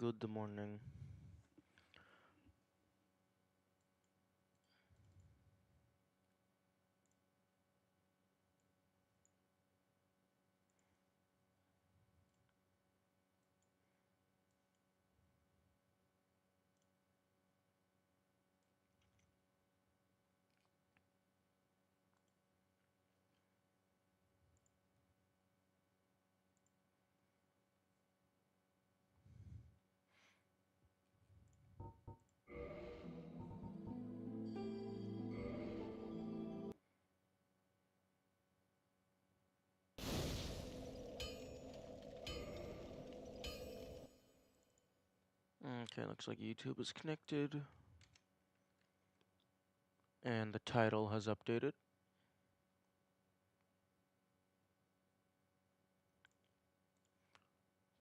Good morning. Okay, looks like YouTube is connected. And the title has updated.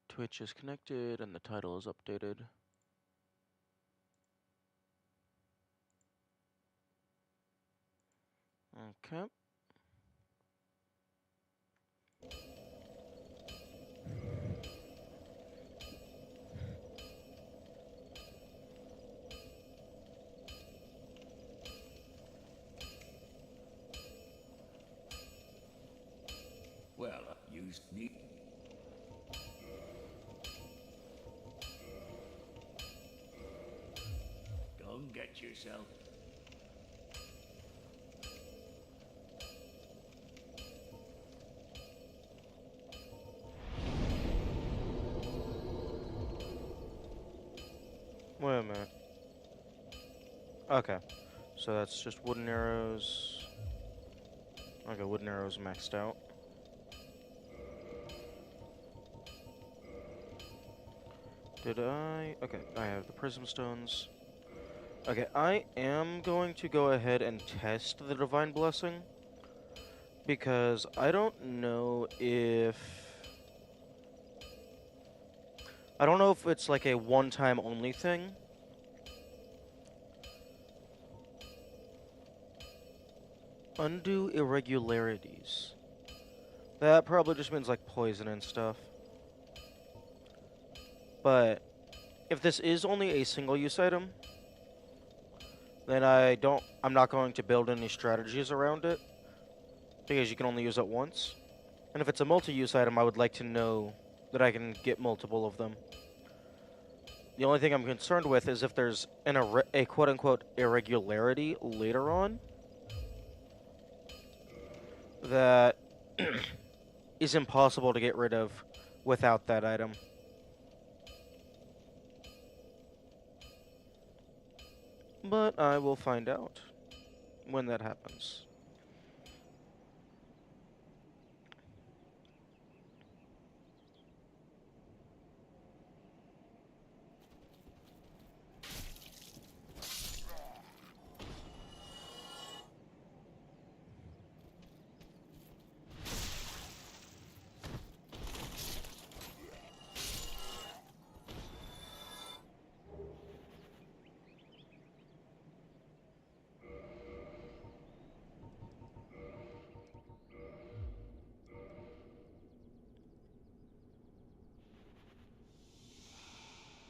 Twitch is connected and the title is updated. Okay. Well, you need. Go and get yourself. Wait a minute. Okay. So that's just wooden arrows. Okay, wooden arrows maxed out. Did I? Okay, I have the prism stones. Okay, I am going to go ahead and test the divine blessing. Because I don't know if... I don't know if it's like a one-time only thing. Undo irregularities. That probably just means like poison and stuff. But if this is only a single-use item, then I'm not going to build any strategies around it, because you can only use it once. And if it's a multi-use item, I would like to know that I can get multiple of them. The only thing I'm concerned with is if there's a quote-unquote irregularity later on that is impossible to get rid of without that item. But I will find out when that happens.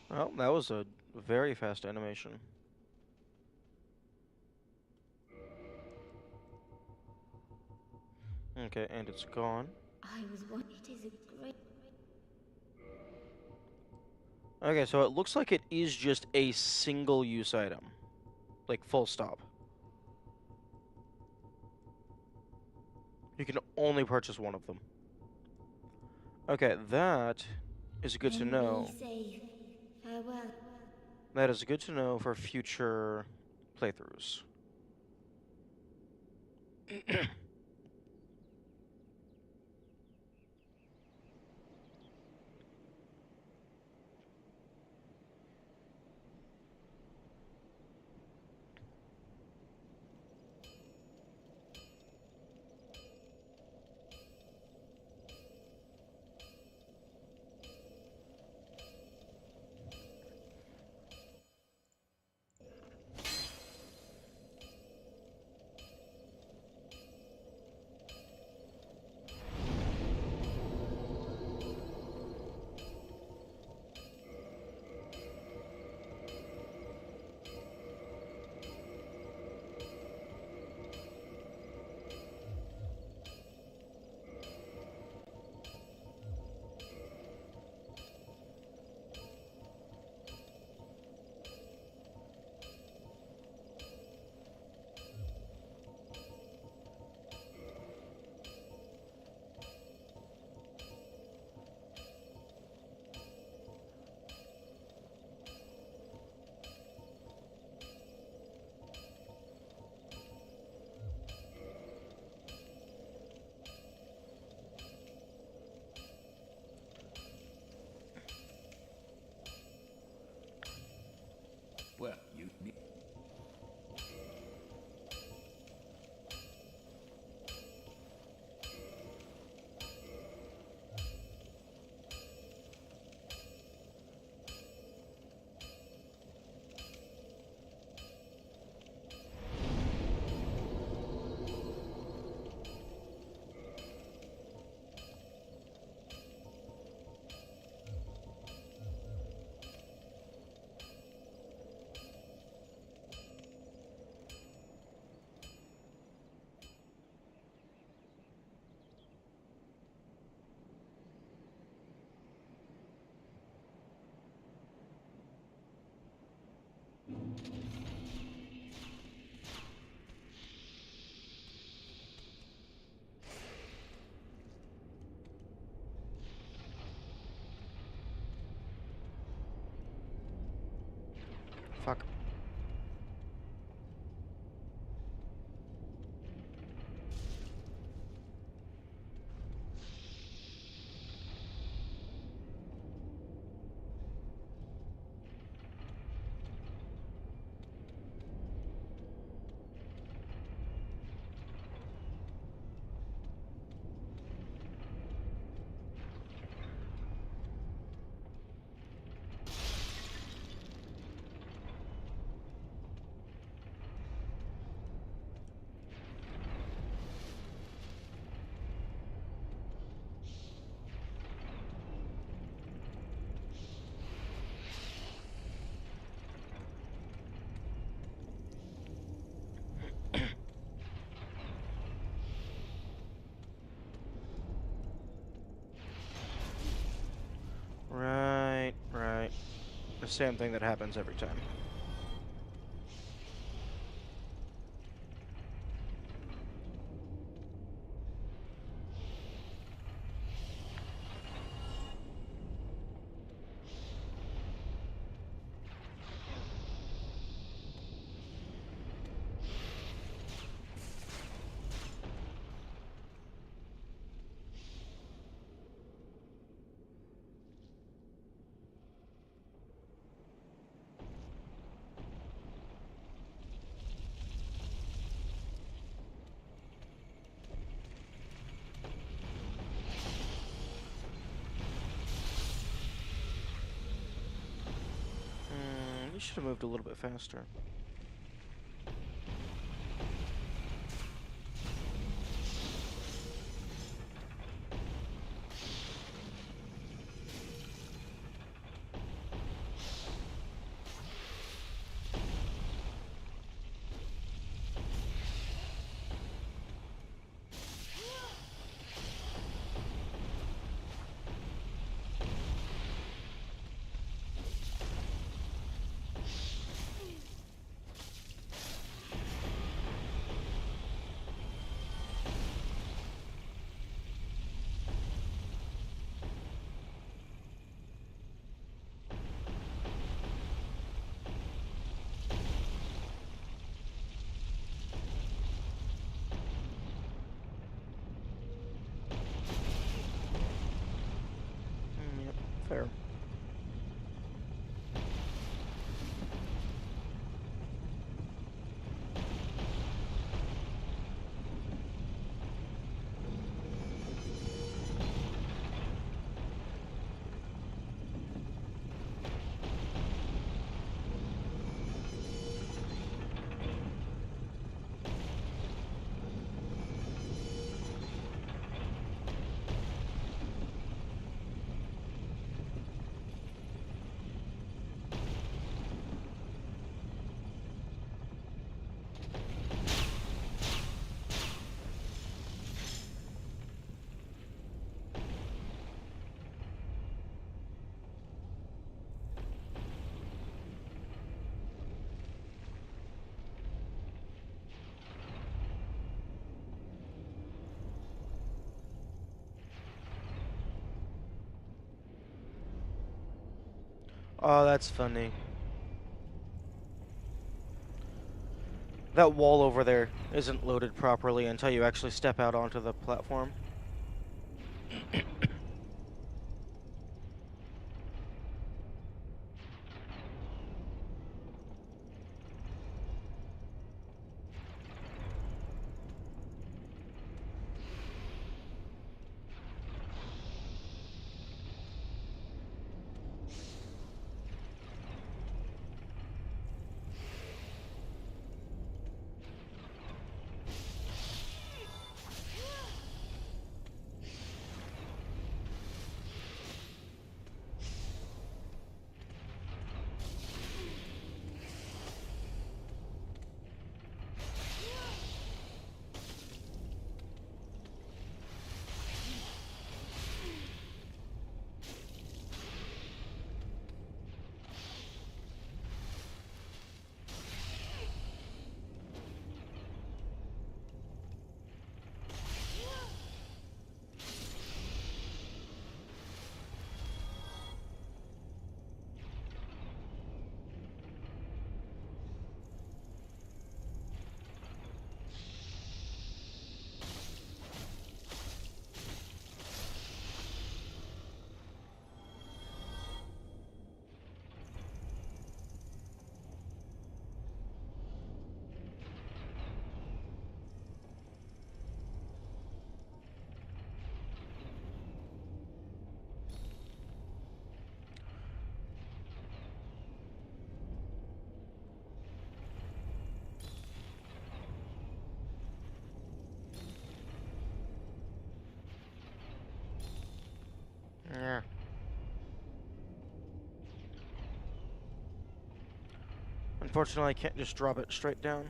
Well, that was a very fast animation. Okay, and it's gone. It is a great. Okay, so it looks like it is just a single-use item. Like, full stop. You can only purchase one of them. Okay, that is good to know. Be safe. Farewell. That is good to know for future playthroughs. the same thing that happens every time. You should have moved a little bit faster. Yep, fair. Oh, that's funny. That wall over there isn't loaded properly until you actually step out onto the platform. Yeah. Unfortunately, I can't just drop it straight down.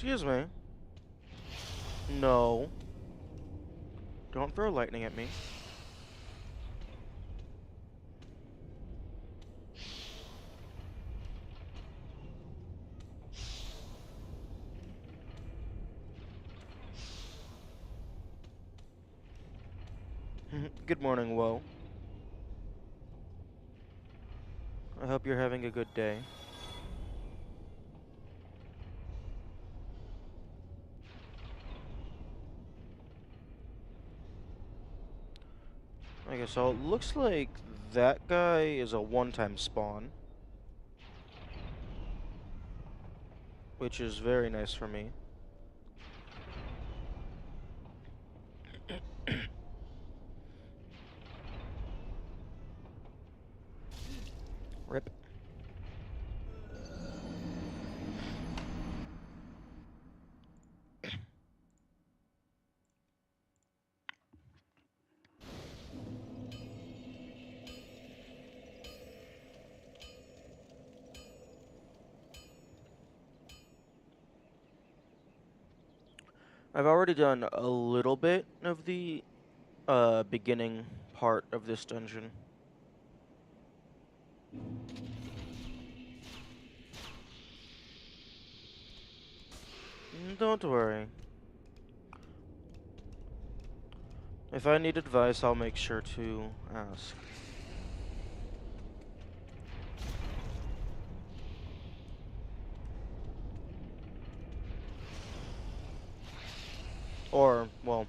Excuse me. No. Don't throw lightning at me. Good morning, Woe. I hope you're having a good day. Okay, so it looks like that guy is a one-time spawn. Which is very nice for me. Rip. I've already done a little bit of the beginning part of this dungeon. Don't worry. If I need advice, I'll make sure to ask. Or, well,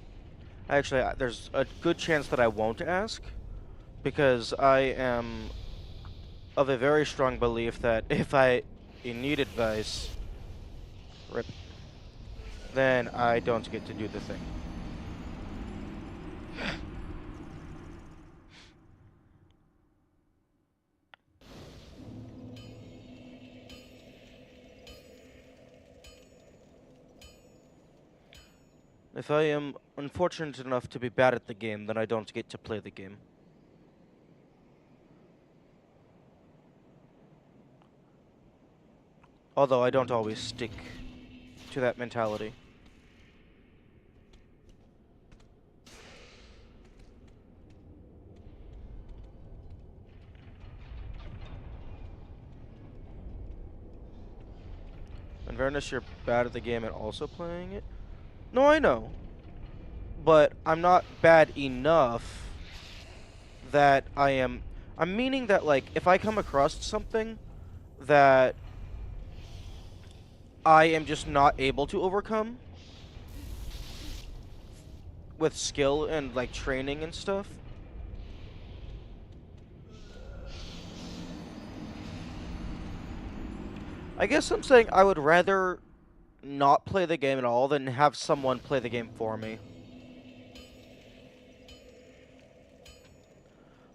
actually, there's a good chance that I won't ask, because I am of a very strong belief that if I need advice, rip, then I don't get to do the thing. If I am unfortunate enough to be bad at the game, then I don't get to play the game. Although I don't always stick to that mentality. In fairness, you're bad at the game and also playing it? No, I know. But I'm not bad enough that I am... I'm meaning that, like, if I come across something that I am just not able to overcome with skill and, like, training and stuff, I guess I'm saying I would rather not play the game at all than have someone play the game for me.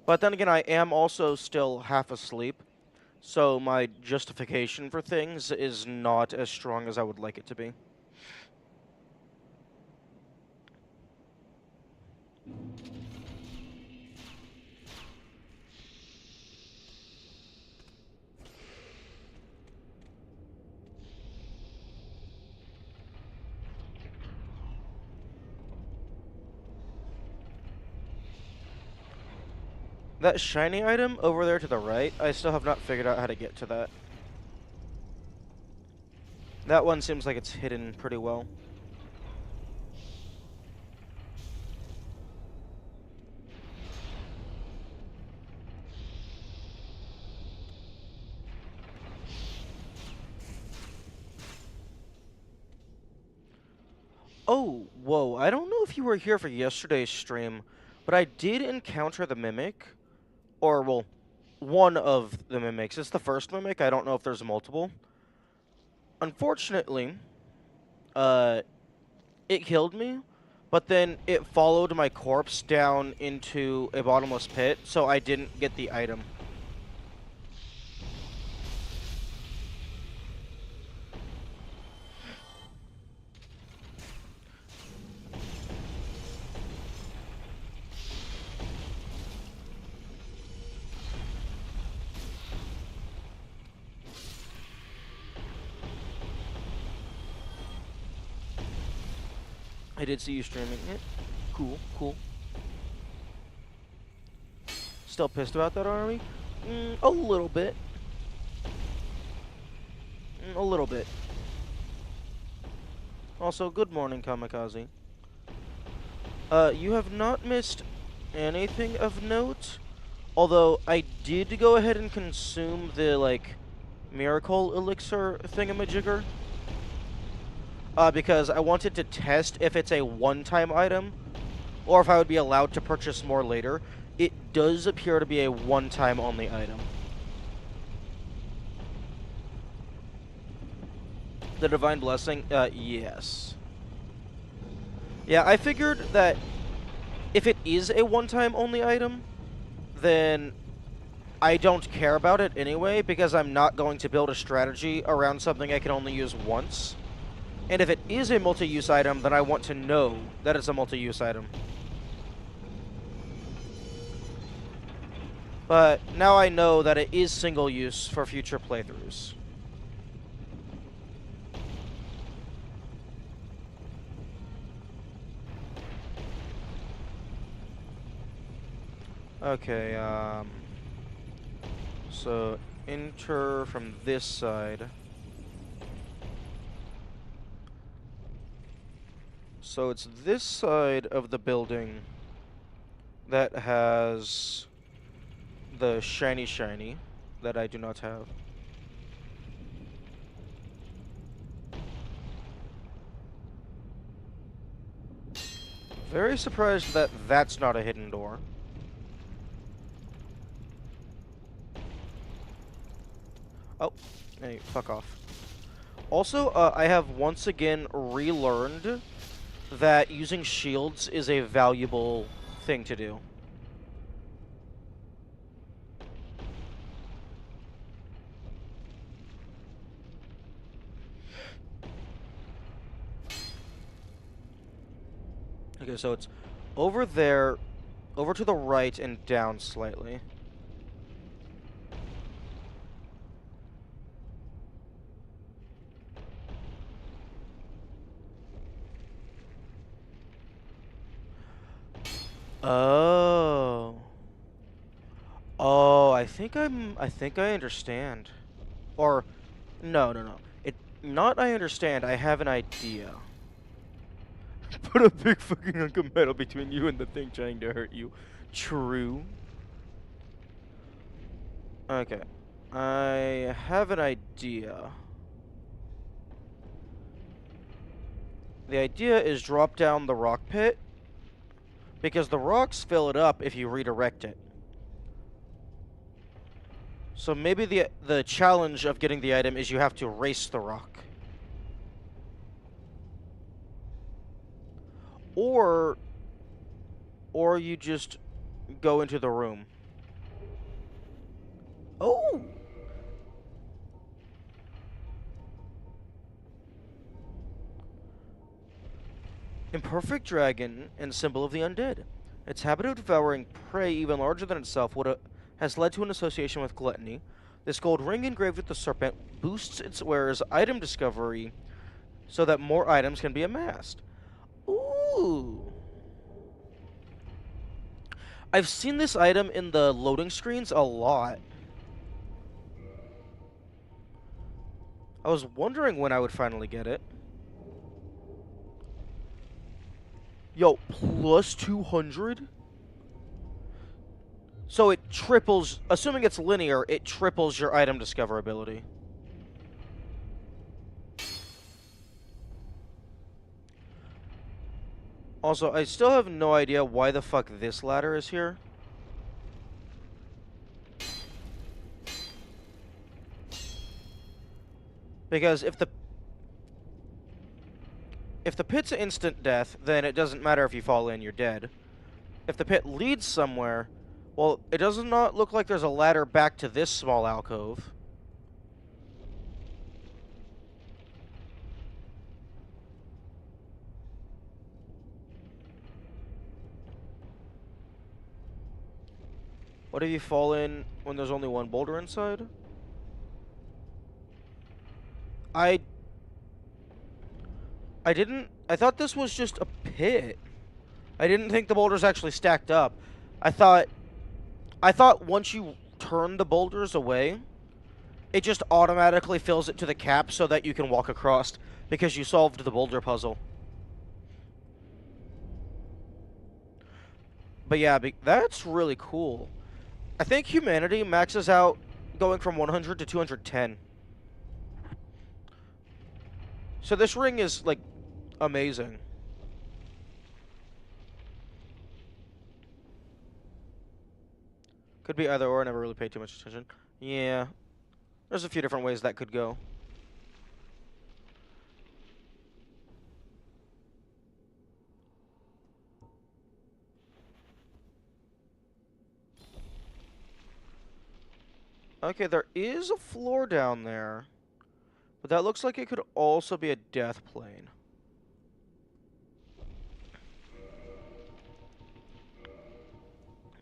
But then again, I am also still half asleep, so my justification for things is not as strong as I would like it to be. That shiny item over there to the right, I still have not figured out how to get to that. That one seems like it's hidden pretty well. Oh, whoa, I don't know if you were here for yesterday's stream, but I did encounter the Mimic. Or, well, one of the Mimics. It's the first Mimic, I don't know if there's multiple. Unfortunately, it killed me, but then it followed my corpse down into a bottomless pit, so I didn't get the item. I did see you streaming it. Cool, cool. Still pissed about that, are we? A little bit. A little bit. Also, good morning, Kamikaze. You have not missed anything of note. Although, I did go ahead and consume the, like, miracle elixir thingamajigger. Because I wanted to test if it's a one-time item, or if I would be allowed to purchase more later. It does appear to be a one-time only item. The Divine Blessing? Yes. Yeah, I figured that if it is a one-time only item, then I don't care about it anyway, because I'm not going to build a strategy around something I can only use once. And if it is a multi-use item, then I want to know that it's a multi-use item. But now I know that it is single-use for future playthroughs. Okay, so enter from this side. So it's this side of the building that has the shiny that I do not have. Very surprised that that's not a hidden door. Oh, hey, fuck off. Also, I have once again relearned that using shields is a valuable thing to do. Okay, so it's over there, over to the right and down slightly. Oh. Oh, I think I understand. Or, no. Not I understand, I have an idea. Put a big fucking hunk of metal between you and the thing trying to hurt you. True. Okay. I have an idea. The idea is drop down the rock pit, because the rocks fill it up if you redirect it. So maybe the challenge of getting the item is you have to race the rock. Or you just go into the room. Oh! Imperfect dragon and symbol of the undead. Its habit of devouring prey even larger than itself has led to an association with gluttony. This gold ring engraved with the serpent boosts its wearer's item discovery so that more items can be amassed. Ooh. I've seen this item in the loading screens a lot. I was wondering when I would finally get it. Yo, plus 200? So it triples, assuming it's linear, it triples your item discoverability. Also, I still have no idea why the fuck this ladder is here. Because if the pit's instant death, then it doesn't matter if you fall in, you're dead. If the pit leads somewhere, well, it does not look like there's a ladder back to this small alcove. What if you fall in when there's only one boulder inside? I thought this was just a pit. I didn't think the boulders actually stacked up. I thought once you turn the boulders away, it just automatically fills it to the cap so that you can walk across because you solved the boulder puzzle. But yeah, that's really cool. I think humanity maxes out going from 100 to 210. So this ring is, like, amazing. Could be either or, I never really paid too much attention. Yeah, there's a few different ways that could go. Okay, there is a floor down there. But that looks like it could also be a death plane.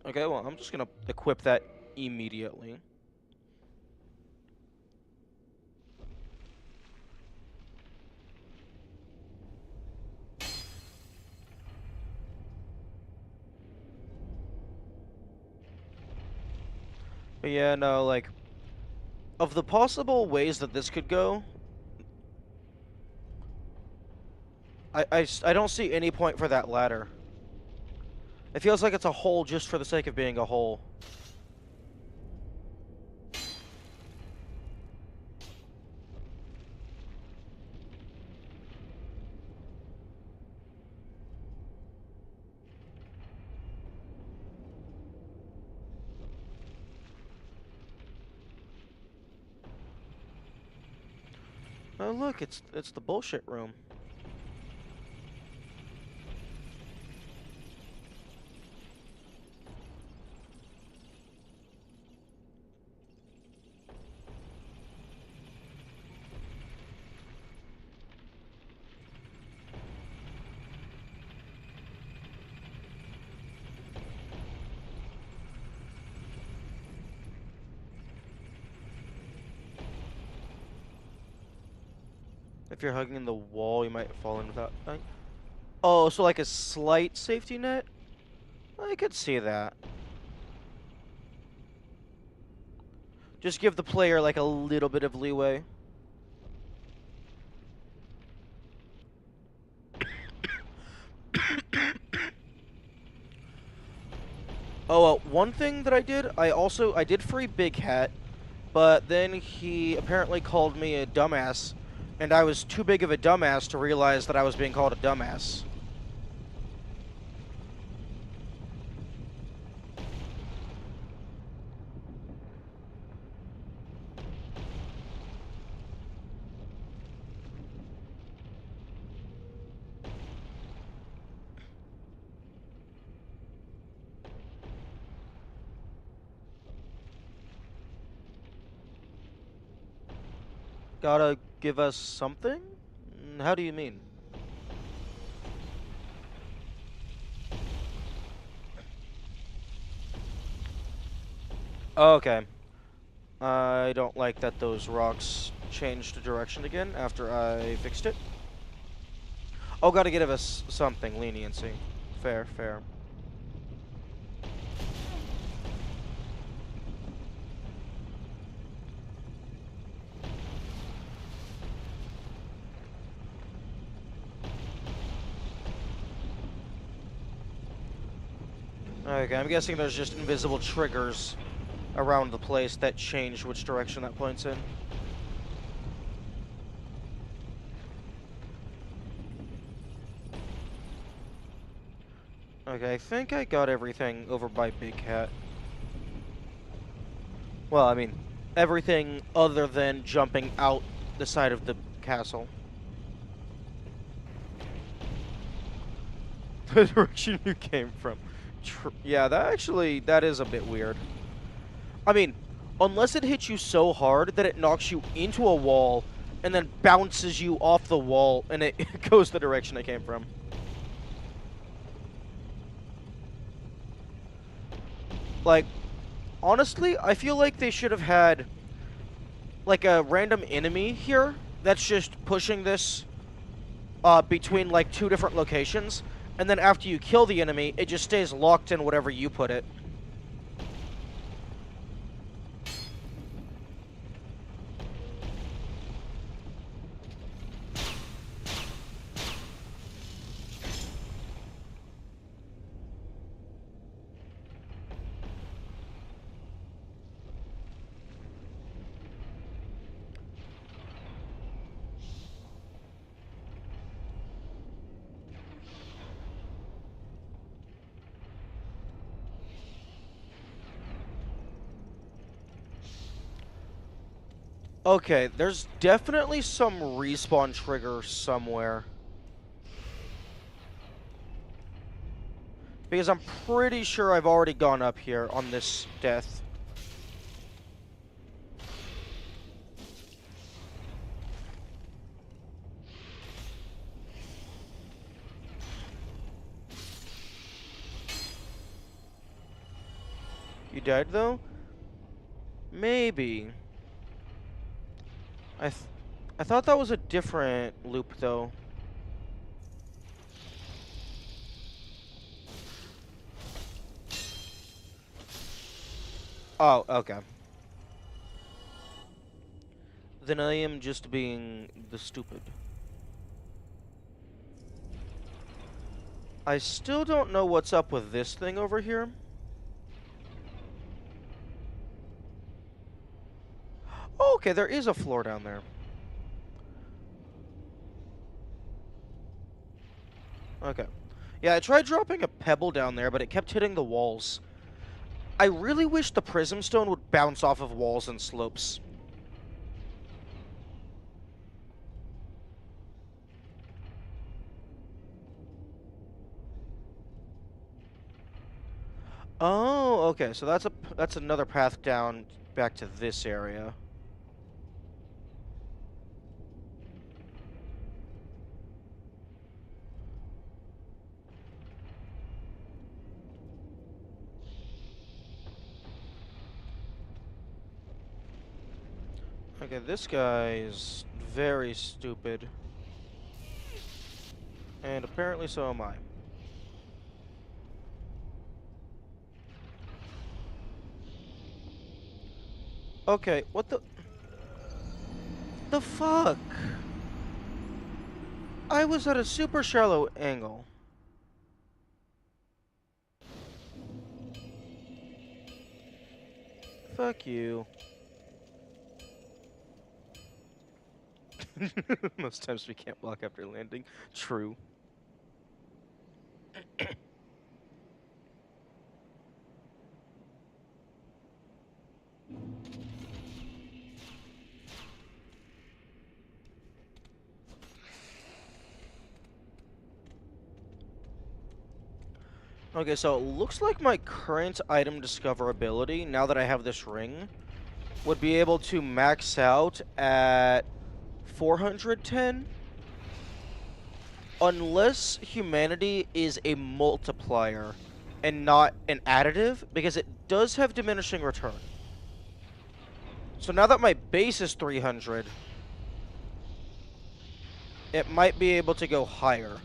Okay, well, I'm just gonna equip that immediately. But yeah, no, like, of the possible ways that this could go, I don't see any point for that ladder. It feels like it's a hole just for the sake of being a hole. Oh look, it's the bullshit room. If you're hugging the wall, you might fall in without. Oh, so like a slight safety net? I could see that. Just give the player like a little bit of leeway. Oh, one thing that I did free Big Hat, but then he apparently called me a dumbass, and I was too big of a dumbass to realize that I was being called a dumbass. Gotta give us something? How do you mean? Okay. I don't like that those rocks changed direction again after I fixed it. Oh, gotta give us something. Leniency. Fair, fair. Okay, I'm guessing there's just invisible triggers around the place that change which direction that points in. Okay, I think I got everything over by Big Cat. Well, I mean, everything other than jumping out the side of the castle. The direction you came from. Yeah, that is a bit weird. I mean, unless it hits you so hard that it knocks you into a wall and then bounces you off the wall and it goes the direction it came from. Like, honestly, I feel like they should have had like a random enemy here that's just pushing this between like two different locations, and then after you kill the enemy, it just stays locked in whatever you put it. Okay, there's definitely some respawn trigger somewhere. Because I'm pretty sure I've already gone up here on this death. You died, though? Maybe. I thought that was a different loop, though. Oh, okay. Then I am just being the stupid. I still don't know what's up with this thing over here. Oh, okay, there is a floor down there. Okay. Yeah, I tried dropping a pebble down there, but it kept hitting the walls. I really wish the prism stone would bounce off of walls and slopes. Oh, okay. So that's another path down back to this area. Okay, this guy is very stupid. And apparently so am I. Okay, what the fuck? I was at a super shallow angle. Fuck you. Most times we can't block after landing. True. Okay, so it looks like my current item discoverability, now that I have this ring, would be able to max out at 410. Unless humanity is a multiplier and not an additive, because it does have diminishing return. So now that my base is 300, it might be able to go higher.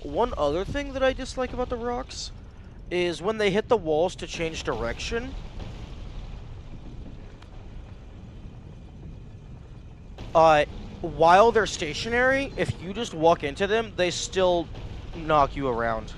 One other thing that I dislike about the rocks is when they hit the walls to change direction, while they're stationary, if you just walk into them, they still knock you around.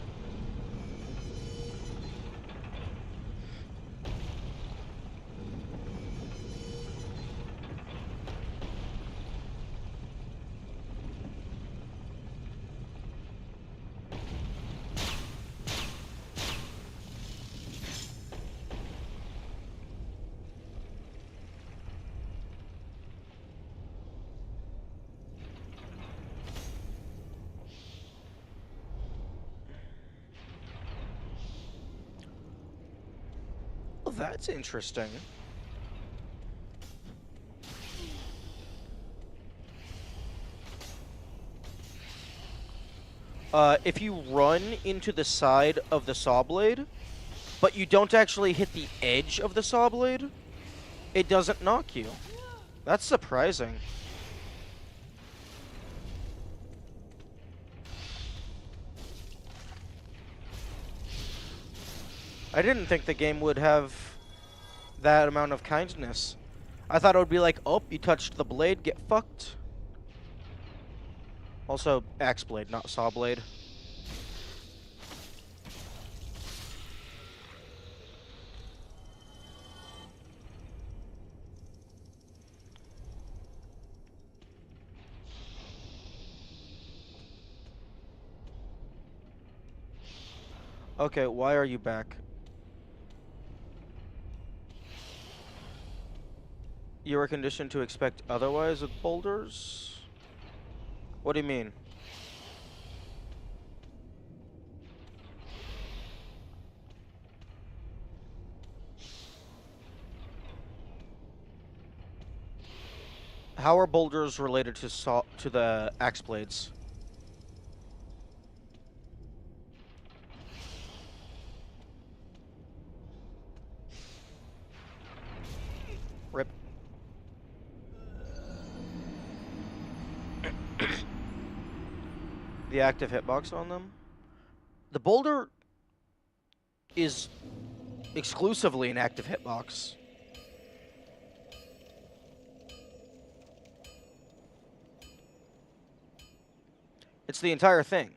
Well, that's interesting. If you run into the side of the saw blade, but you don't actually hit the edge of the saw blade, it doesn't knock you. That's surprising. I didn't think the game would have that amount of kindness. I thought it would be like, oh, you touched the blade, get fucked. Also, axe blade, not saw blade. Okay, why are you back? You were conditioned to expect otherwise with boulders? What do you mean? How are boulders related to the axe blades? Rip. The active hitbox on them? The boulder is exclusively an active hitbox. It's the entire thing.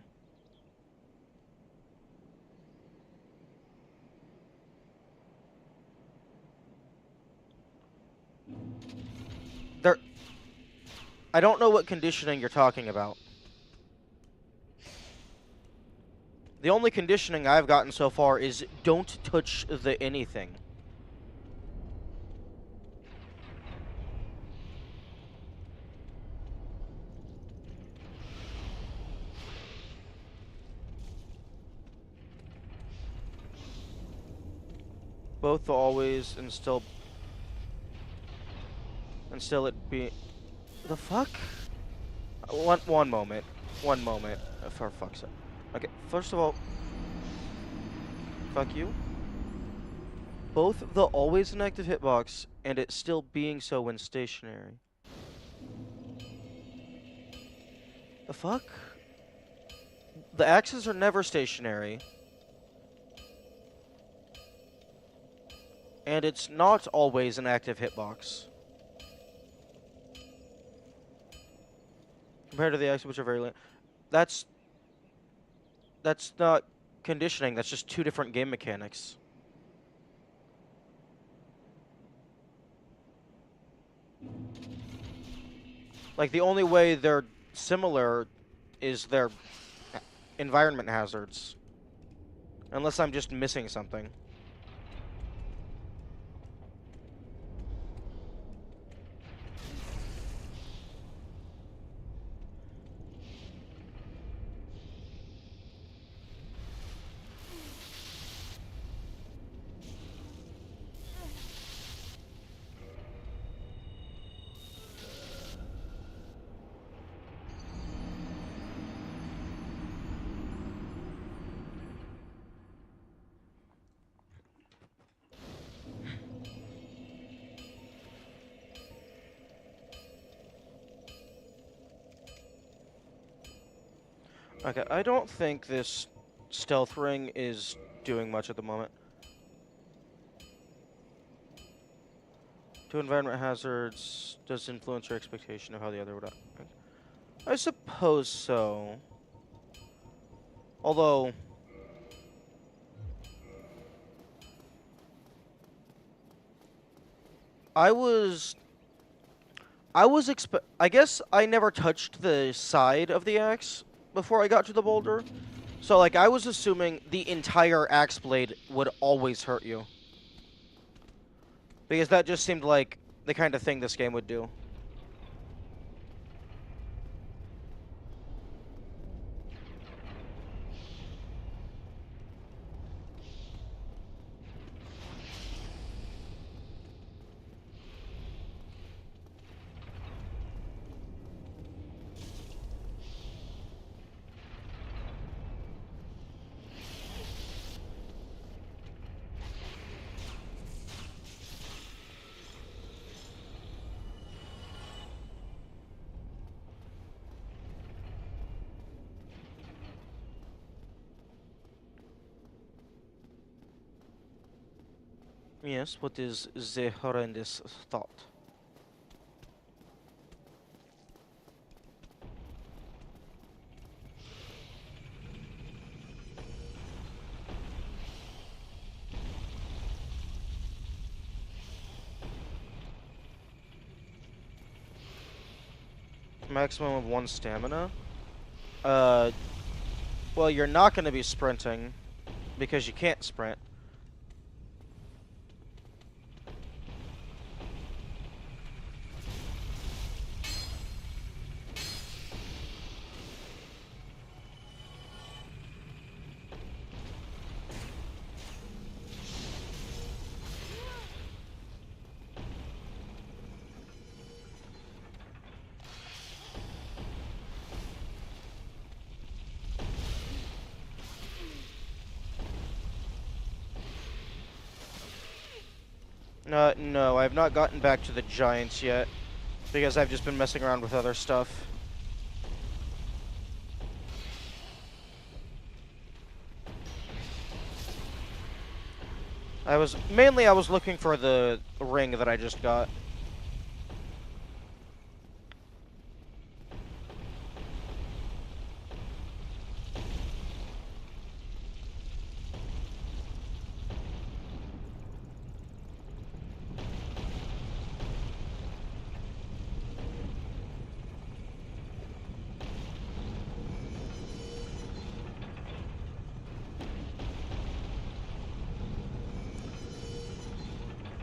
There. I don't know what conditioning you're talking about. The only conditioning I've gotten so far is don't touch the anything. Both always and still it be the fuck? One moment. One moment. For fuck's sake. Okay, first of all, fuck you. Both the always an active hitbox and it still being so when stationary. The fuck? The axes are never stationary. And it's not always an active hitbox. Compared to the axes, which are very late. That's not conditioning, that's just two different game mechanics. Like, the only way they're similar is their environment hazards. Unless I'm just missing something. Okay, I don't think this stealth ring is doing much at the moment. 2 environment hazards does influence your expectation of how the other would act. I suppose so. Although I guess I never touched the side of the axe before I got to the boulder. So like I was assuming the entire axe blade would always hurt you. Because that just seemed like the kind of thing this game would do. Yes, what is the horrendous thought? Maximum of 1 stamina? Well, you're not going to be sprinting because you can't sprint. No, I've not gotten back to the giants yet because I've just been messing around with other stuff. I was looking for the ring that I just got.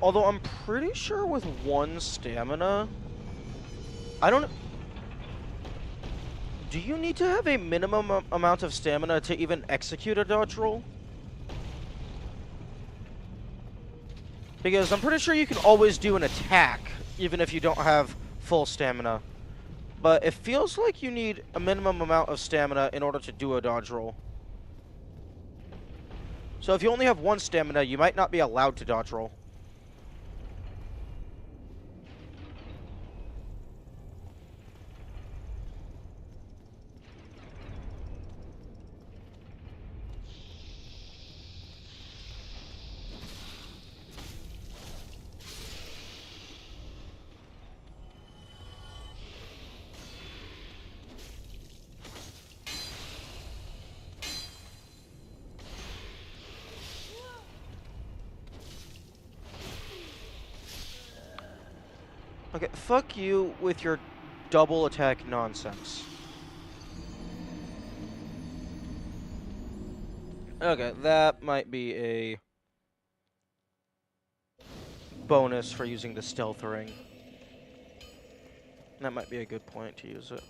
Although I'm pretty sure with 1 stamina, I don't. Do you need to have a minimum amount of stamina to even execute a dodge roll? Because I'm pretty sure you can always do an attack, even if you don't have full stamina. But it feels like you need a minimum amount of stamina in order to do a dodge roll. So if you only have 1 stamina, you might not be allowed to dodge roll. Okay, fuck you with your double attack nonsense. Okay, that might be a bonus for using the stealth ring. That might be a good point to use it.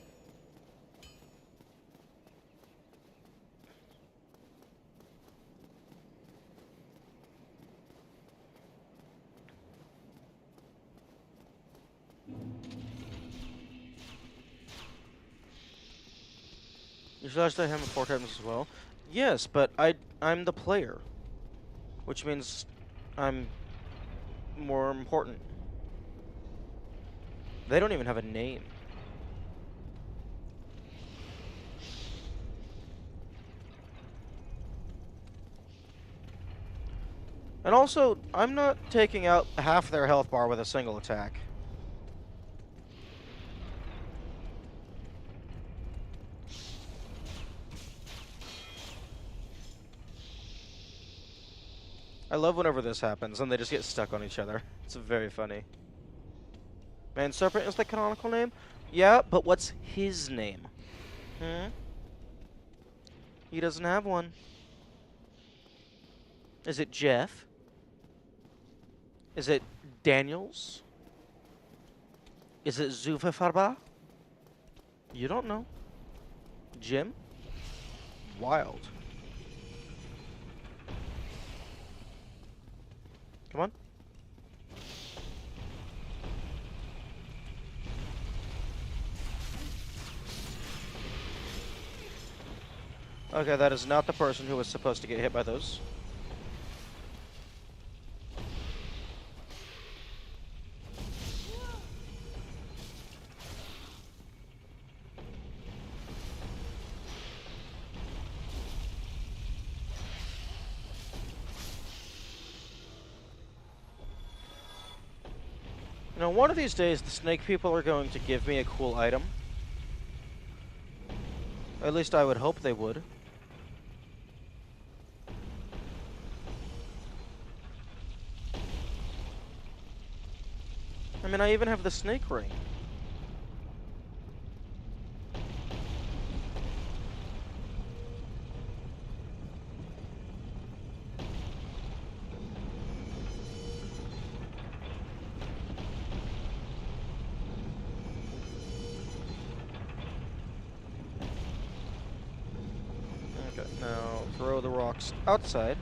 You slashed at him 4 times as well. Yes, but I'm the player, which means I'm more important. They don't even have a name. And also, I'm not taking out half their health bar with a single attack. I love whenever this happens and they just get stuck on each other. It's very funny. Man Serpent is the canonical name? Yeah, but what's his name? Hmm? He doesn't have one. Is it Jeff? Is it Daniels? Is it Zufafarba? You don't know. Jim? Wild. Come on. Okay, that is not the person who was supposed to get hit by those. You know, one of these days, the snake people are going to give me a cool item. At least I would hope they would. I mean, I even have the snake ring. Okay, now throw the rocks outside.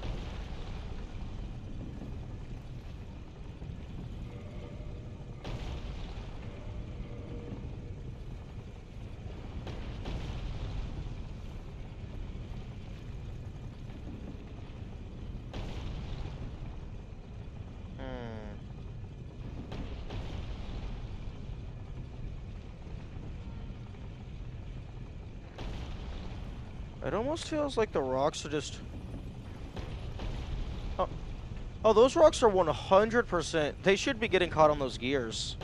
It almost feels like the rocks are just... Oh, oh, those rocks are 100%. They should be getting caught on those gears.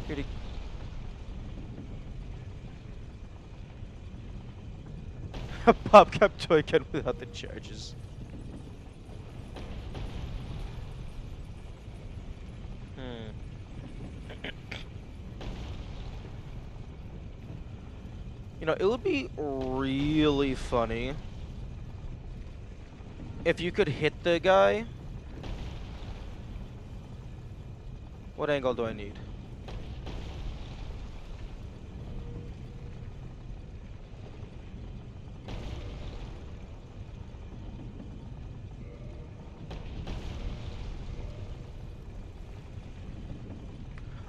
Here to... Pop kept toy gun without the charges. You know, it would be really funny if you could hit the guy. What angle do I need?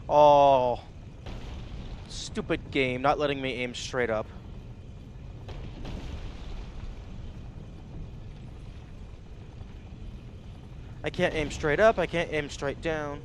Oh, stupid game, not letting me aim straight up. I can't aim straight up, I can't aim straight down.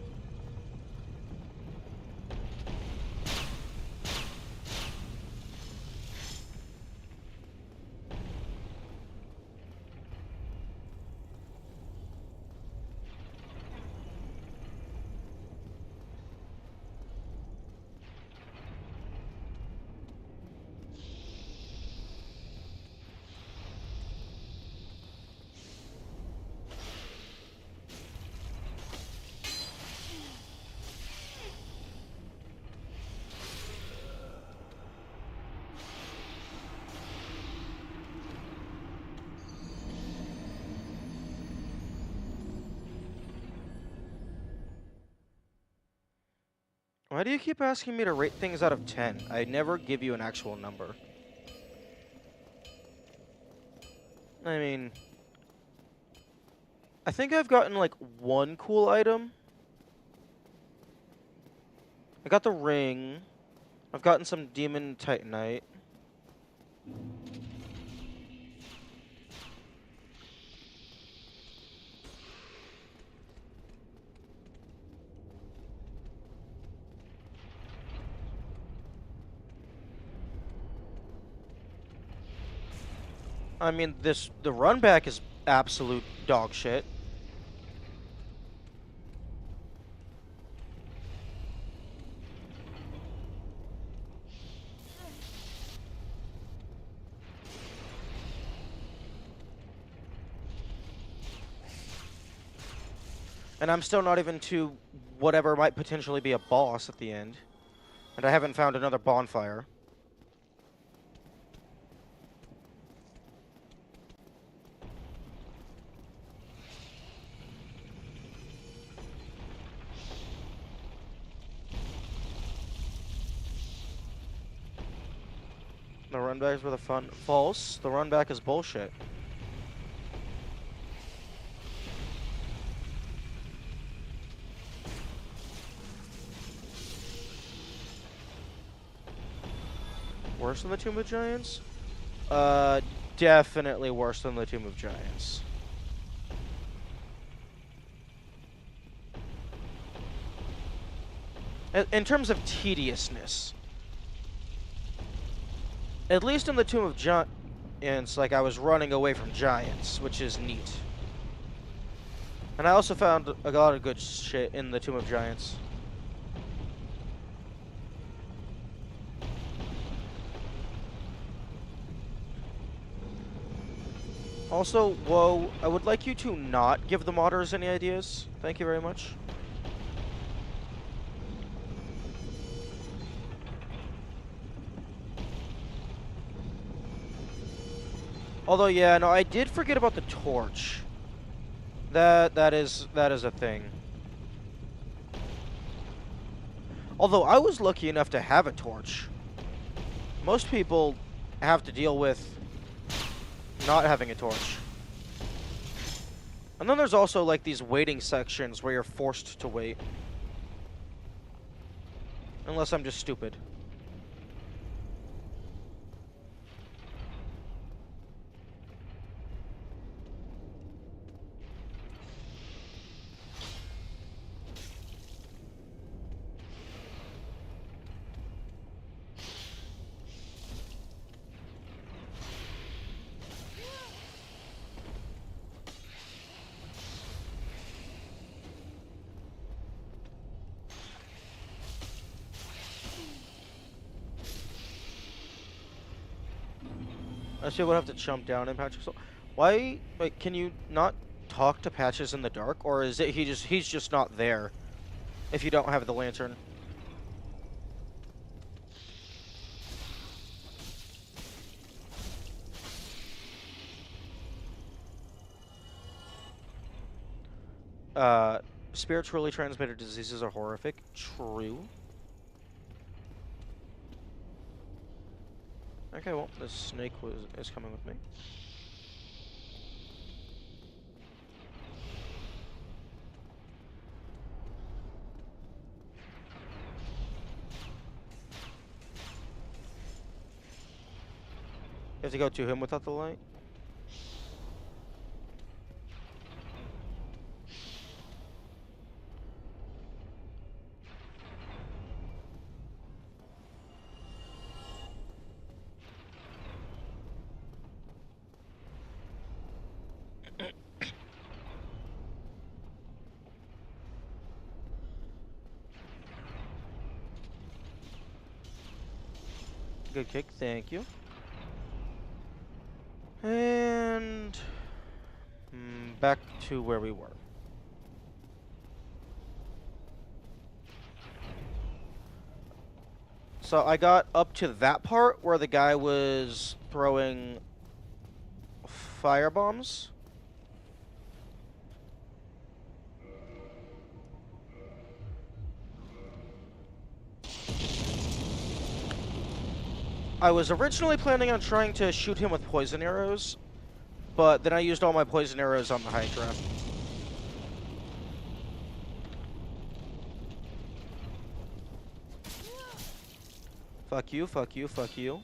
Why do you keep asking me to rate things out of 10? I never give you an actual number. I mean, I think I've gotten like one cool item. I got the ring. I've gotten some demon titanite. I mean, the run back is absolute dog shit. And I'm still not even to whatever might potentially be a boss at the end. And I haven't found another bonfire. The run backs were the fun. False. The run back is bullshit. Worse than the Tomb of Giants? Definitely worse than the Tomb of Giants. In terms of tediousness. At least in the Tomb of Giants, like, I was running away from giants, which is neat. And I also found a lot of good shit in the Tomb of Giants. Also, whoa, I would like you to not give the modders any ideas. Thank you very much. Although, yeah, no, I did forget about the torch. That is a thing. Although I was lucky enough to have a torch. Most people have to deal with not having a torch. And then there's also like these waiting sections where you're forced to wait. Unless I'm just stupid. I still would have to jump down and Patches. Why? Like, can you not talk to Patches in the dark, or is it he's just not there if you don't have the lantern? Spiritually transmitted diseases are horrific. True. Okay, well, the snake is coming with me. You have to go to him without the light? Good kick, thank you. And back to where we were. So I got up to that part where the guy was throwing fire bombs. I was originally planning on trying to shoot him with poison arrows, but then I used all my poison arrows on the Hydra. Fuck you, fuck you, fuck you.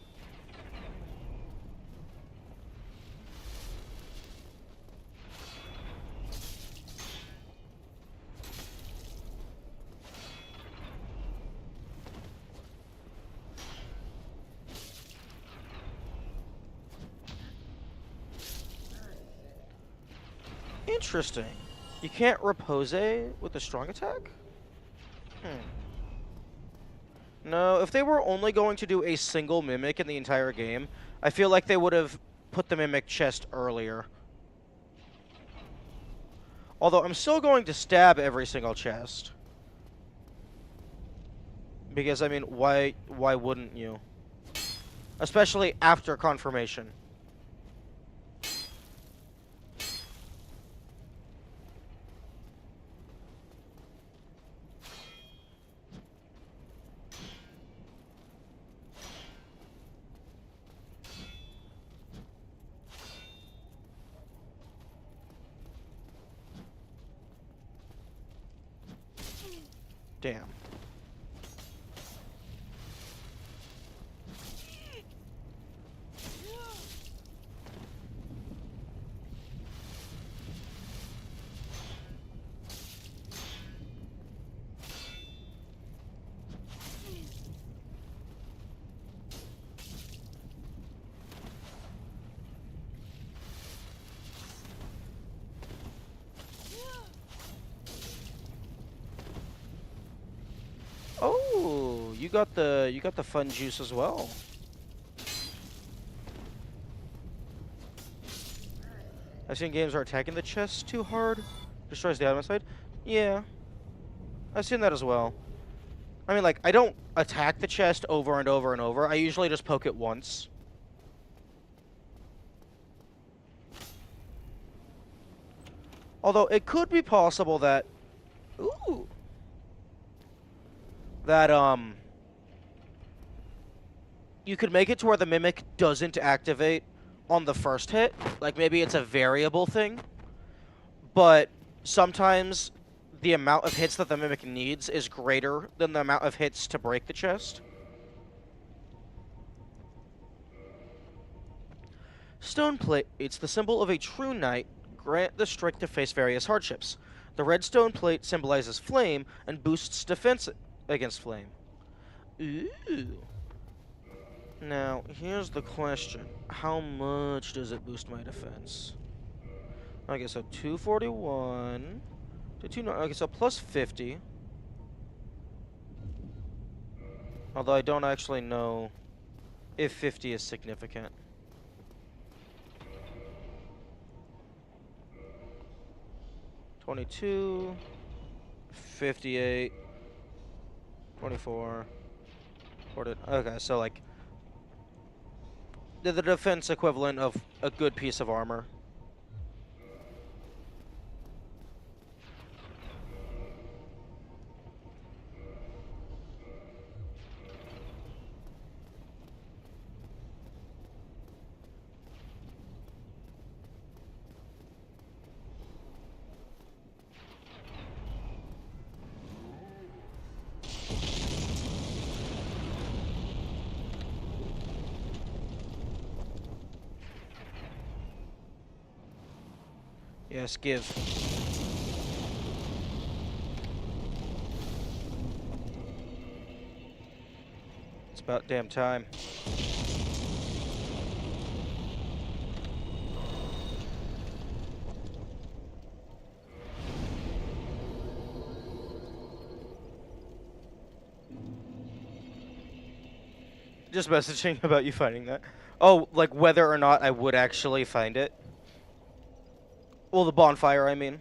Interesting. You can't repose with a strong attack? No, if they were only going to do a single mimic in the entire game, I feel like they would have put the mimic chest earlier. Although I'm still going to stab every single chest. Because, I mean, why wouldn't you? Especially after confirmation. Damn. Oh, you got the fun juice as well. I've seen games where attacking the chest too hard destroys the item side. Yeah, I've seen that as well. I mean, like, I don't attack the chest over and over and over. I usually just poke it once. Although it could be possible that, ooh, that you could make it to where the mimic doesn't activate on the first hit. Like, maybe it's a variable thing. But sometimes the amount of hits that the mimic needs is greater than the amount of hits to break the chest. Stone plate. It's the symbol of a true knight. Grant the strength to face various hardships. The red stone plate symbolizes flame and boosts defense against flame. Ooh. Now, here's the question. How much does it boost my defense? Okay, so 241 to 290. Okay, so plus 50. Although I don't actually know if 50 is significant. $22, $58, $24, $40. Okay, so like the defense equivalent of a good piece of armor. Yes, give. It's about damn time. Just messaging about you finding that. Oh, like whether or not I would actually find it. Well, the bonfire, I mean.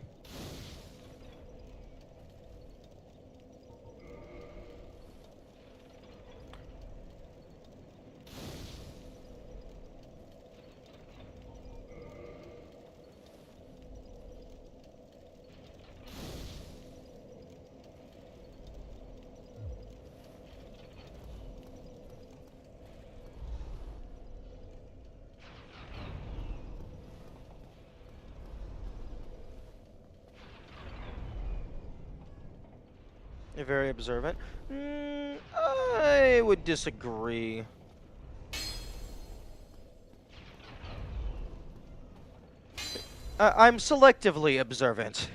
You're very observant. I would disagree. I'm selectively observant.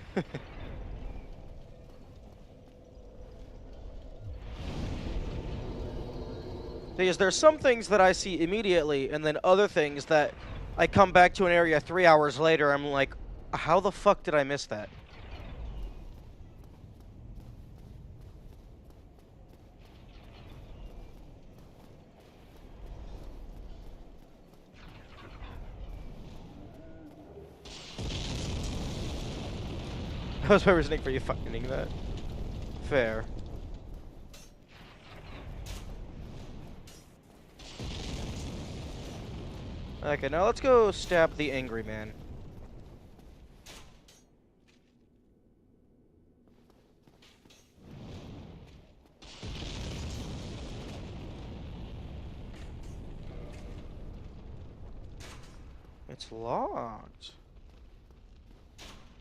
Because there's some things that I see immediately, and then other things that I come back to an area 3 hours later, I'm like, How the fuck did I miss that? That was my reasoning for you fucking that. Fair. Okay, now let's go stab the angry man. It's locked.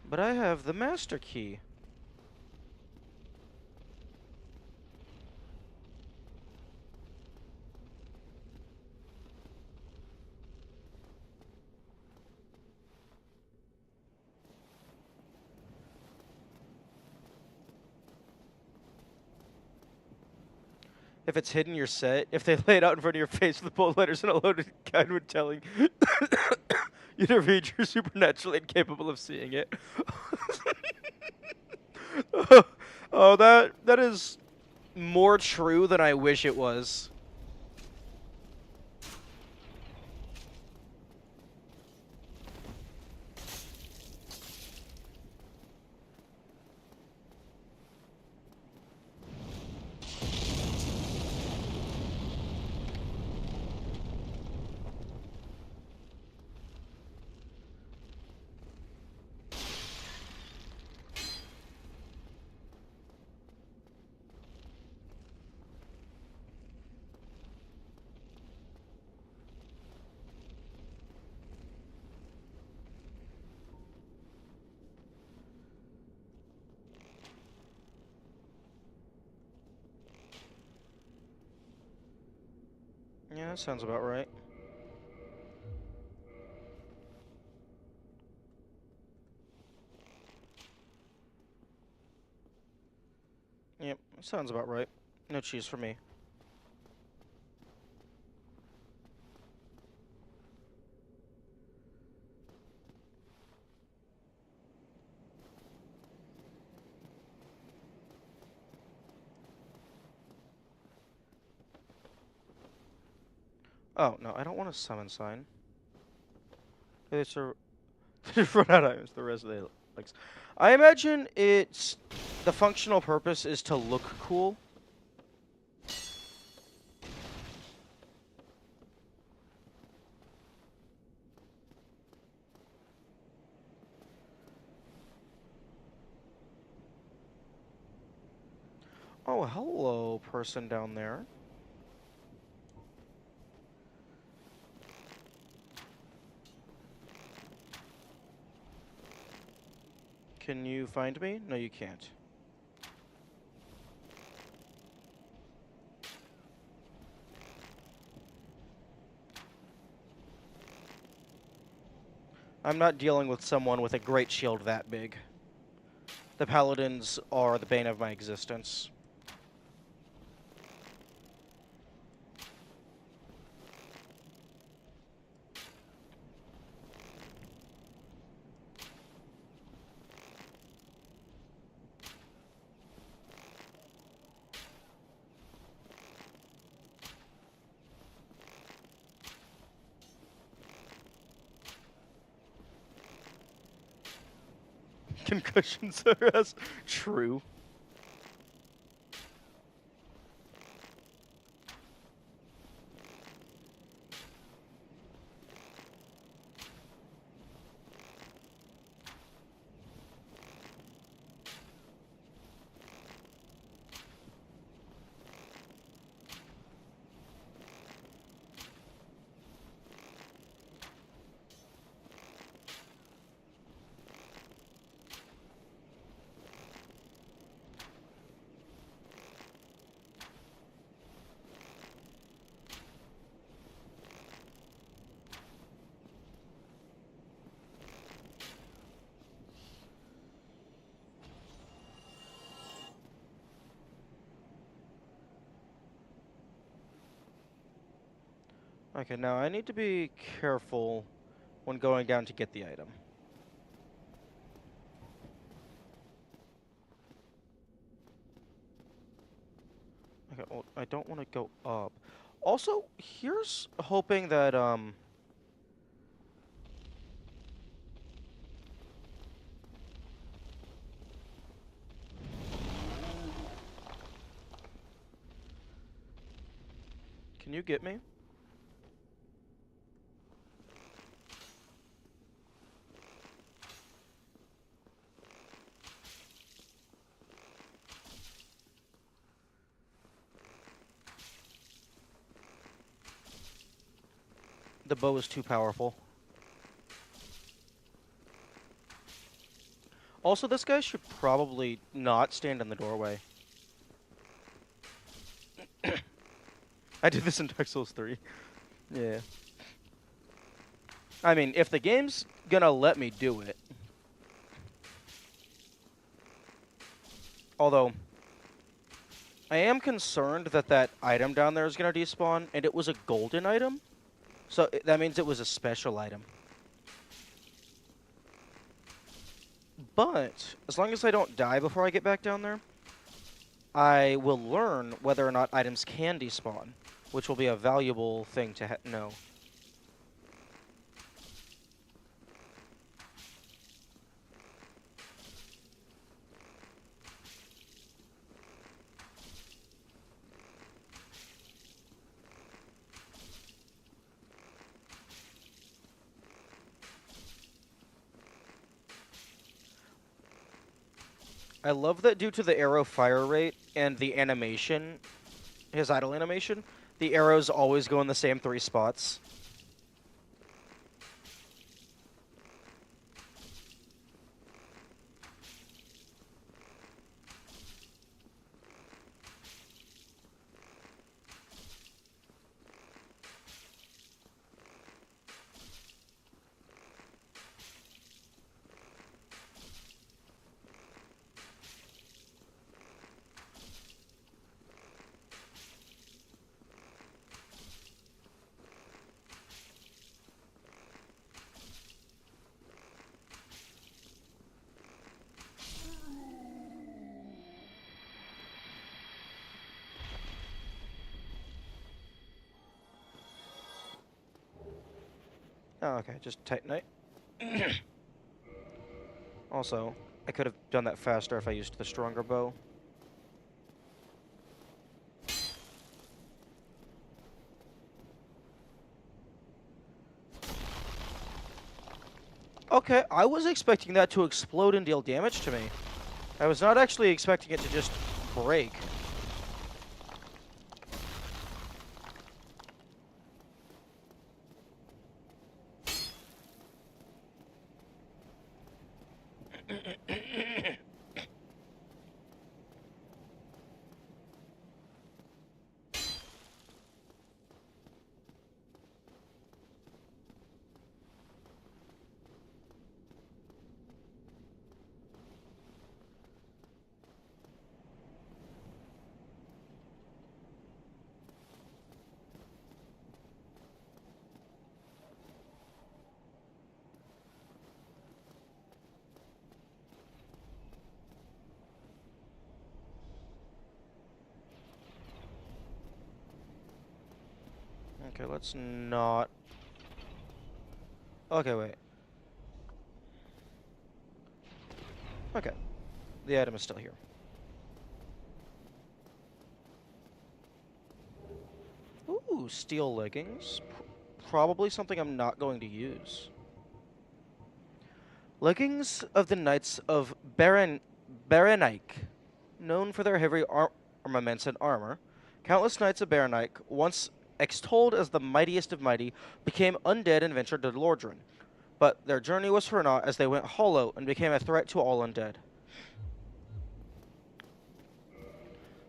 But I have the master key. If it's hidden, you're set. If they lay it out in front of your face with bold letters and a loaded guide would telling you to read, you're supernaturally incapable of seeing it. Oh, that is more true than I wish it was. Yeah, that sounds about right. Yep, sounds about right. No cheese for me. Oh, no, I don't want a summon sign. It's a run out of items the rest of the likes. I imagine it's the functional purpose is to look cool. Oh, hello, person down there. Can you find me? No, you can't. I'm not dealing with someone with a great shield that big. The paladins are the bane of my existence. Concussions are as true. Okay, now I need to be careful when going down to get the item. Okay, well, I don't want to go up. Also, here's hoping that, can you get me? The bow is too powerful. Also, this guy should probably not stand in the doorway. I did this in Dark Souls 3. Yeah. I mean, if the game's gonna let me do it. Although, I am concerned that that item down there is gonna despawn, and it was a golden item. So that means it was a special item. But, as long as I don't die before I get back down there, I will learn whether or not items can despawn, which will be a valuable thing to know. I love that due to the arrow fire rate and the animation, his idle animation, the arrows always go in the same 3 spots. Oh, okay, just Titanite. Also, I could have done that faster if I used the stronger bow. Okay, I was expecting that to explode and deal damage to me. I was not actually expecting it to just break. Okay, let's not... Okay, wait. Okay. The item is still here. Ooh, steel leggings. Probably something I'm not going to use. Leggings of the Knights of Berenike. Known for their heavy armaments and armor, countless Knights of Berenike, once extolled as the mightiest of mighty, became undead and ventured to Lordran. But their journey was for naught as they went hollow and became a threat to all undead.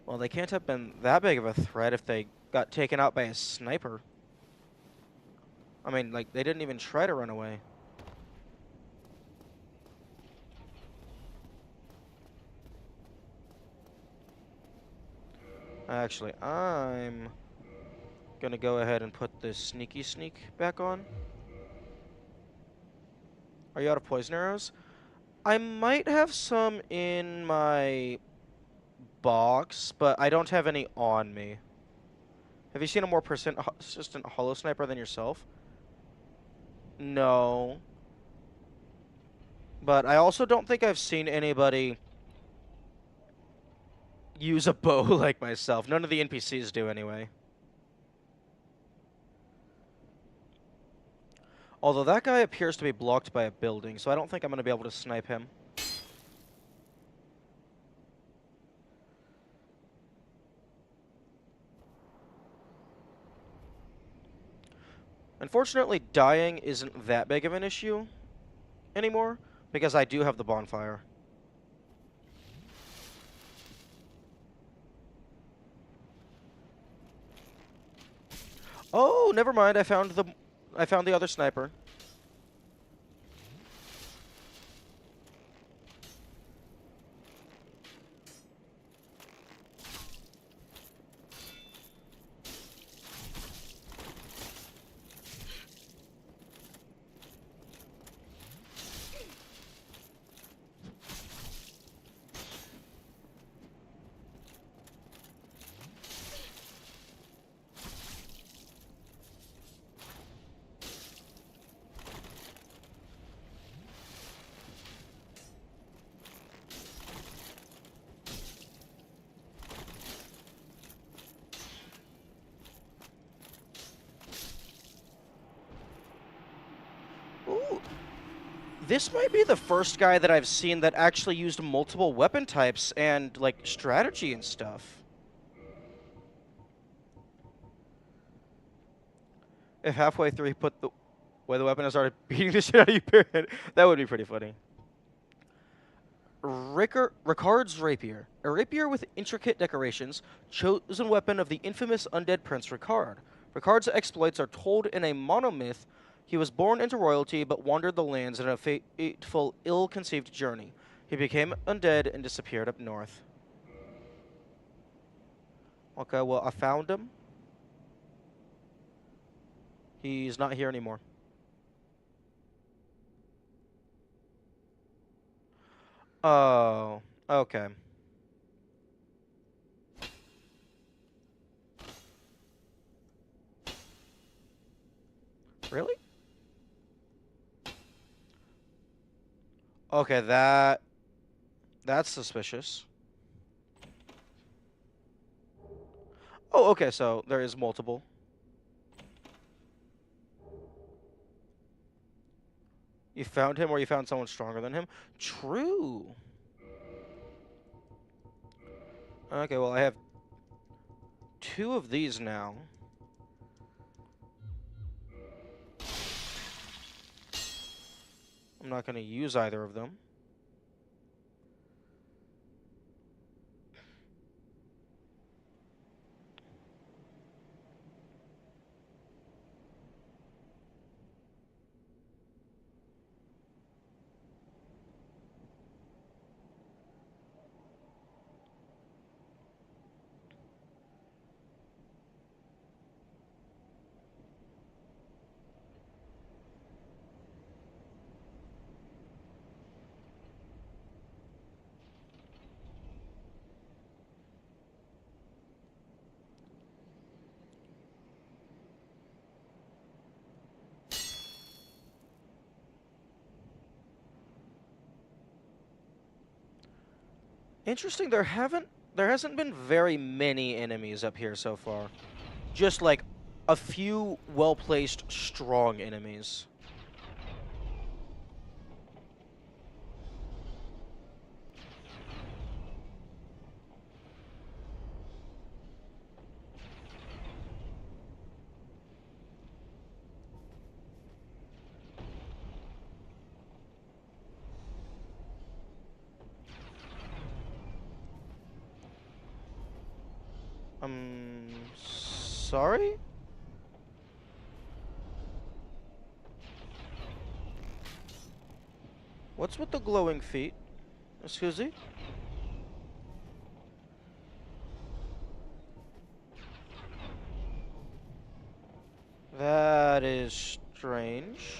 Well, they can't have been that big of a threat if they got taken out by a sniper. I mean, like, they didn't even try to run away. Actually, I'm gonna go ahead and put this sneaky sneak back on. Are you out of poison arrows? I might have some in my box, but I don't have any on me. Have you seen a more persistent hollow sniper than yourself? No. But I also don't think I've seen anybody use a bow like myself. None of the NPCs do anyway. Although that guy appears to be blocked by a building, so I don't think I'm going to be able to snipe him. Unfortunately, dying isn't that big of an issue anymore, because I do have the bonfire. Oh, never mind. I found the other sniper. Ooh. This might be the first guy that I've seen that actually used multiple weapon types and, like, strategy and stuff. If halfway through he put the way the weapon has started beating the shit out of you, period, that would be pretty funny. Ricard's Rapier. A rapier with intricate decorations, chosen weapon of the infamous undead Prince Ricard. Ricard's exploits are told in a monomyth. He was born into royalty, but wandered the lands in a fateful, ill-conceived journey. He became undead and disappeared up north. Okay, well, I found him. He's not here anymore. Oh, okay. Really? Okay, that's suspicious. Oh, okay, so there is multiple. You found him or you found someone stronger than him? True. Okay, well, I have 2 of these now. I'm not going to use either of them. Interesting, there hasn't been very many enemies up here so far. Just like a few well-placed strong enemies. Sorry? What's with the glowing feet? Excuse me? That is strange.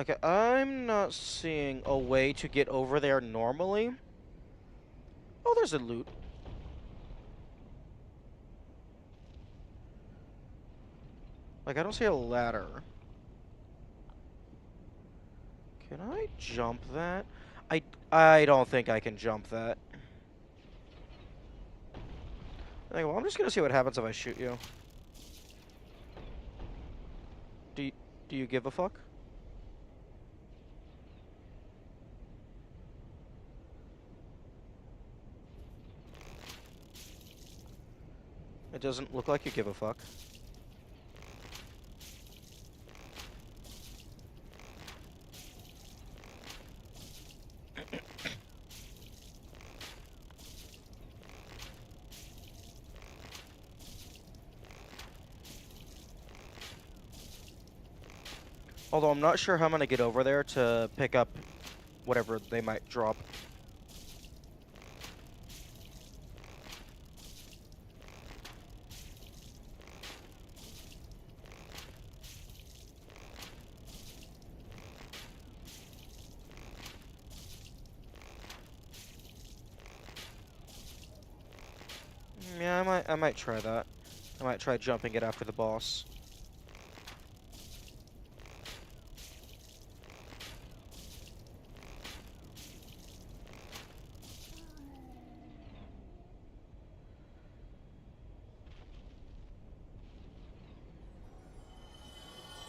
Okay, I'm not seeing a way to get over there normally. Oh, there's a loot. Like, I don't see a ladder. Can I jump that? I don't think I can jump that. Okay, well, I'm just gonna see what happens if I shoot you. Do you, do you give a fuck? It doesn't look like you give a fuck. Although I'm not sure how I'm gonna get over there to pick up whatever they might drop. Yeah, I might try that. I might try jumping it after the boss.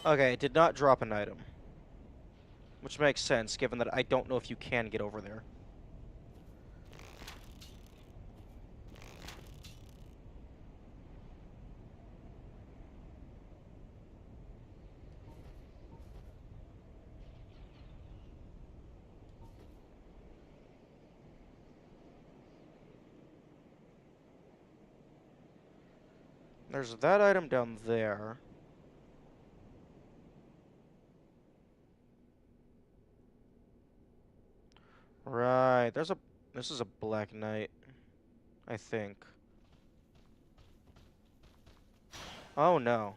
Okay, it did not drop an item. Which makes sense, given that I don't know if you can get over there. There's that item down there. Right, this is a Black Knight, I think. Oh no.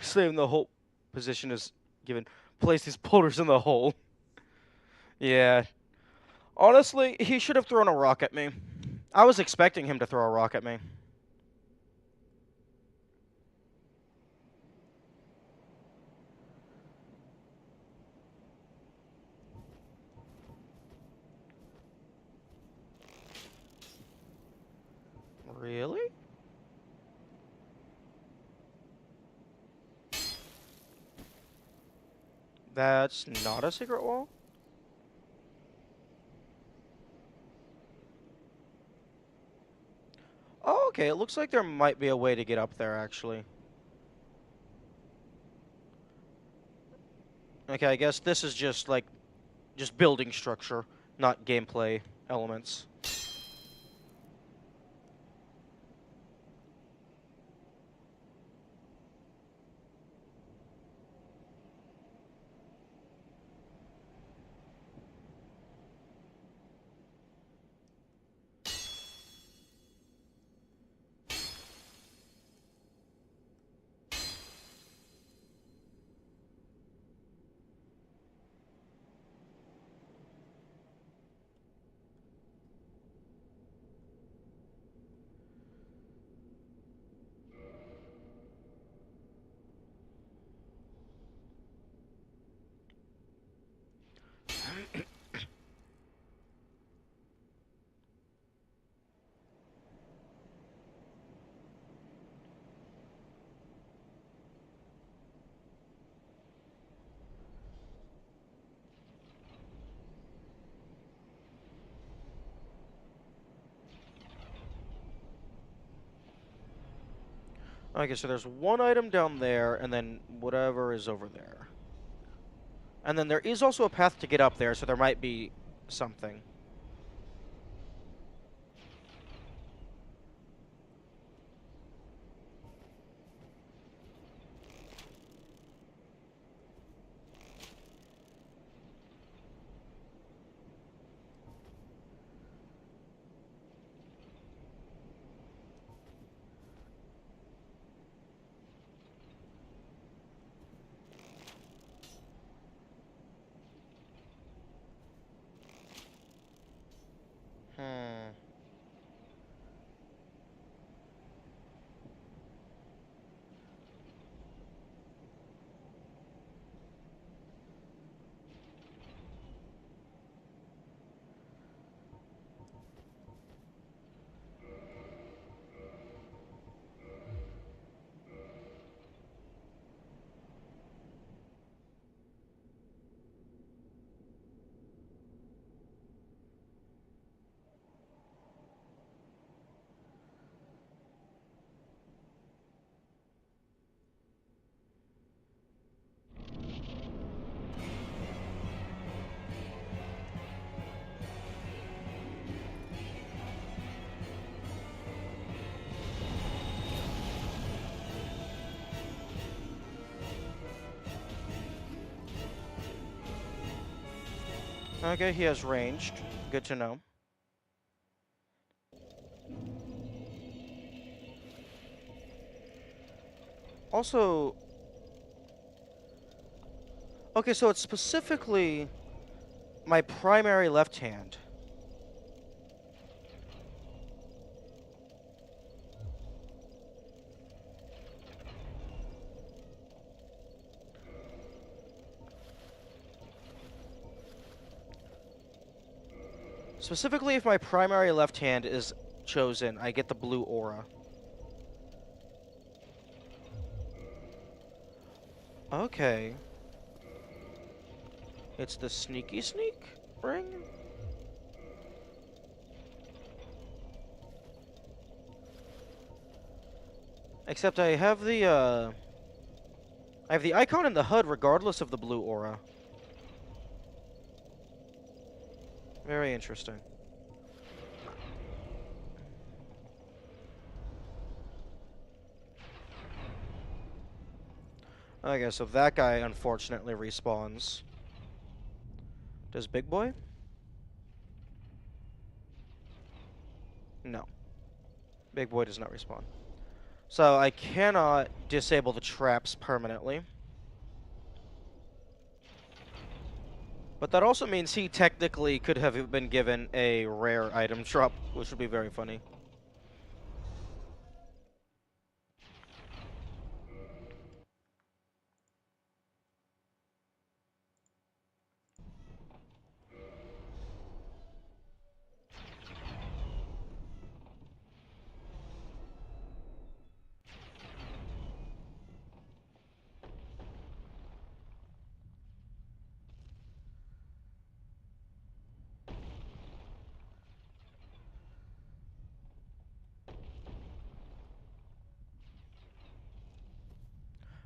Saving the whole position is given. Place these boulders in the hole. Yeah. Honestly, he should have thrown a rock at me. I was expecting him to throw a rock at me. Really? That's not a secret wall? Oh, okay. It looks like there might be a way to get up there, actually. Okay, I guess this is just, like, just building structure, not gameplay elements. Okay, so there's one item down there, and then whatever is over there. And then there is also a path to get up there, so there might be something. Hmm. Okay, he has ranged. Good to know. Also, okay, so it's specifically my primary left hand. Specifically, if my primary left hand is chosen, I get the blue aura. Okay. It's the sneaky sneak ring? Except I have the icon in the HUD regardless of the blue aura. Very interesting. Okay, so that guy unfortunately respawns. Does Big Boy? No. Big Boy does not respawn. So I cannot disable the traps permanently. But that also means he technically could have been given a rare item drop, which would be very funny.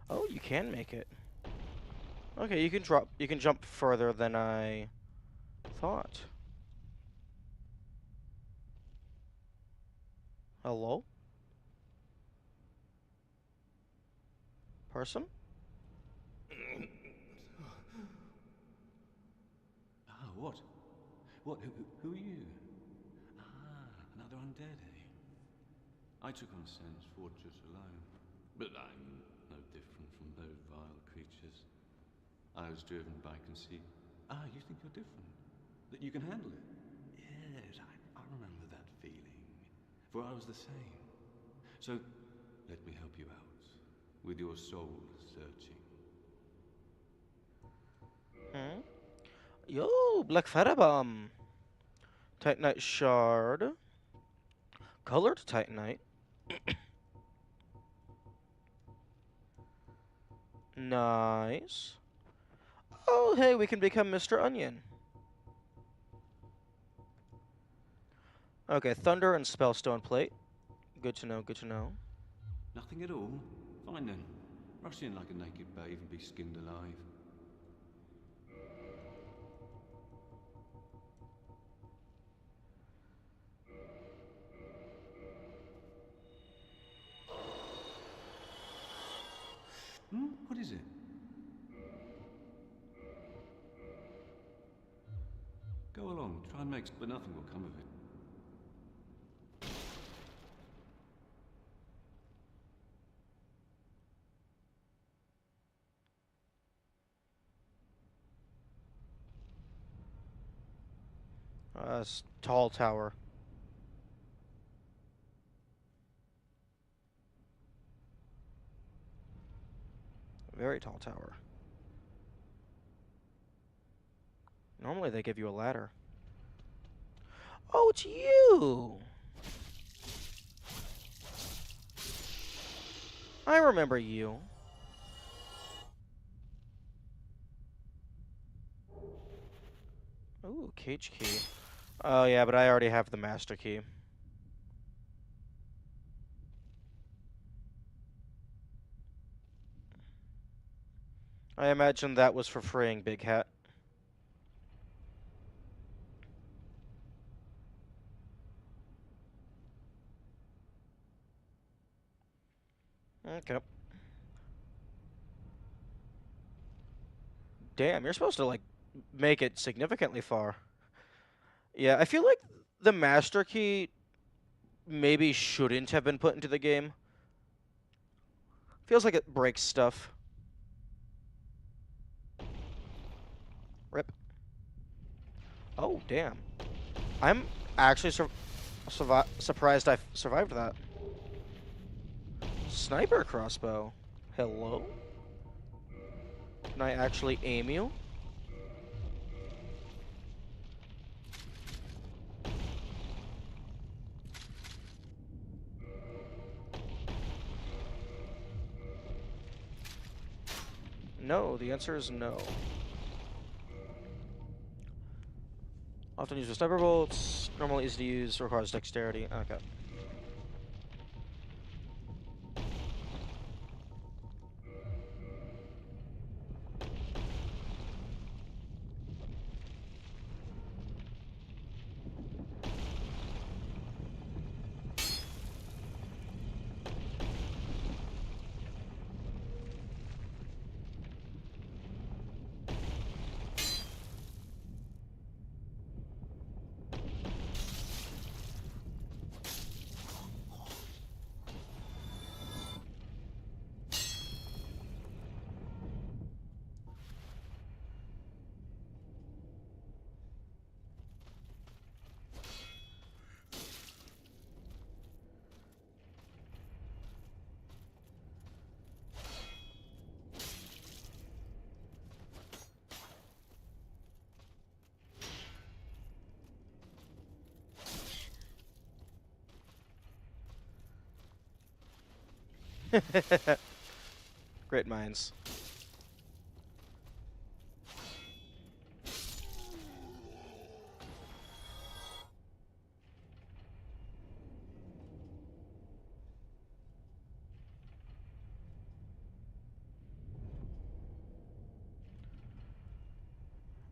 Oh, you can make it. Okay, you can jump further than I thought. Hello? Person? Ah, what? What? Who are you? Ah, another undead, eh? I took on Sen's fortress alone, but I'm no different from those vile creatures. I was driven by conceit. Ah, you think you're different? That you can handle it? Yes, I remember that feeling. For I was the same. So, let me help you out with your soul searching. Hmm? Yo, Black Farabam. Titanite Shard. Colored Titanite. Nice. Oh, hey, we can become Mr. Onion. Okay, Thunder and Spellstone Plate. Good to know, good to know. Nothing at all? Fine then. Rush in like a naked babe and be skinned alive. What is it? Go along, try and make, but nothing will come of it. Tall tower. Very tall tower. Normally they give you a ladder. Oh, it's you! I remember you. Ooh, cage key. Oh yeah, but I already have the master key. I imagine that was for freeing Big Hat. Okay. Damn, you're supposed to, like, make it significantly far. Yeah, I feel like the master key maybe shouldn't have been put into the game. Feels like it breaks stuff. Rip. Oh, damn. I'm actually surprised I survived that. Sniper crossbow. Hello? Can I actually aim you? No, the answer is no. Often used with sniper bolts. Normally easy to use. Requires dexterity. Okay. Great minds.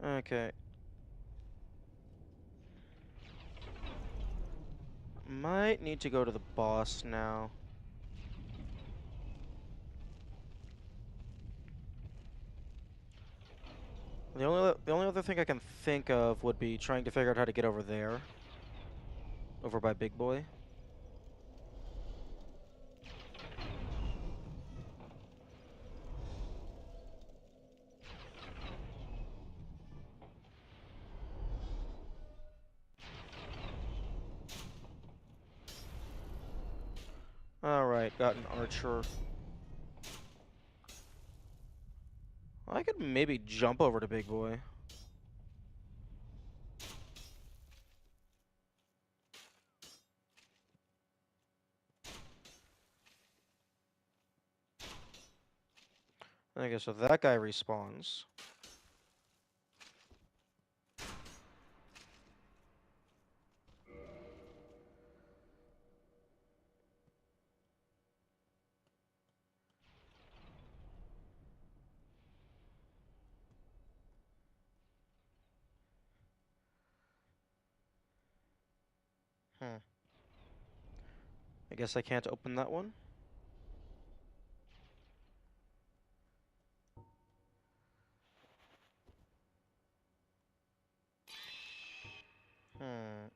Okay. Might need to go to the boss now. The only other thing I can think of would be trying to figure out how to get over there. Over by Big Boy. Alright, got an archer. I could maybe jump over to Big Boy. Okay, so that guy respawns. I guess I can't open that one.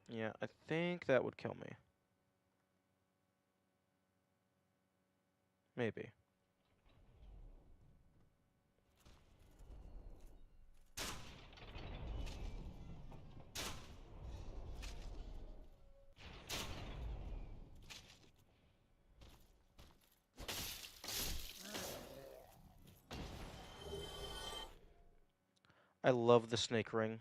Yeah, I think that would kill me. Maybe. I love the snake ring.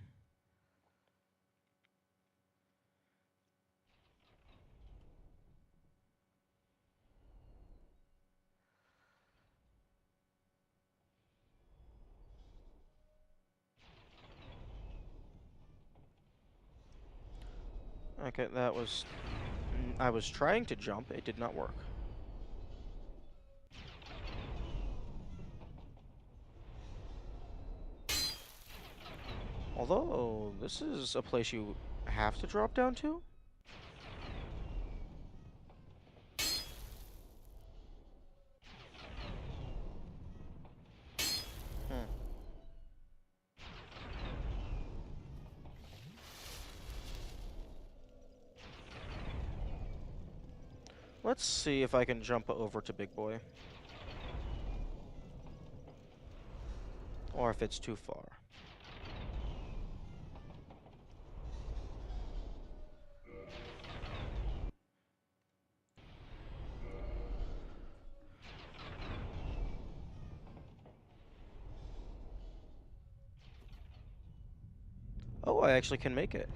Okay, that was... I was trying to jump, it did not work. Although, this is a place you have to drop down to? Hmm. Let's see if I can jump over to Big Boy. Or if it's too far. Oh, I actually can make it.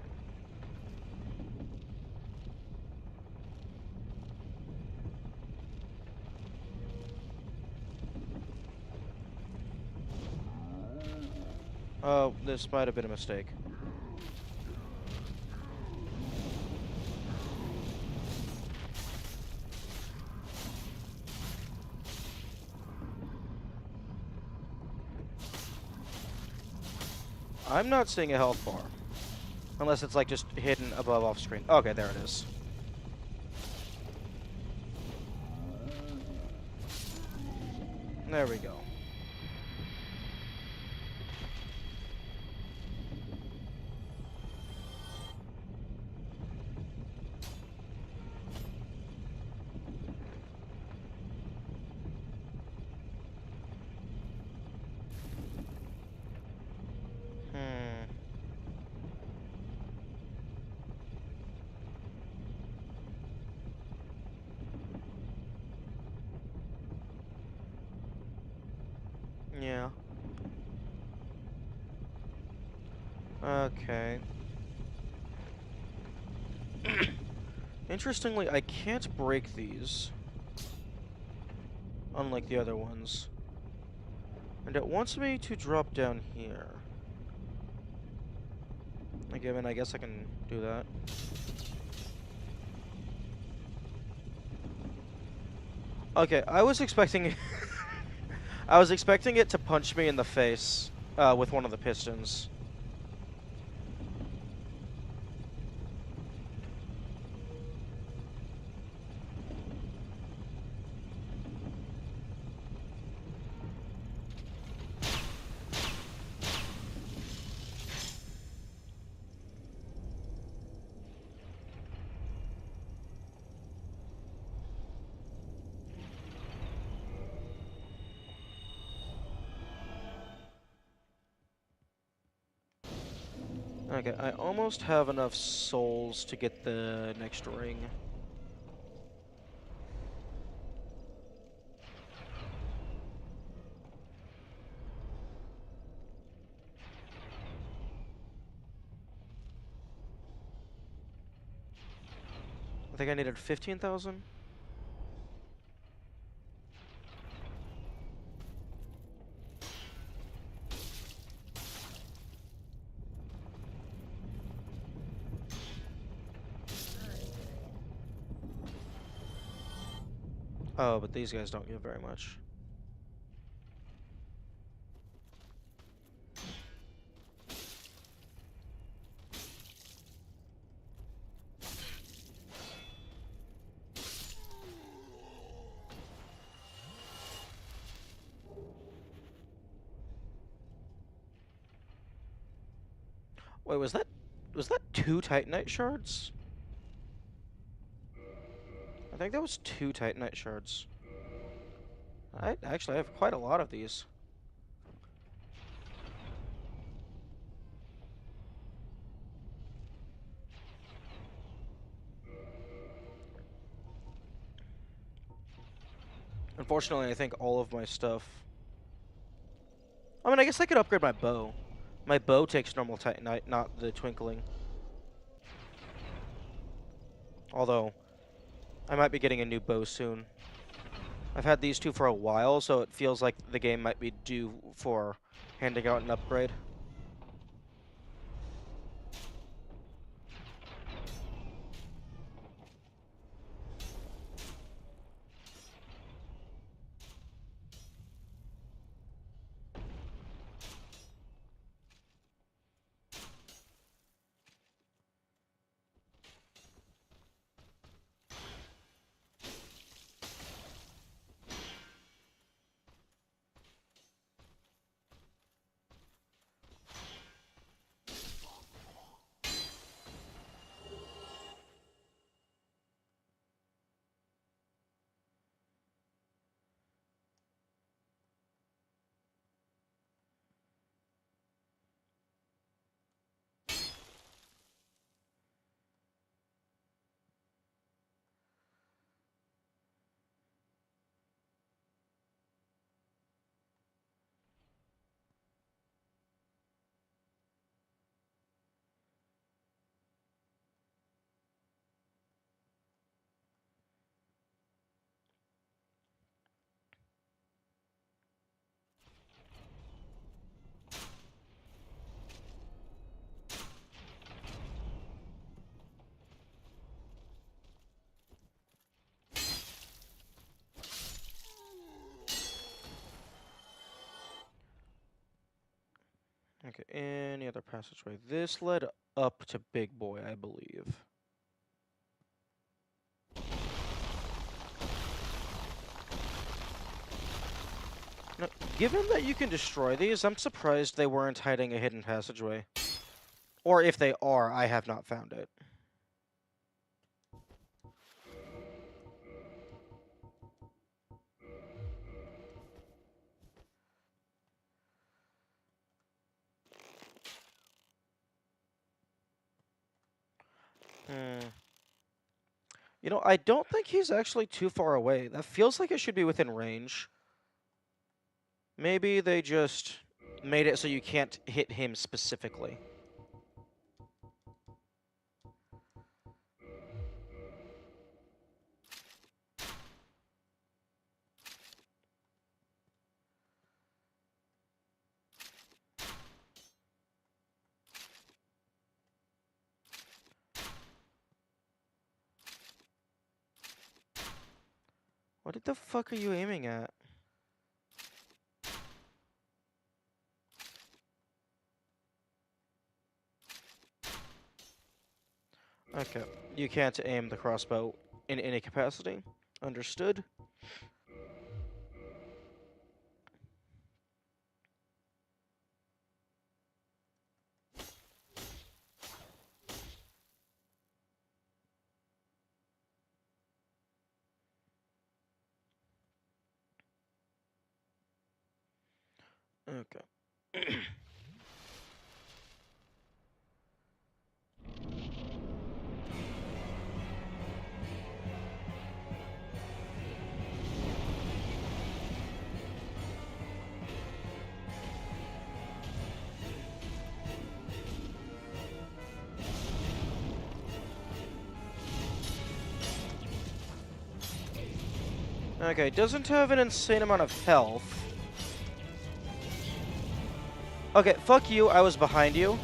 Oh, this might have been a mistake. I'm not seeing a health bar. Unless it's like just hidden above off screen. Okay, there it is. There we go. Yeah. Okay. Interestingly, I can't break these. Unlike the other ones. And it wants me to drop down here. Again, I guess I can do that. Okay, I was expecting... I was expecting it to punch me in the face with one of the pistons. Okay, I almost have enough souls to get the next ring. I think I needed 15,000. Oh, but these guys don't give very much. Wait, was that 2 Titanite shards? I think that was 2 Titanite shards. I actually have quite a lot of these. Unfortunately, I think all of my stuff... I mean, I guess I could upgrade my bow. My bow takes normal Titanite, not the twinkling. Although, I might be getting a new bow soon. I've had these two for a while, so it feels like the game might be due for handing out an upgrade. Okay, any other passageway? This led up to Big Boy, I believe. Now, given that you can destroy these, I'm surprised they weren't hiding a hidden passageway. Or if they are, I have not found it. You know, I don't think he's actually too far away. That feels like it should be within range. Maybe they just made it so you can't hit him specifically. What the fuck are you aiming at? Okay, you can't aim the crossbow in any capacity. Understood. Okay. Okay, doesn't have an insane amount of health. Okay, fuck you, I was behind you.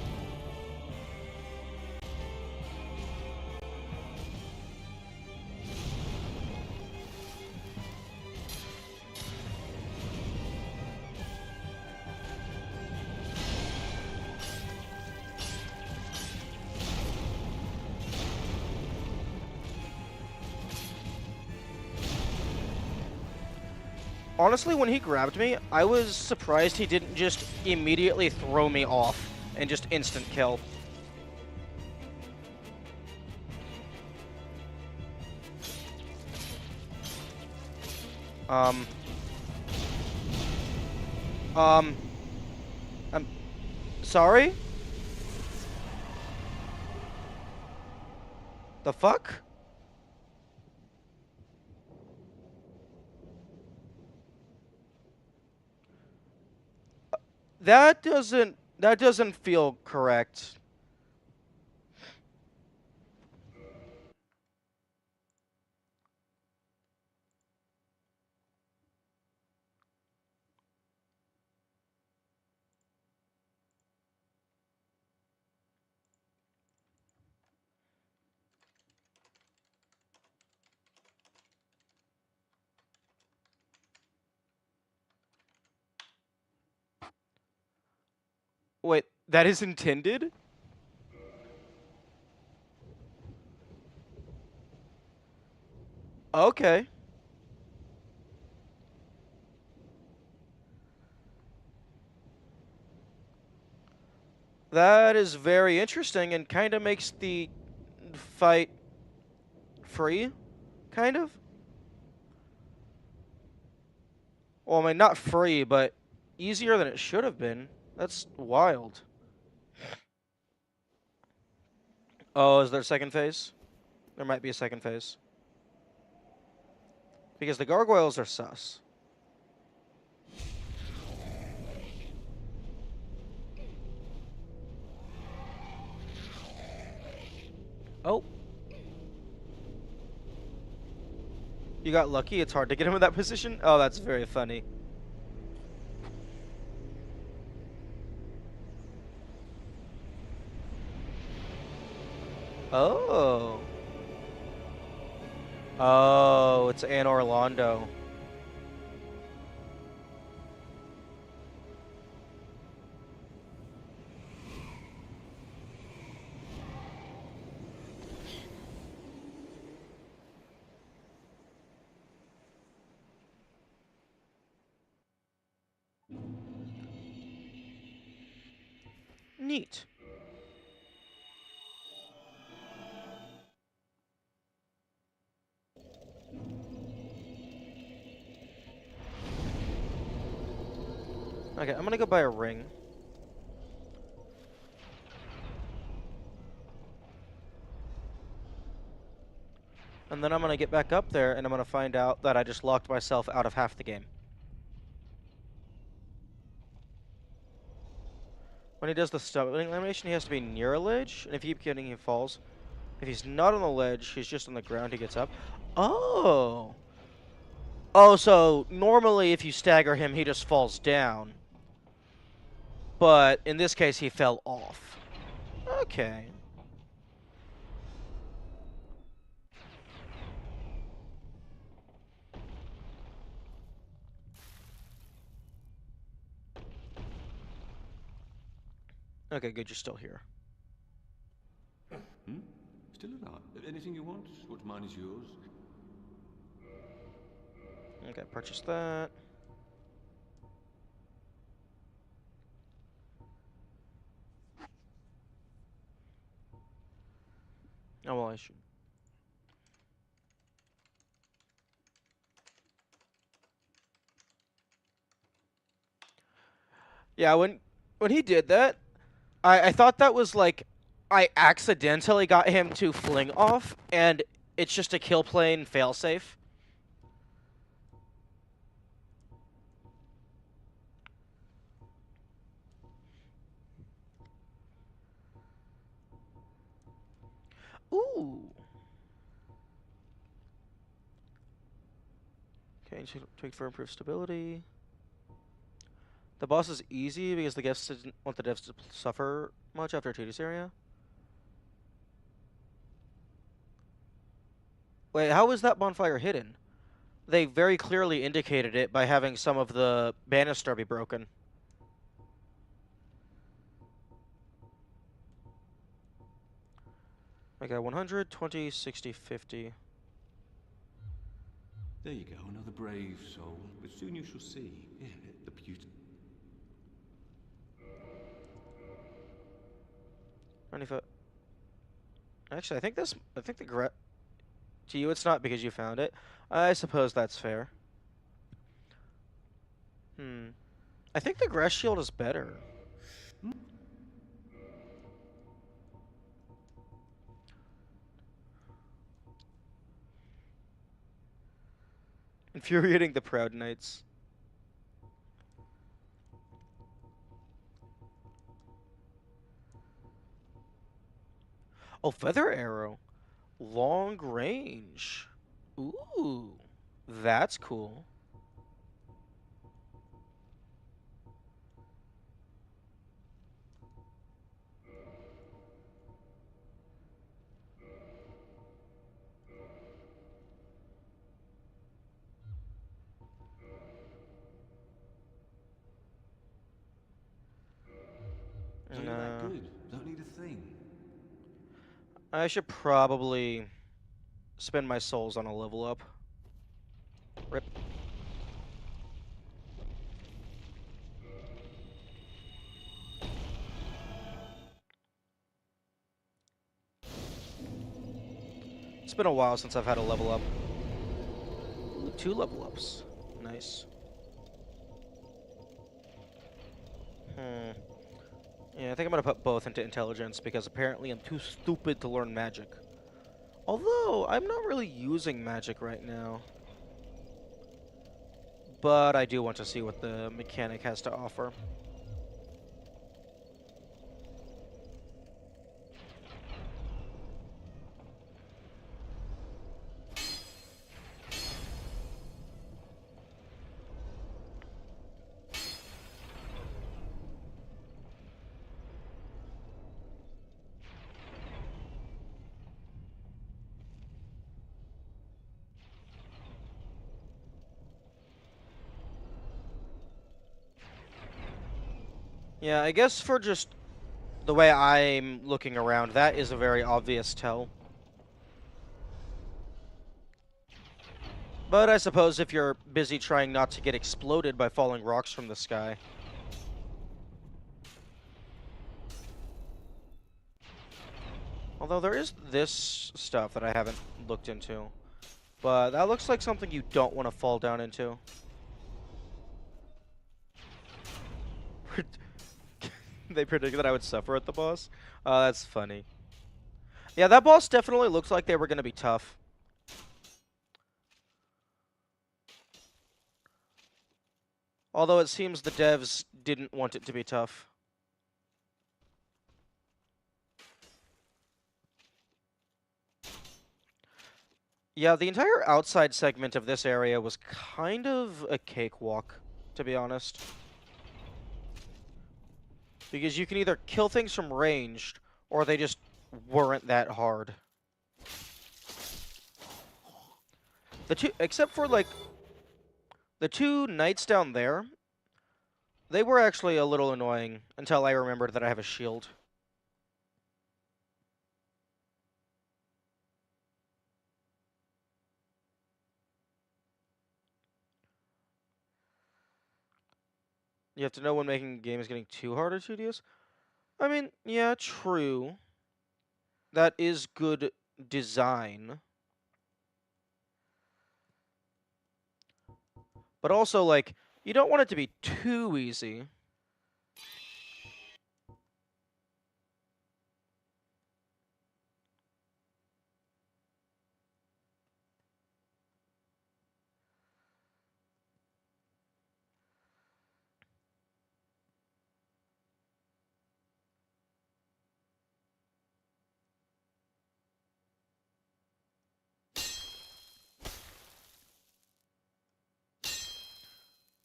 Honestly, when he grabbed me, I was surprised he didn't just immediately throw me off and just instant kill. Um. Um. I'm sorry? The fuck? That doesn't feel correct. Wait, that is intended? Okay. That is very interesting and kind of makes the fight free, kind of. Well, I mean, not free, but easier than it should have been. That's wild. Oh, is there a second phase? There might be a second phase. Because the gargoyles are sus. Oh. You got lucky. It's hard to get him in that position. Oh, that's very funny. Oh. Oh, it's Anne Orlando. Neat. Okay, I'm gonna go buy a ring. And then I'm gonna get back up there and I'm gonna find out that I just locked myself out of half the game. When he does the stumbling animation, he has to be near a ledge, and if you keep getting, he falls. If he's not on the ledge, he's just on the ground, he gets up. Oh. Oh, so normally if you stagger him, he just falls down. But in this case, he fell off. Okay. Okay, good, you're still here. Hmm? Still alive. Anything you want? What's mine is yours. Okay, purchase that. Oh, well, I should. Yeah, when he did that, I thought that was like I accidentally got him to fling off, and it's just a kill plane failsafe. Ooh. Okay, tweak for improved stability. The boss is easy because the guests didn't want the devs to suffer much after a tedious area. Wait, how is that bonfire hidden? They very clearly indicated it by having some of the banister be broken. I got 100, 20, 60, 50. There you go, another brave soul. But soon you shall see. Yeah, the beauty. 95. Actually, I think the to you it's not because you found it. I suppose that's fair. I think the grass shield is better. Infuriating the Proud Knights. Oh, Feather Arrow. Long range. Ooh. That's cool. So you're that No. good? Don't need a thing. I should probably spend my souls on a level up. Rip. It's been a while since I've had a level up. Ooh, 2 level ups. Nice. Yeah, I think I'm gonna put both into intelligence because apparently I'm too stupid to learn magic. Although, I'm not really using magic right now. But I do want to see what the mechanic has to offer. Yeah, I guess for just the way I'm looking around, that is a very obvious tell. But I suppose if you're busy trying not to get exploded by falling rocks from the sky. Although there is this stuff that I haven't looked into. But that looks like something you don't want to fall down into. They predicted that I would suffer at the boss? Oh, that's funny. Yeah, that boss definitely looks like they were going to be tough. Although it seems the devs didn't want it to be tough. Yeah, the entire outside segment of this area was kind of a cakewalk, to be honest. Because you can either kill things from ranged, or they just weren't that hard. Except for, like, the 2 knights down there, they were actually a little annoying until I remembered that I have a shield. You have to know when making a game is getting too hard or tedious. I mean, yeah, true. That is good design. But also, like, you don't want it to be too easy.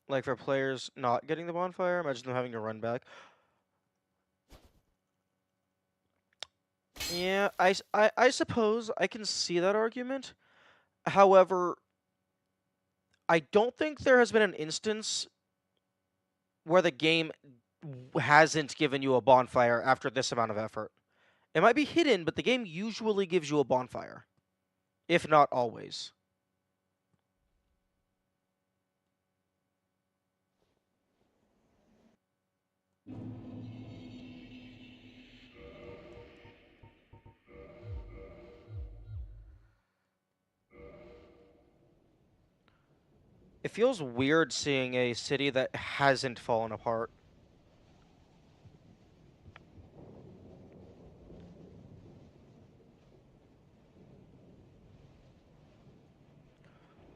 Like, for players not getting the bonfire, imagine them having to run back. Yeah, I suppose I can see that argument. However, I don't think there has been an instance where the game hasn't given you a bonfire after this amount of effort. It might be hidden, but the game usually gives you a bonfire, if not always. It feels weird seeing a city that hasn't fallen apart.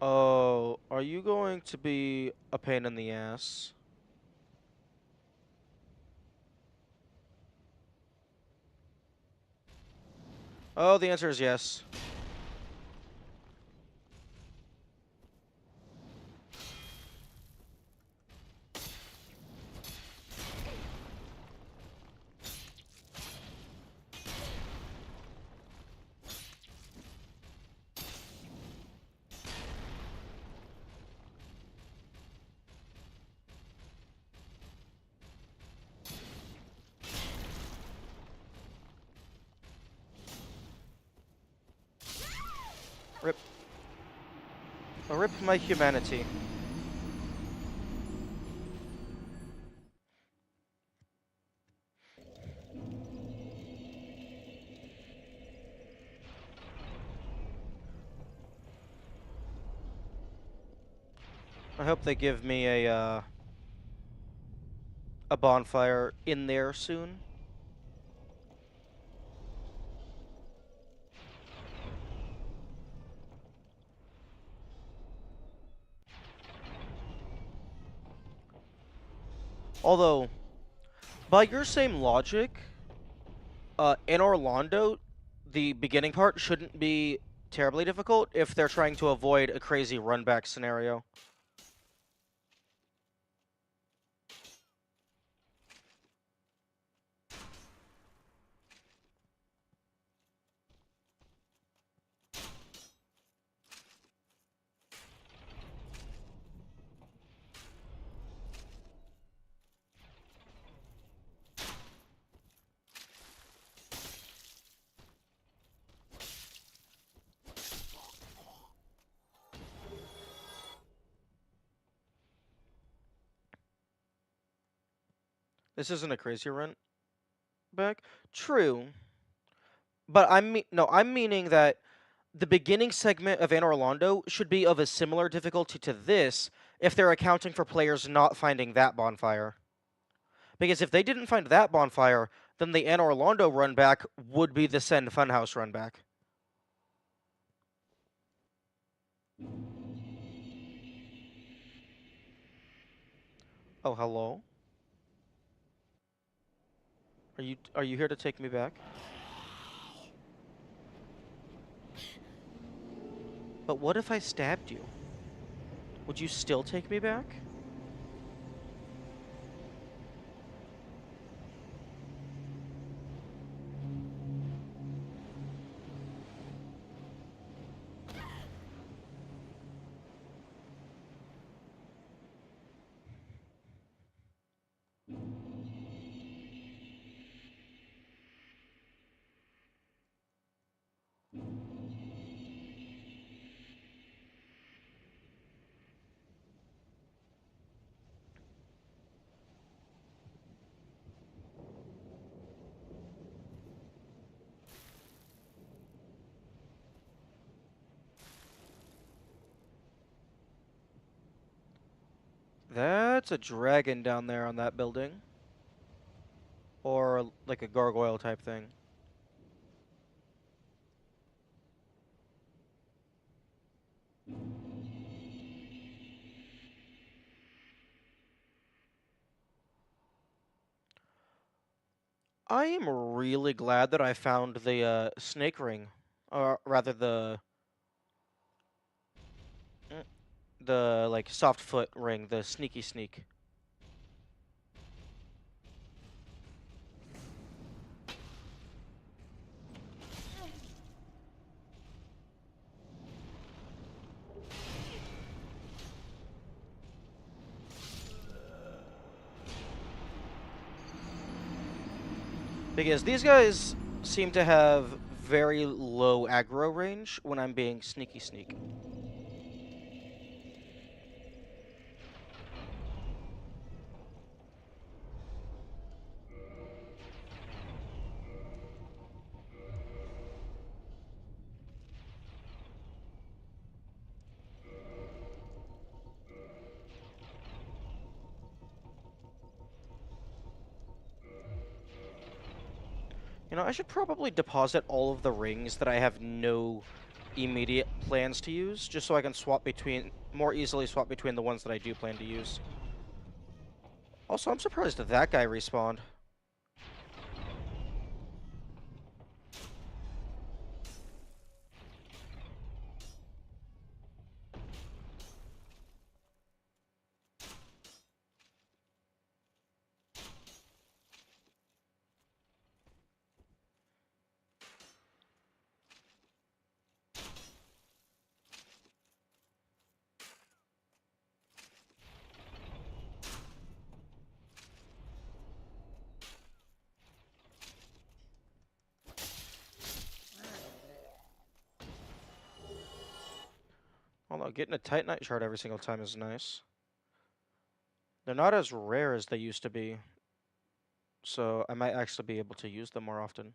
Oh, are you going to be a pain in the ass? Oh, the answer is yes. Rip. Oh, rip my humanity. I hope they give me a bonfire in there soon. Although, by your same logic, in Orlando, the beginning part shouldn't be terribly difficult if they're trying to avoid a crazy run-back scenario. This isn't a crazy run back. True, but I'm meaning that the beginning segment of Anne Orlando should be of a similar difficulty to this if they're accounting for players not finding that bonfire. Because if they didn't find that bonfire, then the Anne Orlando run back would be the Send Funhouse run back. Oh, hello. Are you here to take me back? But what if I stabbed you? Would you still take me back? That's a dragon down there on that building. Or like a gargoyle type thing. I am really glad that I found the snake ring. Or rather mm, the like soft foot ring, the sneaky sneak. Because these guys seem to have very low aggro range when I'm being sneaky sneak. You know, I should probably deposit all of the rings that I have no immediate plans to use, just so I can more easily swap between the ones that I do plan to use. Also, I'm surprised that that guy respawned. Although getting a Titanite shard every single time is nice. They're not as rare as they used to be, so I might actually be able to use them more often.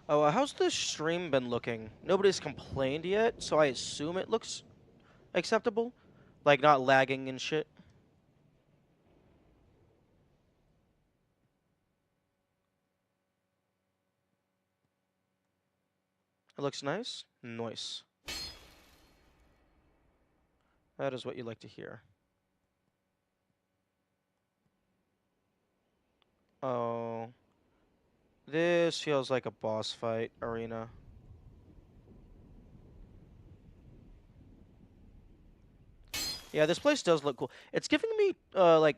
Oh, how's the stream been looking? Nobody's complained yet, so I assume it looks acceptable. Like, not lagging and shit. It looks nice? Nice. That is what you like to hear. Oh. This feels like a boss fight arena. Yeah, this place does look cool. It's giving me, like,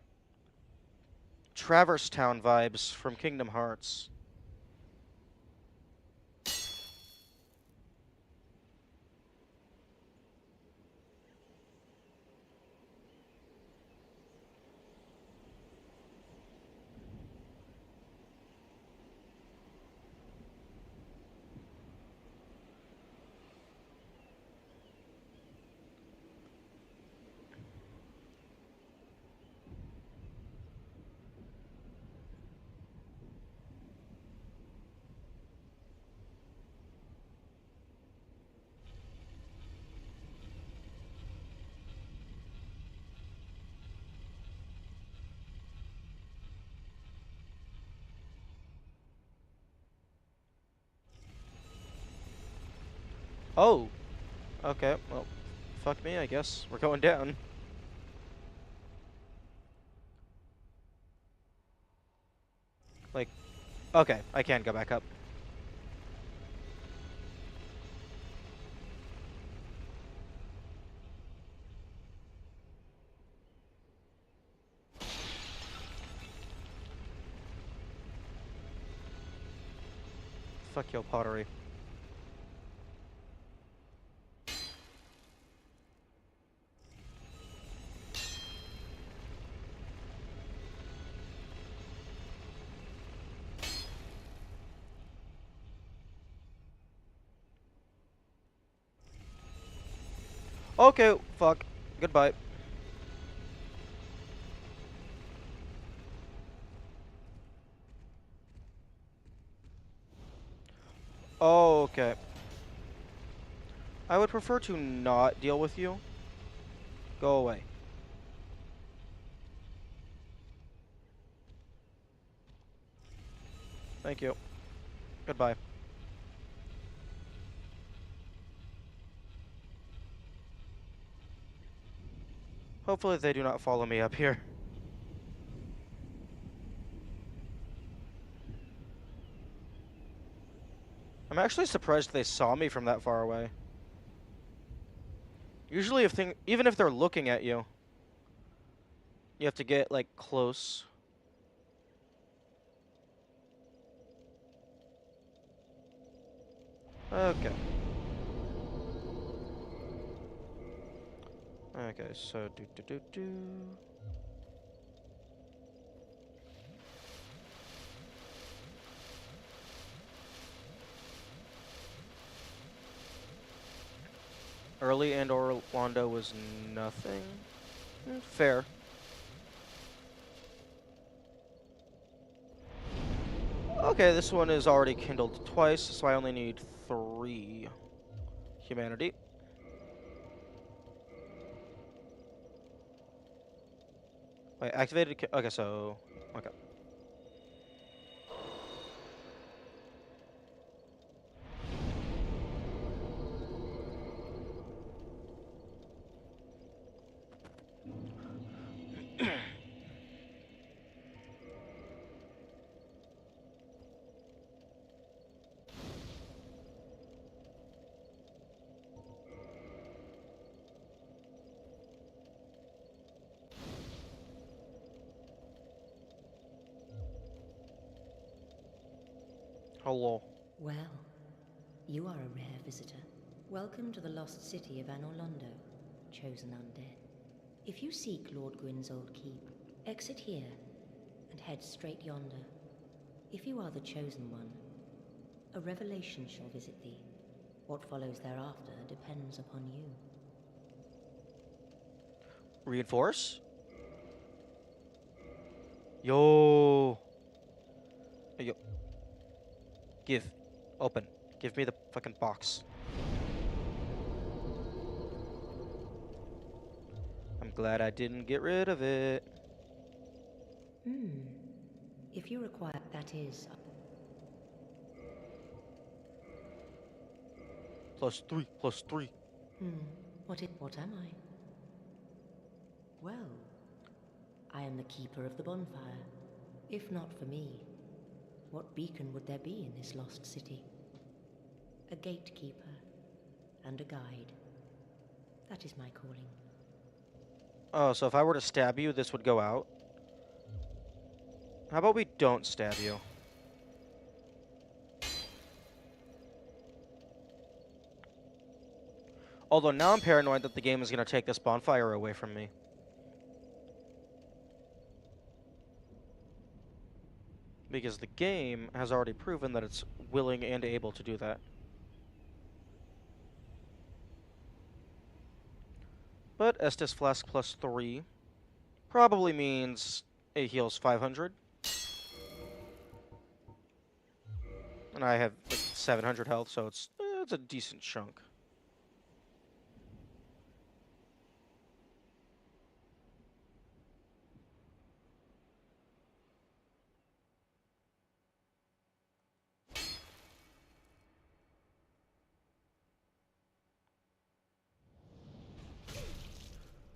Traverse Town vibes from Kingdom Hearts. Oh. Okay, well, fuck me, I guess. We're going down. Like, okay, I can go back up. Fuck your pottery. Okay, fuck. Goodbye. Okay. I would prefer to not deal with you. Go away. Thank you. Goodbye. Hopefully they do not follow me up here. I'm actually surprised they saw me from that far away. Usually even if they're looking at you, you have to get, like, close. Okay. Okay, so do. Early and Orlando was nothing. Fair. Okay, this one is already kindled twice, so I only need 3 humanity. Wait, activated. Okay, so okay. Hello. Well, you are a rare visitor. Welcome to the lost city of Anorlondo, chosen undead. If you seek Lord Gwyn's old keep, exit here and head straight yonder. If you are the chosen one, a revelation shall visit thee. What follows thereafter depends upon you. Reinforce? Yo. Hey, yo. Give. Open. Give me the fucking box. I'm glad I didn't get rid of it. If you require, that is... +3, +3. What am I? Well, I am the keeper of the bonfire. If not for me, what beacon would there be in this lost city? A gatekeeper and a guide. That is my calling. Oh, so if I were to stab you, this would go out? How about we don't stab you? Although now I'm paranoid that the game is going to take this bonfire away from me. Because the game has already proven that it's willing and able to do that. But Estus Flask +3 probably means it heals 500. And I have like 700 health, so it's a decent chunk.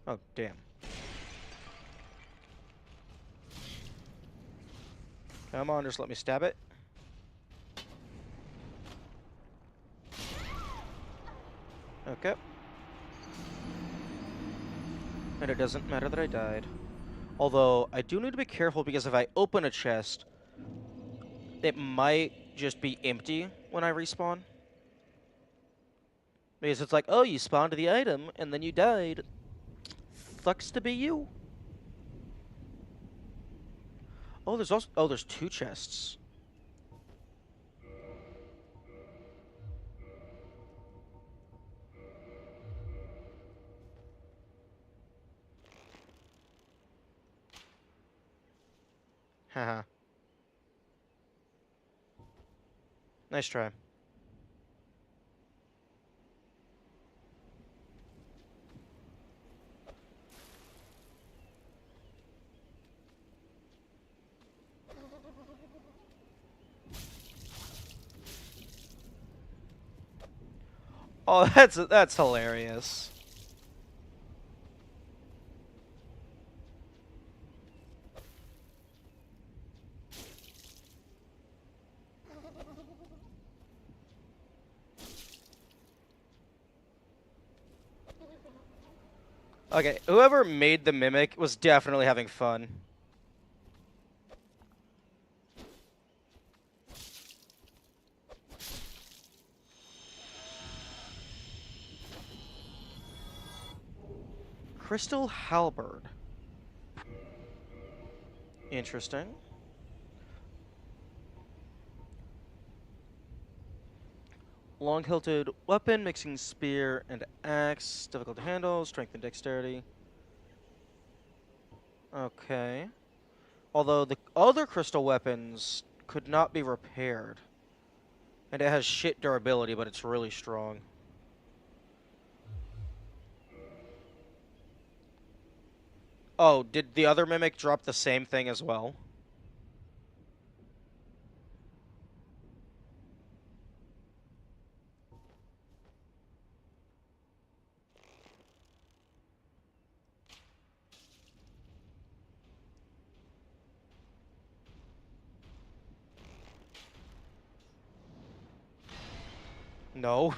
Oh, damn. Come on, just let me stab it. Okay. And it doesn't matter that I died. Although, I do need to be careful because if I open a chest, it might just be empty when I respawn. Because it's like, oh, you spawned the item, and then you died. Sucks to be you. Oh, there's 2 chests. Haha. Nice try. Oh, that's hilarious. Okay, whoever made the mimic was definitely having fun. Crystal Halberd. Interesting. Long-hilted weapon, mixing spear and axe. Difficult to handle, strength and dexterity. Okay. Although the other crystal weapons could not be repaired. And it has shit durability, but it's really strong. Oh, did the other mimic drop the same thing as well? No.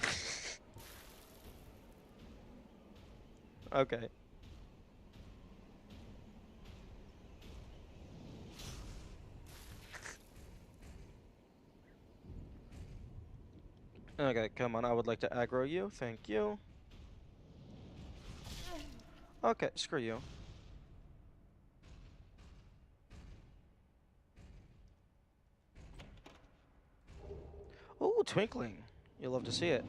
Okay. Okay, come on. I would like to aggro you. Thank you. Okay, screw you. Ooh, twinkling. You'll love to see it.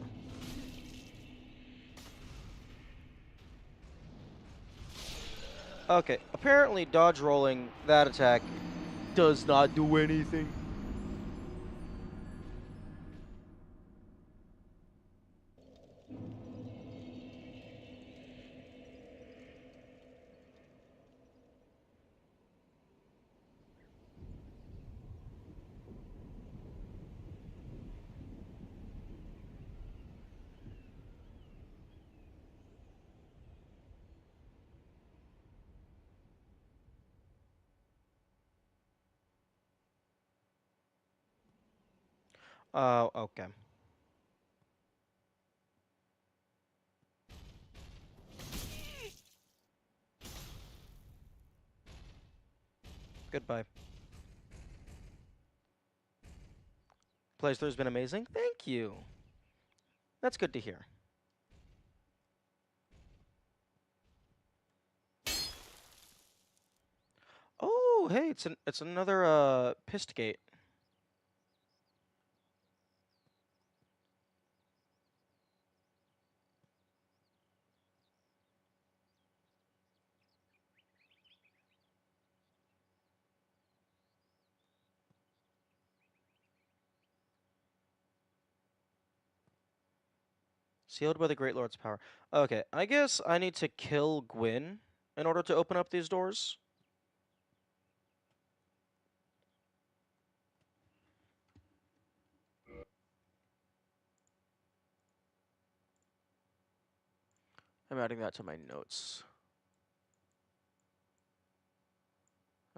Okay, apparently dodge rolling that attack does not do anything. Oh, okay. Goodbye. Playthrough's been amazing. Thank you. That's good to hear. Oh, hey, it's another pist gate. Sealed by the Great Lord's power. Okay, I guess I need to kill Gwyn in order to open up these doors. I'm adding that to my notes.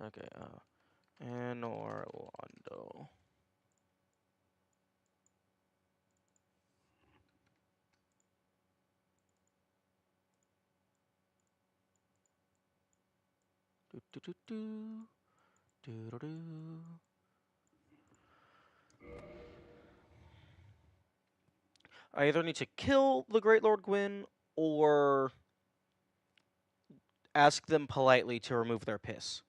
Okay, in Orlando. Do do do do do do do. I either need to kill the Great Lord Gwyn or ask them politely to remove their piss.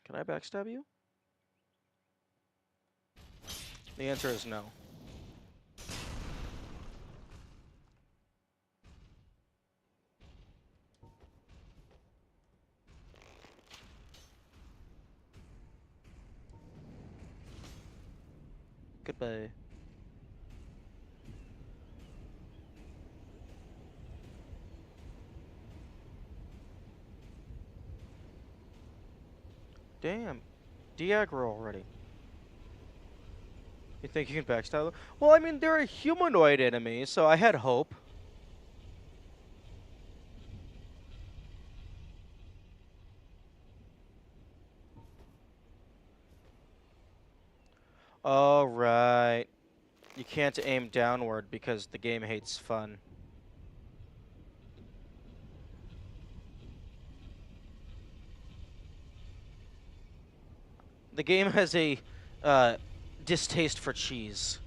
Can I backstab you? The answer is no. Goodbye. Damn. Diagra already. You think you can backstab them? Well, I mean, they're a humanoid enemy, so I had hope. Alright. You can't aim downward because the game hates fun. The game has a distaste for cheese.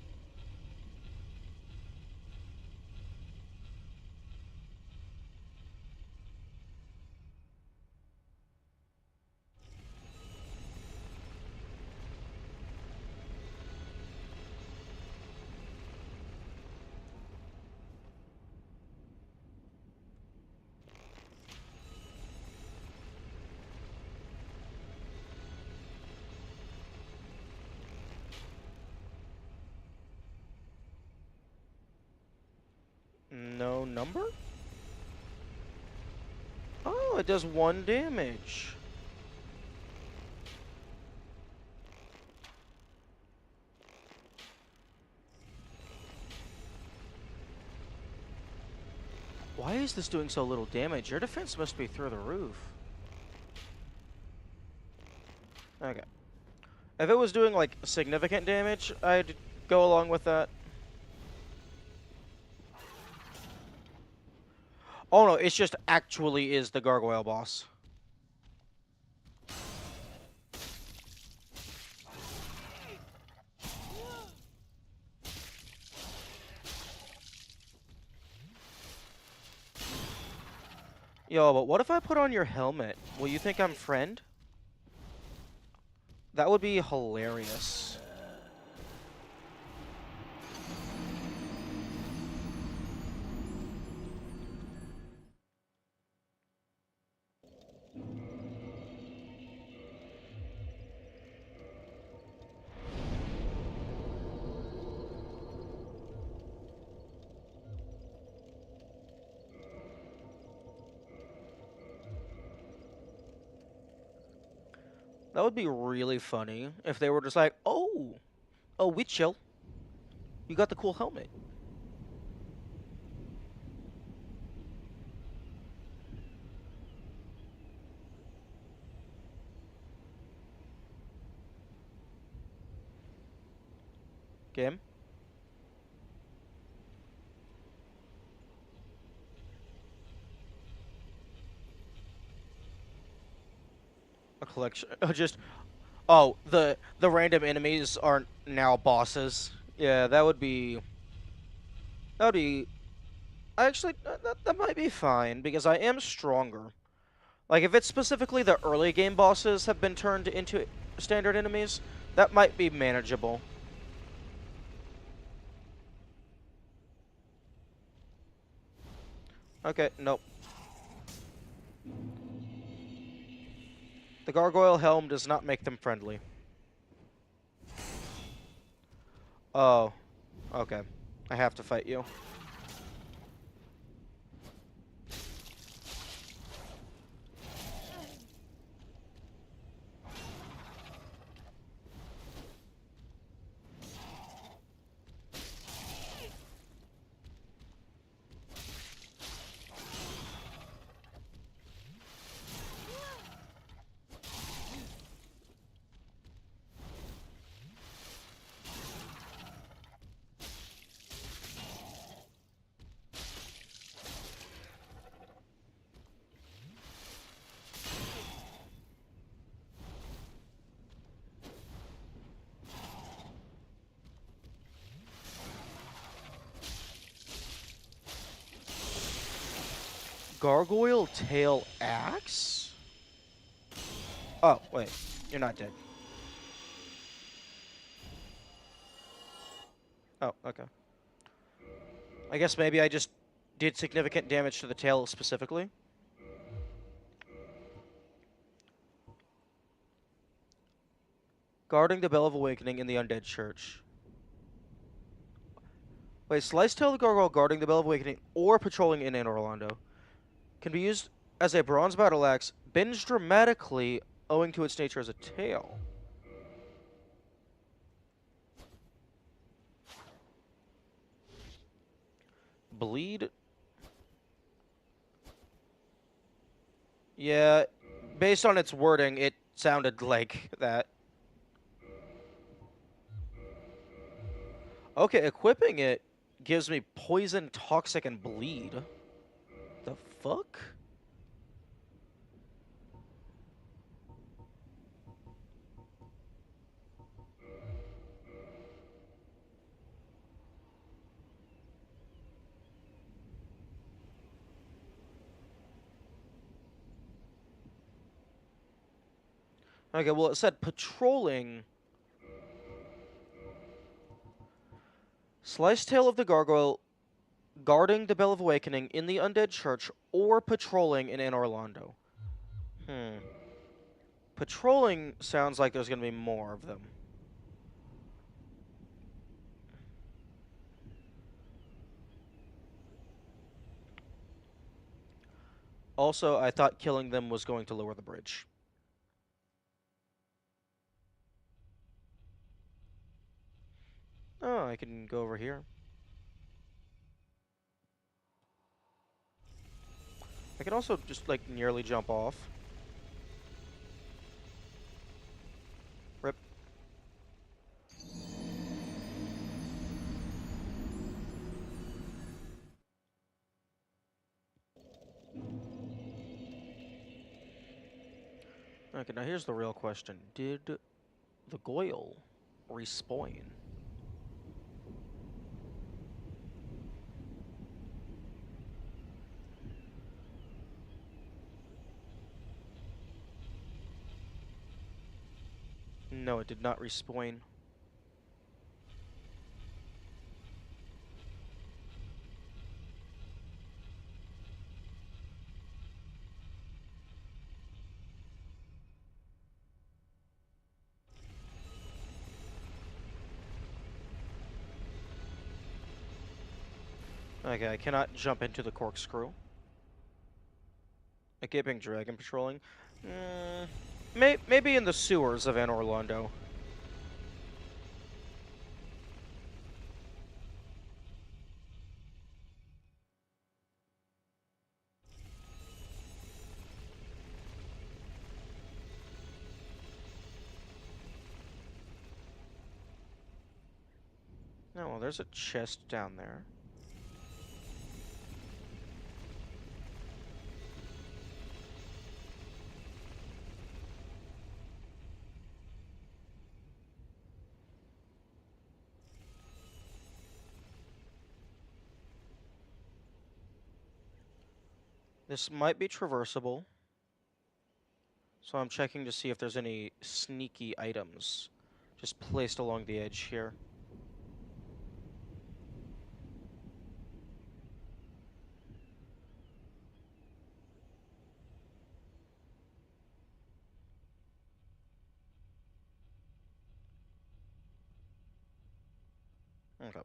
same number? Oh, it does 1 damage. Why is this doing so little damage? Your defense must be through the roof. Okay. If it was doing, like, significant damage, I'd go along with that. Oh no, it's just actually is the gargoyle boss. Yo, but what if I put on your helmet? Will you think I'm friend? That would be hilarious. That would be really funny if they were just like, oh, we chill. You got the cool helmet. Game? A collection. Just, oh, the random enemies are now bosses. Yeah, that would be. That would be. Actually, that might be fine because I am stronger. Like, if it's specifically the early game bosses have been turned into standard enemies, that might be manageable. Okay, nope. The gargoyle helm does not make them friendly. Oh, okay. I have to fight you. Gargoyle tail axe? Oh, wait. You're not dead. Oh, okay. I guess maybe I just did significant damage to the tail specifically. Guarding the Bell of Awakening in the Undead Church. Wait, Slice Tail the Gargoyle guarding the Bell of Awakening or patrolling in Orlando can be used as a bronze battle axe, bends dramatically owing to its nature as a tail. Bleed? Yeah, based on its wording, it sounded like that. Okay, equipping it gives me poison, toxic, and bleed. The fuck? Okay, well, it said patrolling. Slice Tail of the Gargoyle guarding the Bell of Awakening in the Undead Church or patrolling in Anne Orlando. Patrolling sounds like there's going to be more of them. Also, I thought killing them was going to lower the bridge. Oh, I can go over here. I can also just, like, nearly jump off. Rip. Okay, now here's the real question. Did the Goyle respawn? No, it did not respawn. Okay, I cannot jump into the corkscrew. A gaping dragon patrolling. Maybe in the sewers of Anor Londo. Oh, well, there's a chest down there. This might be traversable. So I'm checking to see if there's any sneaky items just placed along the edge here. Okay.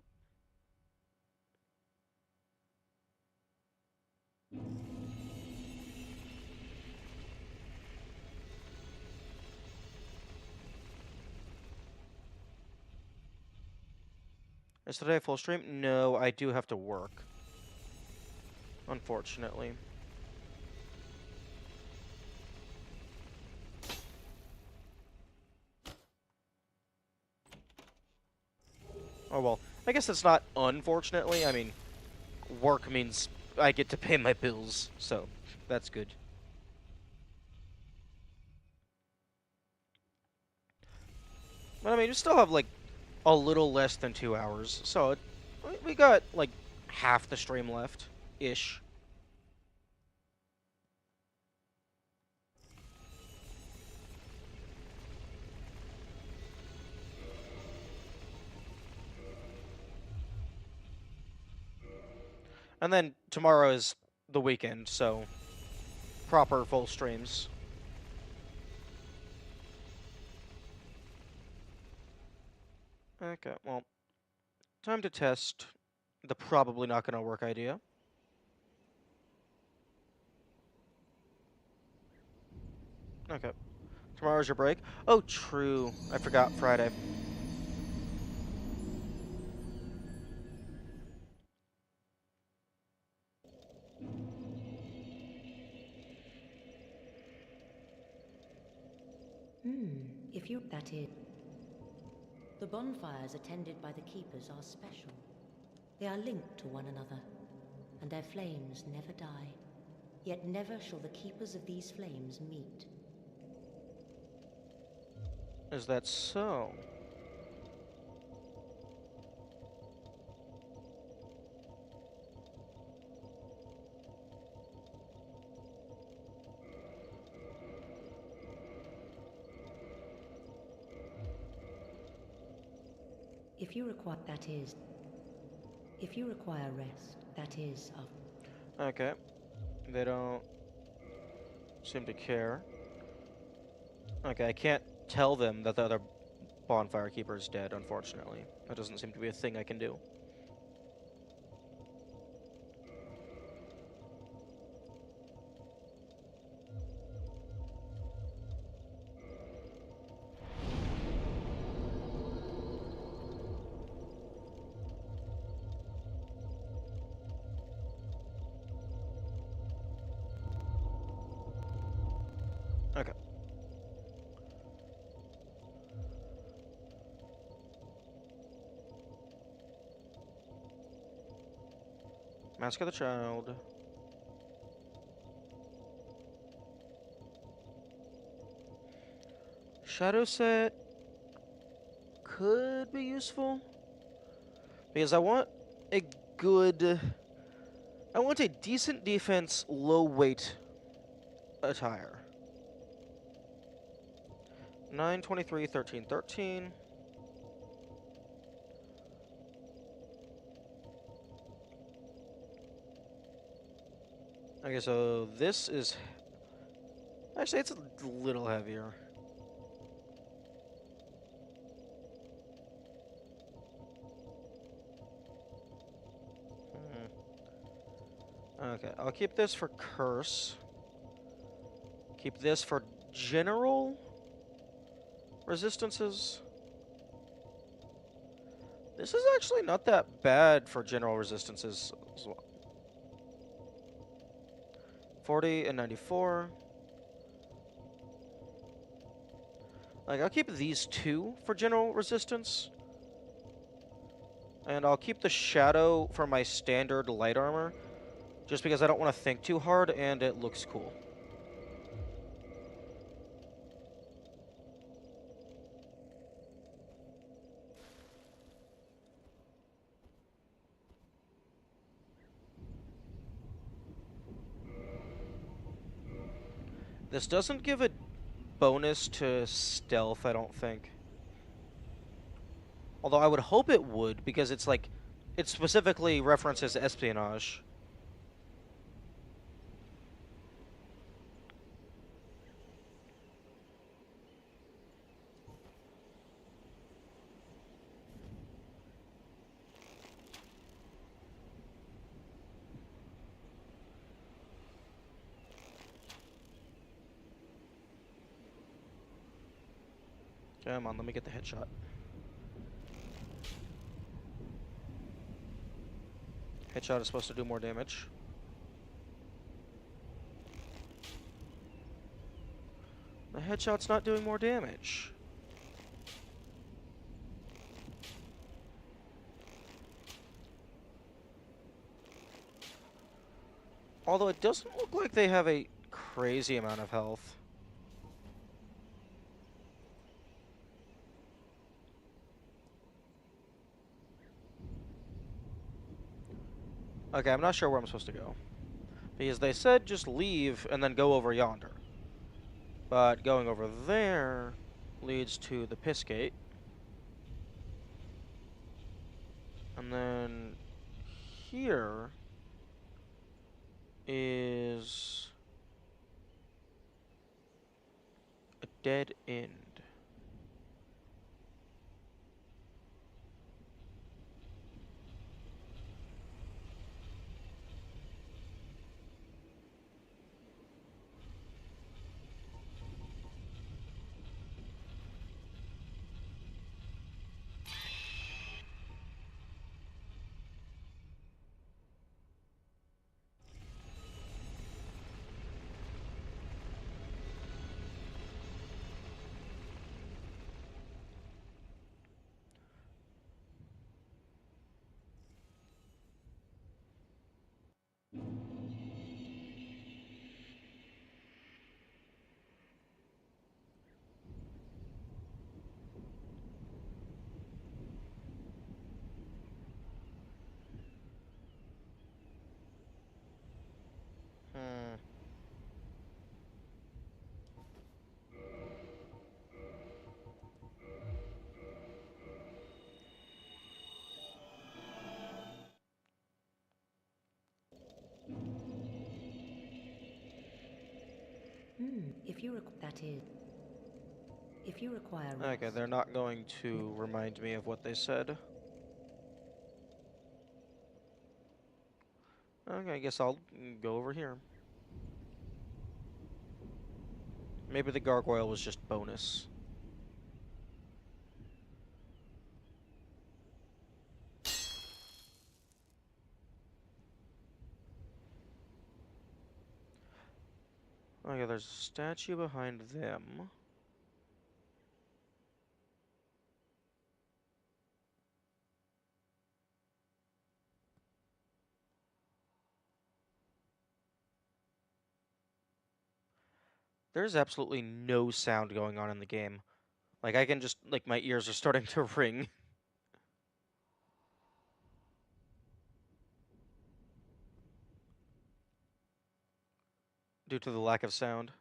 Is today a full stream? No, I do have to work. Unfortunately. Oh well, I guess it's not unfortunately. I mean, work means I get to pay my bills, so that's good. But I mean, we still have like a little less than 2 hours, so we got like half the stream left, ish. And then tomorrow is the weekend, so proper full streams. Okay, well, time to test the probably not gonna work idea. Okay. Tomorrow's your break? Oh, true. I forgot Friday. If you... That is... The bonfires attended by the keepers are special. They are linked to one another, and their flames never die. Yet never shall the keepers of these flames meet. Is that so? If you require... That is... If you require rest, that is of... Okay. They don't seem to care. Okay, I can't tell them that the other bonfire keeper is dead, unfortunately. That doesn't seem to be a thing I can do. Mask of the Child. Shadow set could be useful. Because I want a good... I want a decent defense, low weight attire. 9, 23, 13, 13. Okay, so this is... Actually, it's a little heavier. Okay, I'll keep this for curse. Keep this for general resistances. This is actually not that bad for general resistances as well. 40 and 94. Like, I'll keep these two for general resistance. And I'll keep the shadow for my standard light armor. Just because I don't want to think too hard and it looks cool. This doesn't give a bonus to stealth, I don't think. Although I would hope it would, because it's like, it specifically references espionage. Come on, let me get the headshot. Headshot is supposed to do more damage. The headshot's not doing more damage. Although it doesn't look like they have a crazy amount of health. Okay, I'm not sure where I'm supposed to go. Because they said just leave and then go over yonder. But going over there leads to the piss gate. And then here is a dead end. If you that is. If you require Okay, rest, they're not going to remind me of what they said. Okay, I guess I'll go over here. Maybe the gargoyle was just bonus. Okay, there's a statue behind them. There's absolutely no sound going on in the game. Like, I can just, like, my ears are starting to ring. Due to the lack of sound.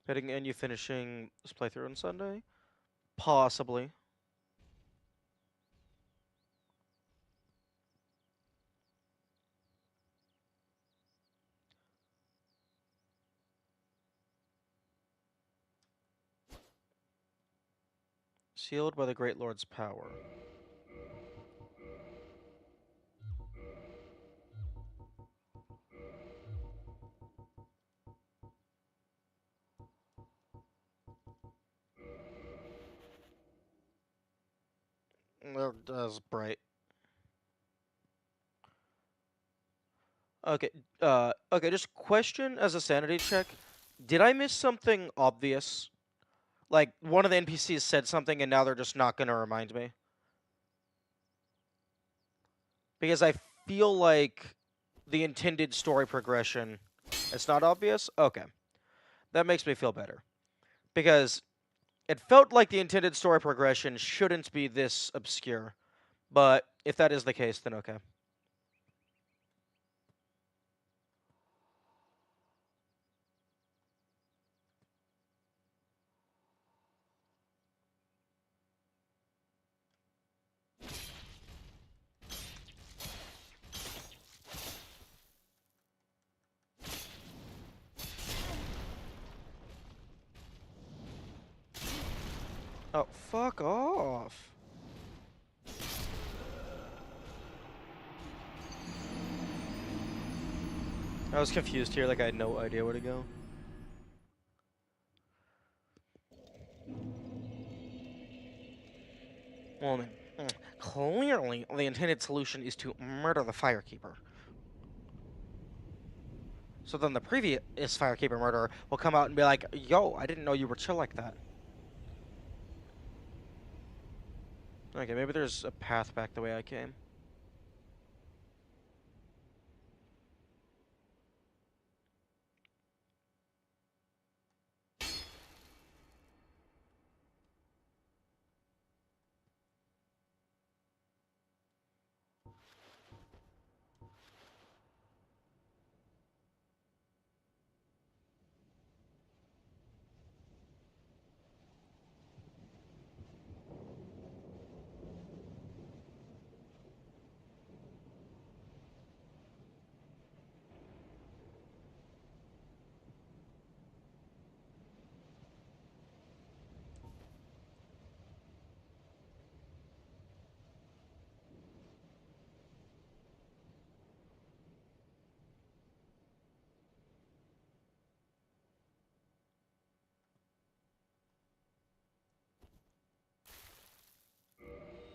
Heading in, you finishing this playthrough on Sunday? Possibly. Sealed by the Great Lord's power. That's bright. Okay, okay, just question as a sanity check. Did I miss something obvious? Like, one of the NPCs said something and now they're just not gonna remind me? Because I feel like the intended story progression, it's not obvious? Okay. That makes me feel better. Because it felt like the intended story progression shouldn't be this obscure. But if that is the case, then okay. Oh, fuck off. I was confused here, like I had no idea where to go. Well then, clearly the intended solution is to murder the Firekeeper. So then the previous Firekeeper murderer will come out and be like, yo, I didn't know you were chill like that. Okay, maybe there's a path back the way I came.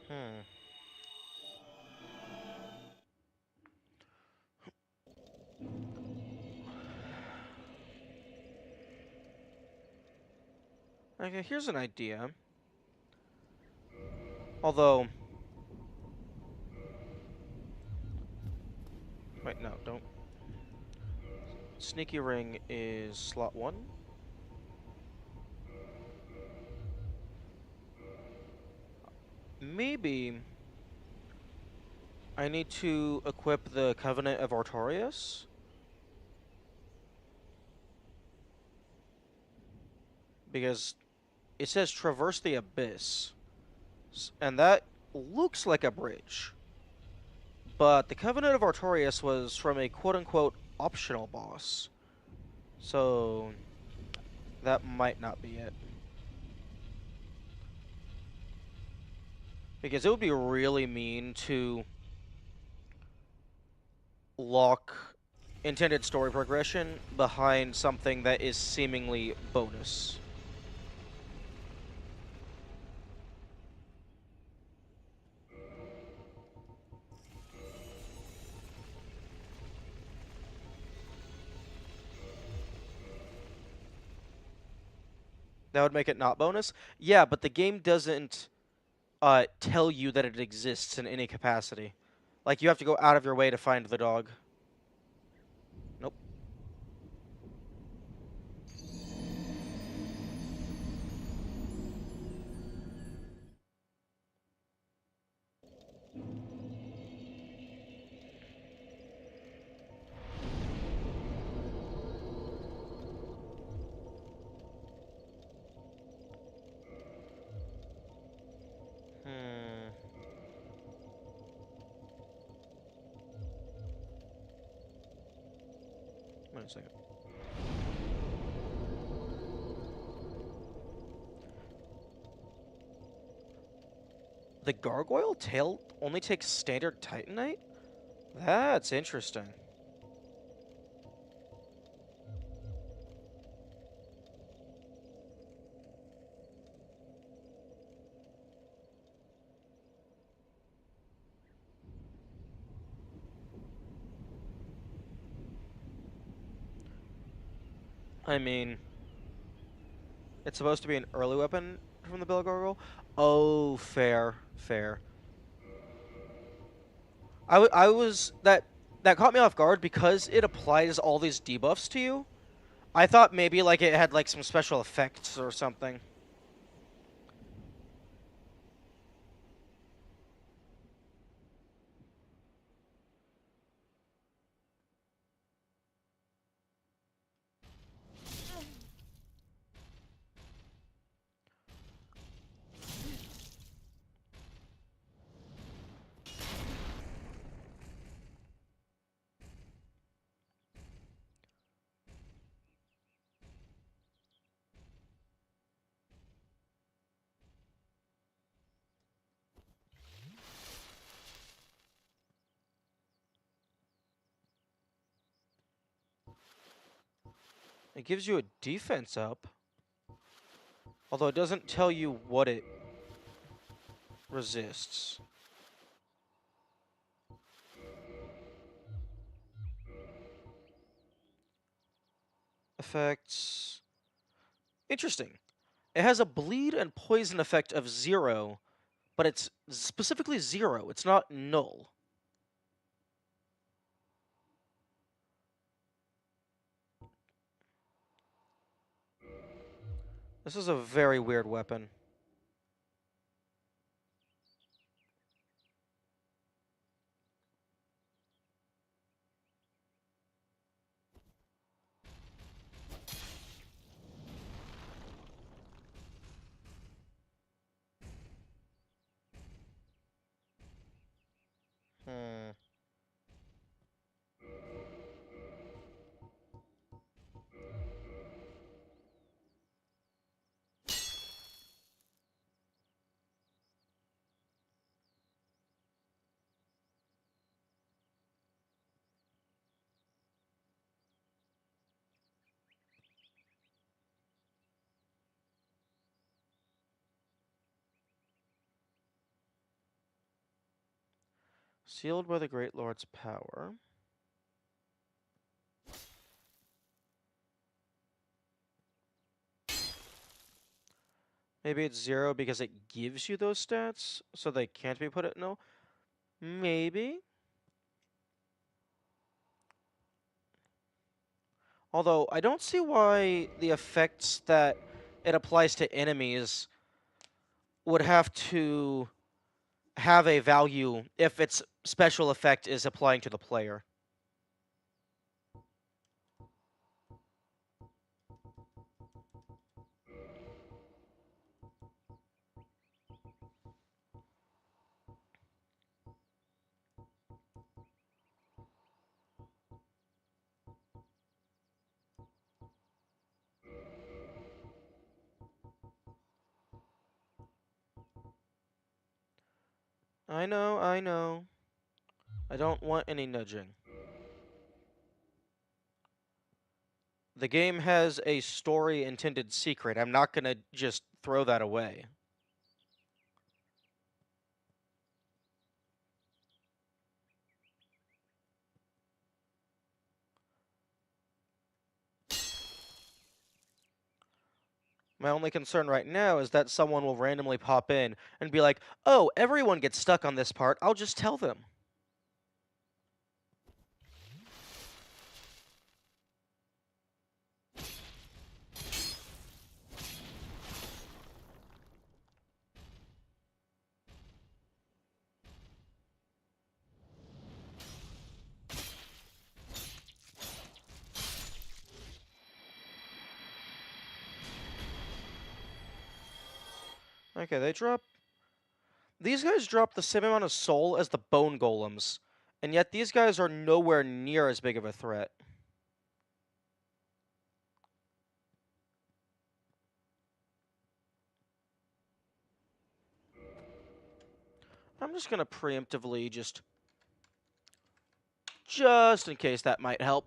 Hmm. Okay, here's an idea. Although... Wait, no, don't. Sneaky Ring is slot 1. Maybe I need to equip the Covenant of Artorias? Because it says traverse the abyss. And that looks like a bridge. But the Covenant of Artorias was from a quote-unquote optional boss. So that might not be it. Because it would be really mean to lock intended story progression behind something that is seemingly bonus. That would make it not bonus? Yeah, but the game doesn't tell you that it exists in any capacity. Like you have to go out of your way to find the dog. Nope. Hmm. Wait a second. The gargoyle tail only takes standard titanite? That's interesting. I mean, it's supposed to be an early weapon from the Bell Gargoyle. Oh, fair, fair. I was that caught me off guard because it applies all these debuffs to you. I thought maybe like it had like some special effects or something. It gives you a defense up, although it doesn't tell you what it resists. Effects. Interesting. It has a bleed and poison effect of 0, but it's specifically 0. It's not null. This is a very weird weapon. Hmm. Sealed by the Great Lord's power. Maybe it's 0 because it gives you those stats, so they can't be put at null? Maybe. Although, I don't see why the effects that it applies to enemies would have to have a value if its special effect is applying to the player. I know, I know. I don't want any nudging. The game has a story intended secret. I'm not gonna just throw that away. My only concern right now is that someone will randomly pop in and be like, oh, everyone gets stuck on this part, I'll just tell them. Okay, these guys drop the same amount of soul as the bone golems, and yet these guys are nowhere near as big of a threat. I'm just gonna preemptively just in case that might help.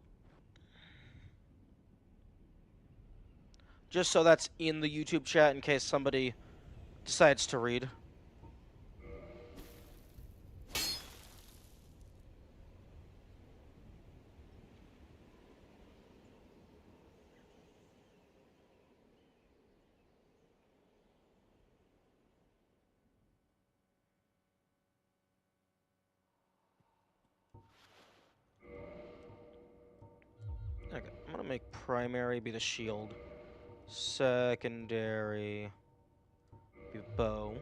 Just so that's in the YouTube chat in case somebody decides to read. Okay, I'm gonna make primary be the shield. Secondary be bow.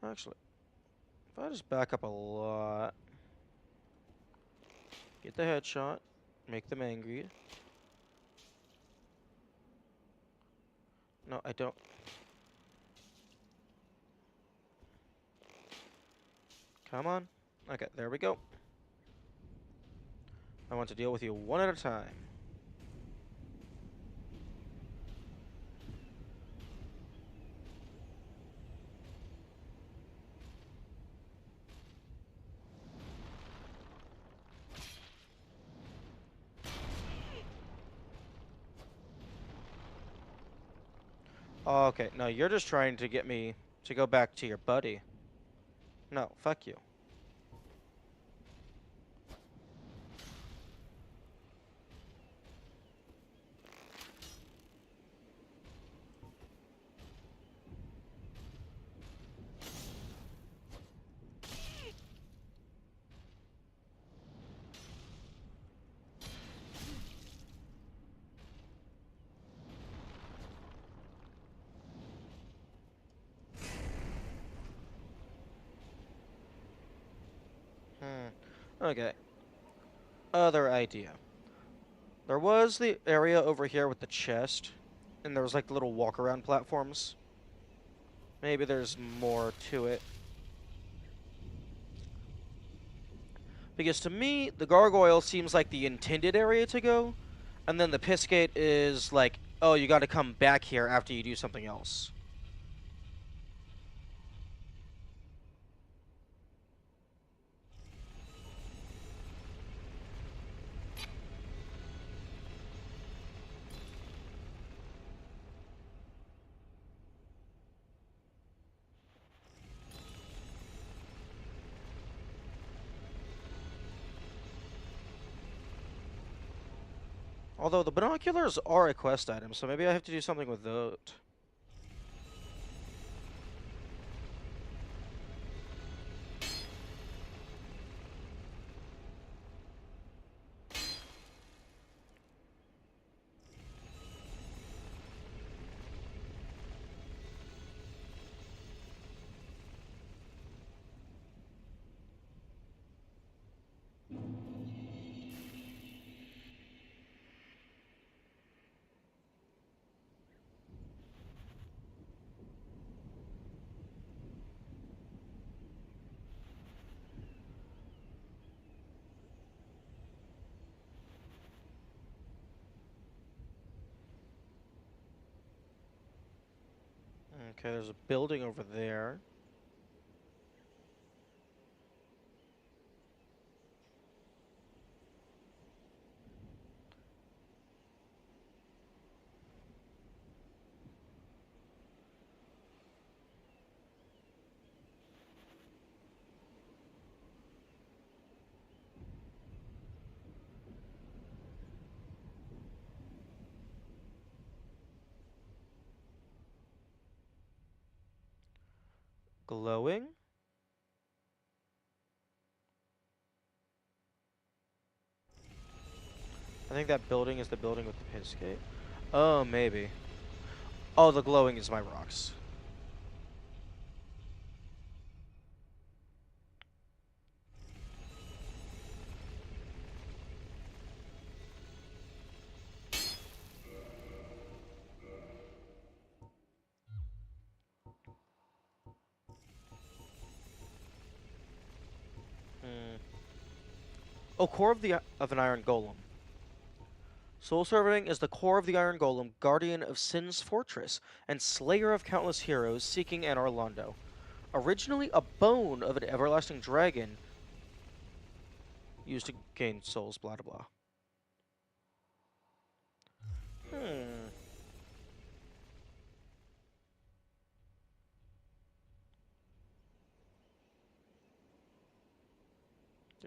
Actually, if I just back up a lot, get the headshot, make them angry. No, I don't. Come on. Okay, there we go. I want to deal with you one at a time. Okay, no, you're just trying to get me to go back to your buddy. No, fuck you. Okay. Other idea. There was the area over here with the chest, and there was like little walk-around platforms. Maybe there's more to it. Because to me, the gargoyle seems like the intended area to go, and then the piss gate is like, oh, you gotta come back here after you do something else. Although the binoculars are a quest item, so maybe I have to do something with those. Okay, there's a building over there. Glowing? I think that building is the building with the pisgate. Oh, maybe. Oh, the glowing is my rocks. Oh, core of an iron golem. Soul Serving is the core of the Iron Golem, guardian of Sin's fortress, and slayer of countless heroes seeking Anor Londo. Originally a bone of an everlasting dragon used to gain souls, blah blah blah.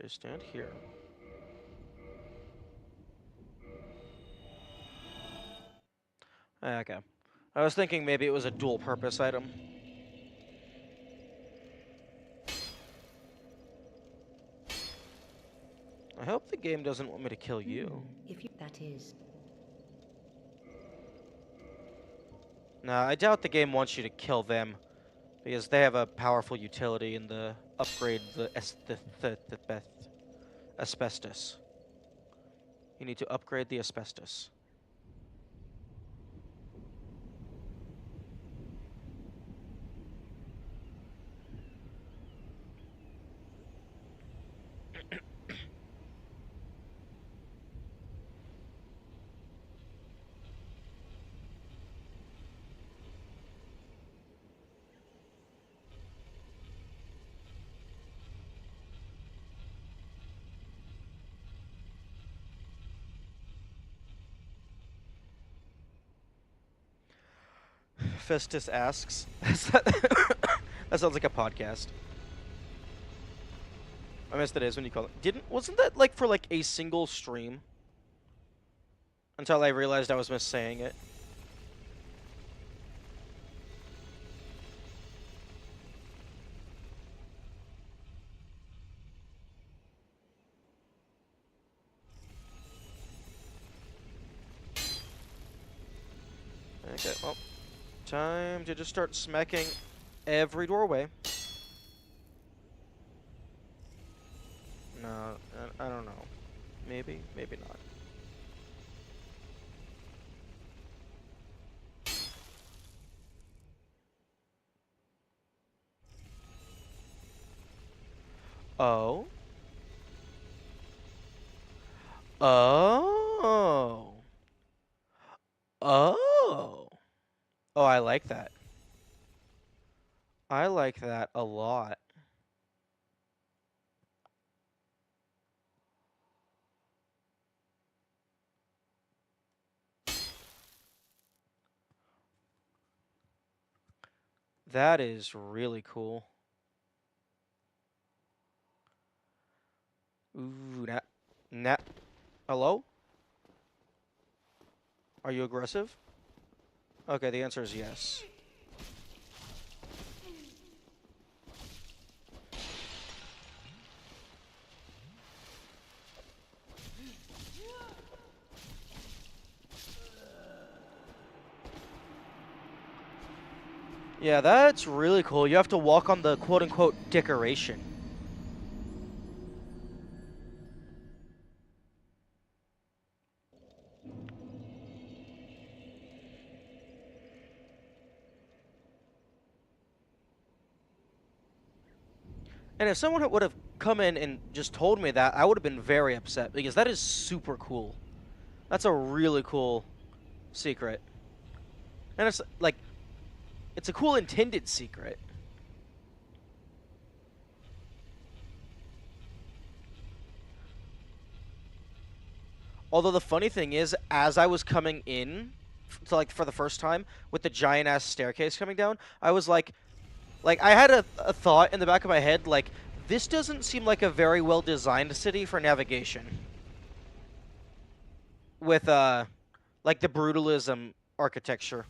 They stand here. Okay. I was thinking maybe it was a dual purpose item. I hope the game doesn't want me to kill you. If you that is. Nah, I doubt the game wants you to kill them, because they have a powerful utility in the upgrade the asbestos. You need to upgrade the asbestos. Festus asks. That sounds like a podcast. I missed the days when you called it. Wasn't that like for like a single stream? Until I realized I was missaying it. Okay, well, time to just start smacking every doorway. No, I don't know. Maybe, maybe not. Oh. Oh. Oh. Oh, I like that. I like that a lot. That is really cool. Ooh, hello? Are you aggressive? Okay, the answer is yes. Yeah, that's really cool. You have to walk on the quote-unquote decoration. And if someone would have come in and just told me that, I would have been very upset, because that is super cool. That's a really cool secret. And it's, like, it's a cool intended secret. Although the funny thing is, as I was coming in, to, like, for the first time, with the giant-ass staircase coming down, I was like, I had a thought in the back of my head, like, this doesn't seem like a very well-designed city for navigation. With, like, the brutalism architecture.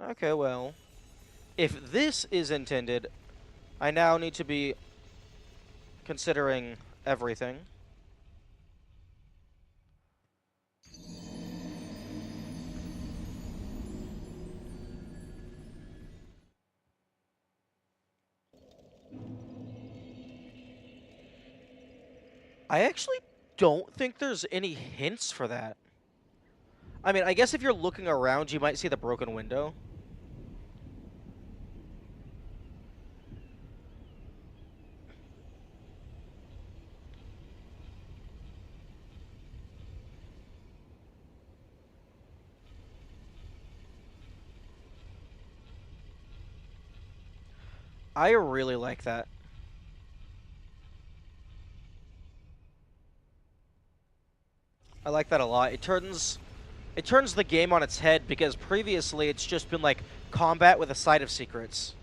Okay, well, if this is intended, I now need to be considering everything. I actually don't think there's any hints for that. I mean, I guess if you're looking around, you might see the broken window. I really like that. I like that a lot. It turns the game on its head because previously it's just been like combat with a side of secrets.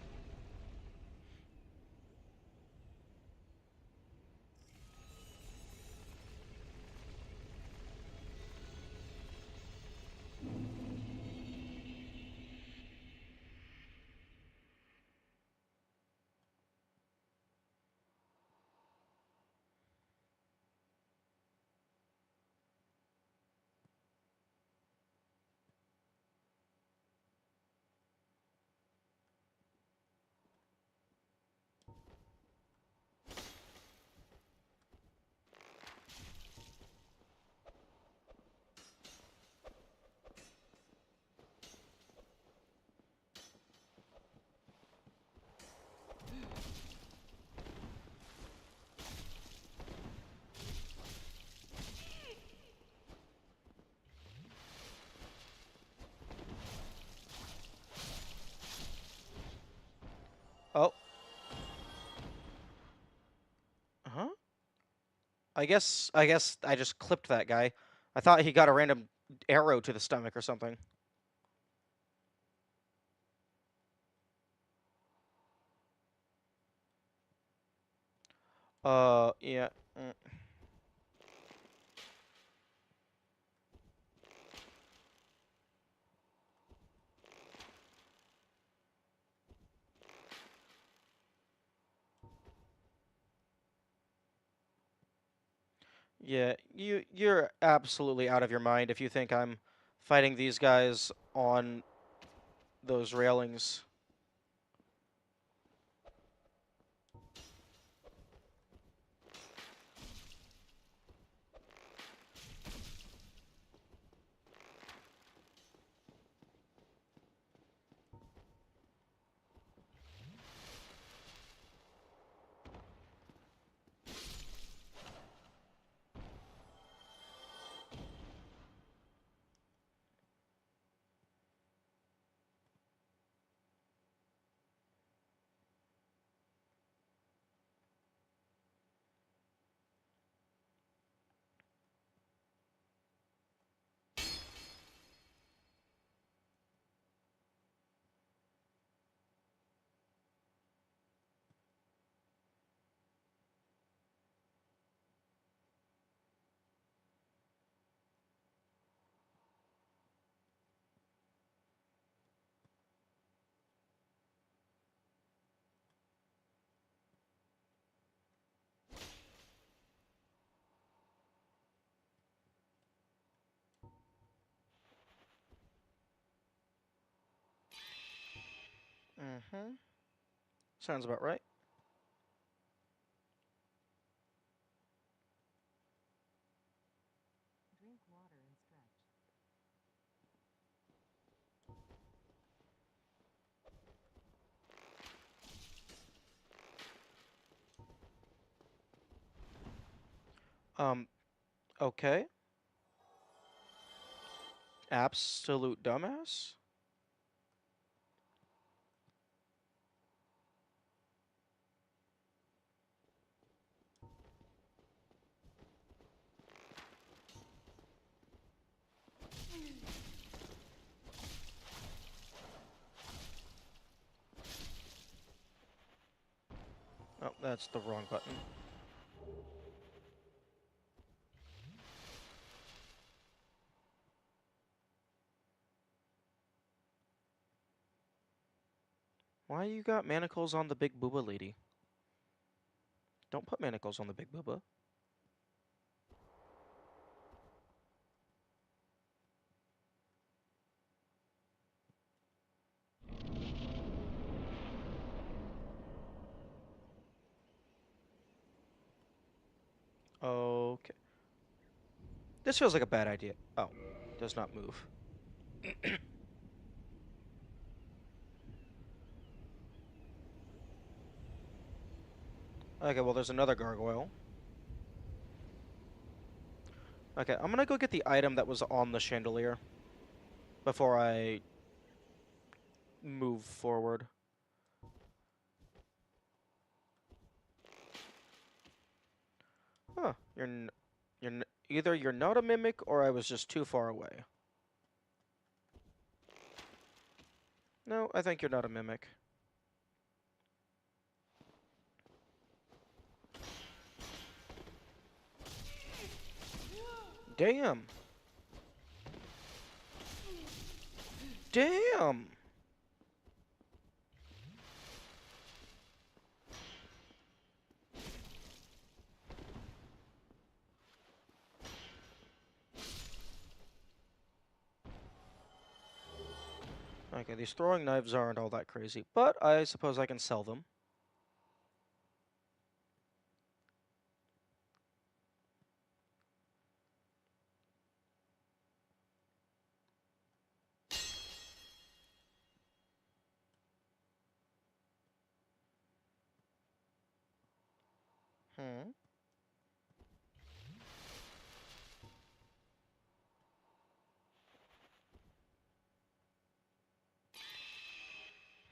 Oh. Huh? I guess I just clipped that guy. I thought he got a random arrow to the stomach or something. Yeah. Yeah, you're absolutely out of your mind if you think I'm fighting these guys on those railings. Mm-hmm. Sounds about right. Um, okay. Absolute dumbass. Oh, that's the wrong button. Why you got manacles on the big booba lady? Don't put manacles on the big booba. Okay. This feels like a bad idea. Oh, does not move. Okay, well, there's another gargoyle. Okay, I'm gonna go get the item that was on the chandelier before I move forward. Huh, either you're not a mimic or I was just too far away. No, I think you're not a mimic. Damn. Damn. Okay, these throwing knives aren't all that crazy, but I suppose I can sell them.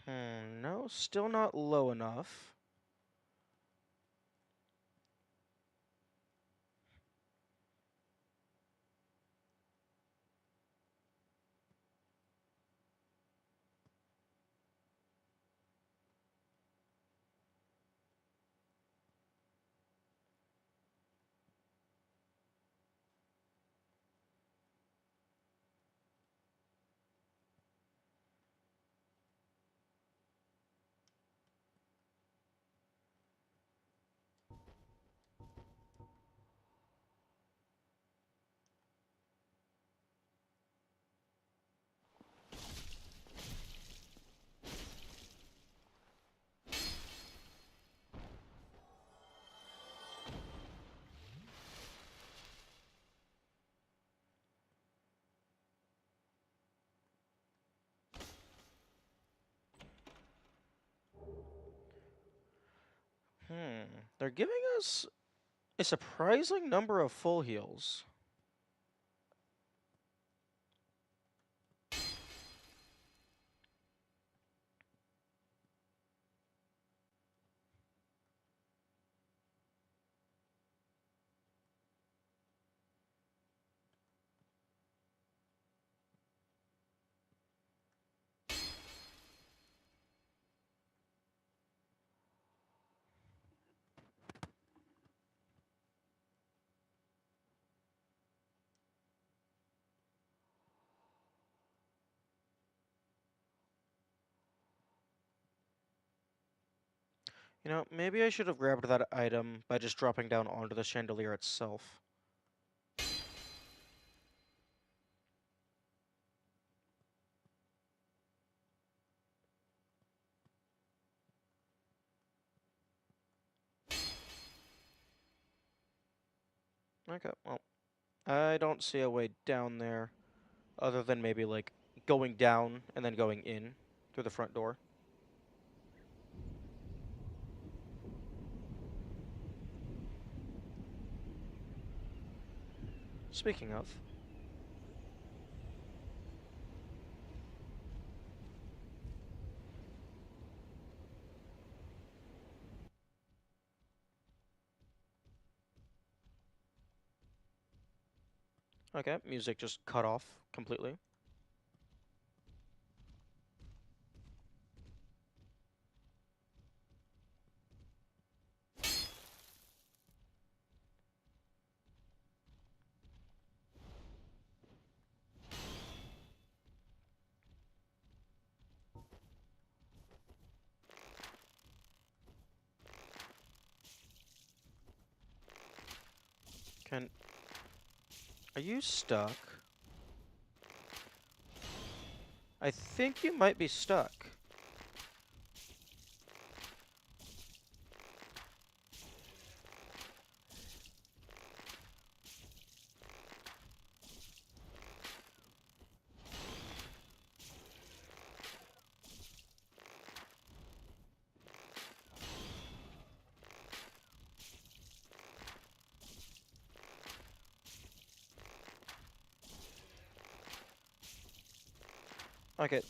Hmm. No, still not low enough. They're giving us a surprising number of full heals. You know, maybe I should have grabbed that item by just dropping down onto the chandelier itself. Okay, well, I don't see a way down there other than maybe, like, going down and then going in through the front door. Speaking of... Okay, music just cut off completely. Can... Are you stuck? I think you might be stuck. Okay.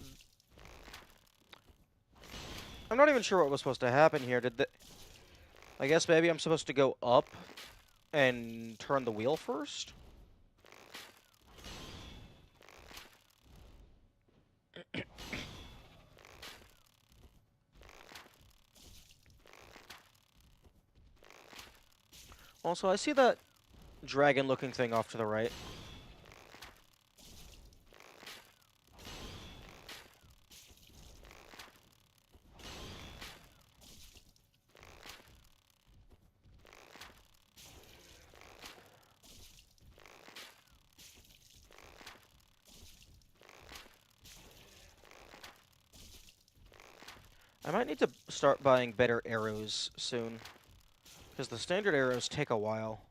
I'm not even sure what was supposed to happen here. I guess maybe I'm supposed to go up and turn the wheel first? Also, I see that dragon-looking thing off to the right. I might need to start buying better arrows soon, because the standard arrows take a while.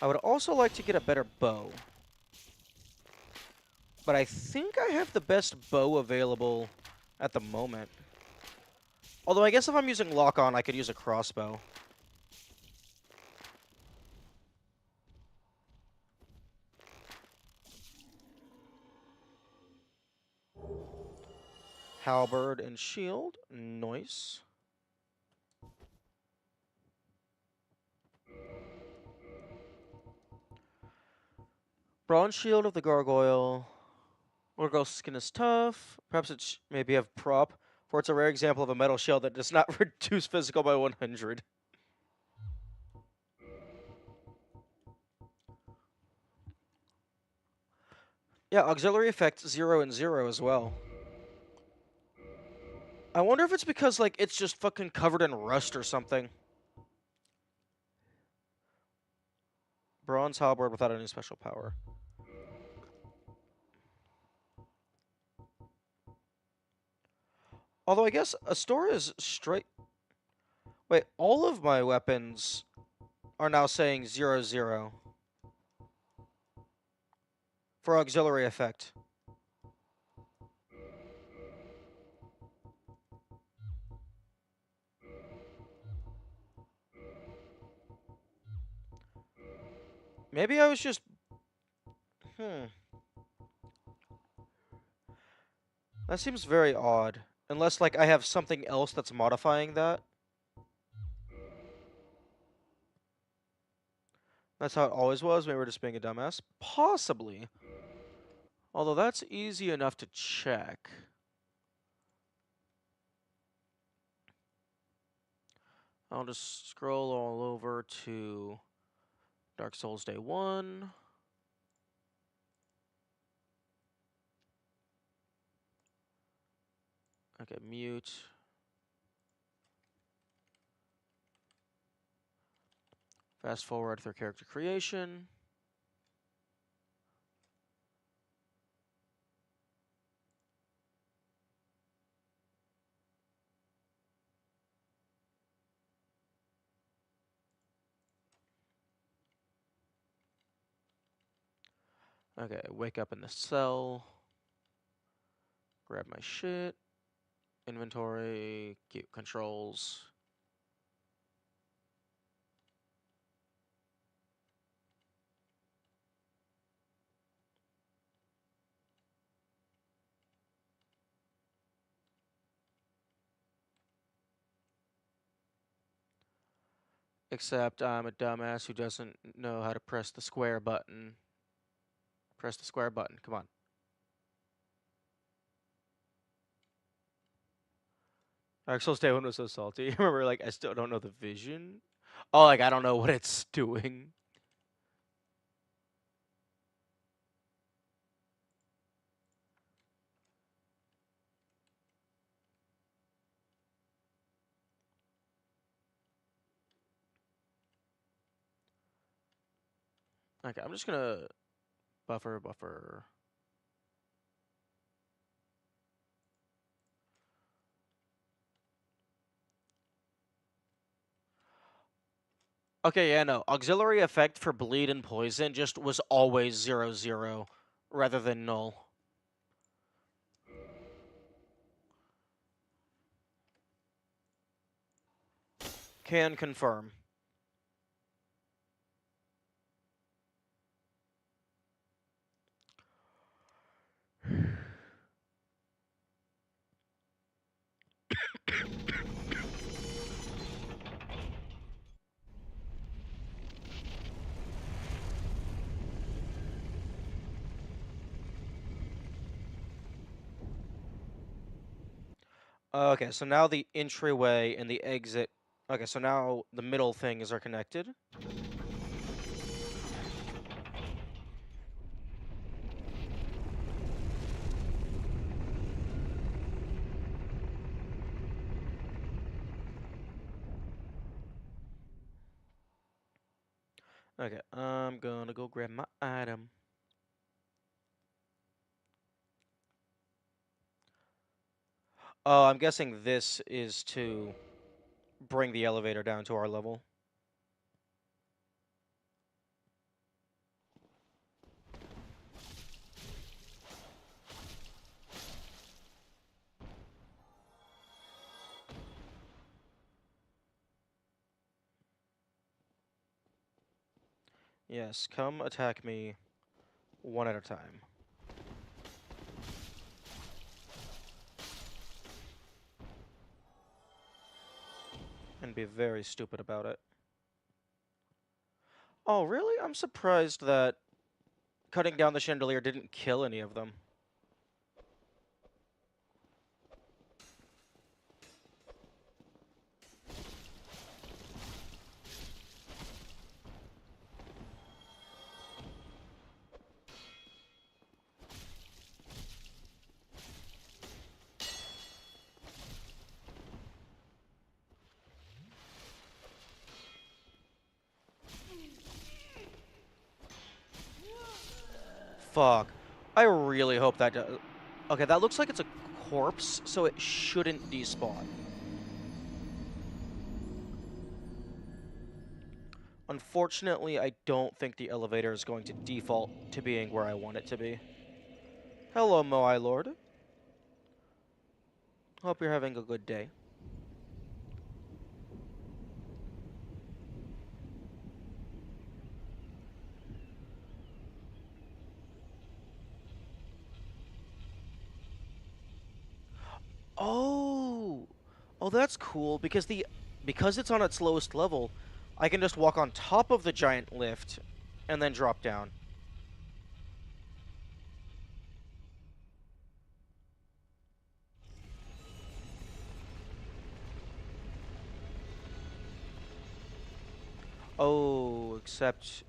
I would also like to get a better bow. But I think I have the best bow available at the moment. Although I guess if I'm using lock-on, I could use a crossbow. Halberd and shield. Nice. Bronze shield of the gargoyle. Gargoyle's skin is tough. Perhaps it's maybe have prop, for it's a rare example of a metal shield that does not reduce physical by 100. Yeah, auxiliary effect 0 and 0 as well. I wonder if it's because, like, it's just fucking covered in rust or something. Bronze halberd without any special power. Although I guess a store is straight... Wait, all of my weapons are now saying 0, 0. For auxiliary effect. Maybe I was just... That seems very odd. Unless, like, I have something else that's modifying that. That's how it always was. Maybe we're just being a dumbass. Possibly. Although that's easy enough to check. I'll just scroll all over to Dark Souls Day 1. Okay, mute. Fast forward through character creation. Okay, wake up in the cell. Grab my shit. Inventory. Cute controls. Except I'm a dumbass who doesn't know how to press the square button. Press the square button. Come on. Dark Souls Day 1 was so salty. I remember, like, I still don't know the vision. Oh, like, I don't know what it's doing. Okay, I'm just gonna buffer. Okay, yeah, no. Auxiliary effect for bleed and poison just was always 0/0 rather than null. Can confirm. Okay, so now the entryway and the exit. Okay, so now the middle things are connected. Okay, I'm gonna go grab my item. Oh, I'm guessing this is to bring the elevator down to our level. Yes, come attack me one at a time. And be very stupid about it. Oh, really? I'm surprised that cutting down the chandelier didn't kill any of them. Fuck. I really hope that does. Okay, that looks like it's a corpse, so it shouldn't despawn. Unfortunately, I don't think the elevator is going to default to being where I want it to be. Hello, Moai Lord. Hope you're having a good day. Oh! Oh, that's cool, because it's on its lowest level, I can just walk on top of the giant lift and then drop down. Oh, except...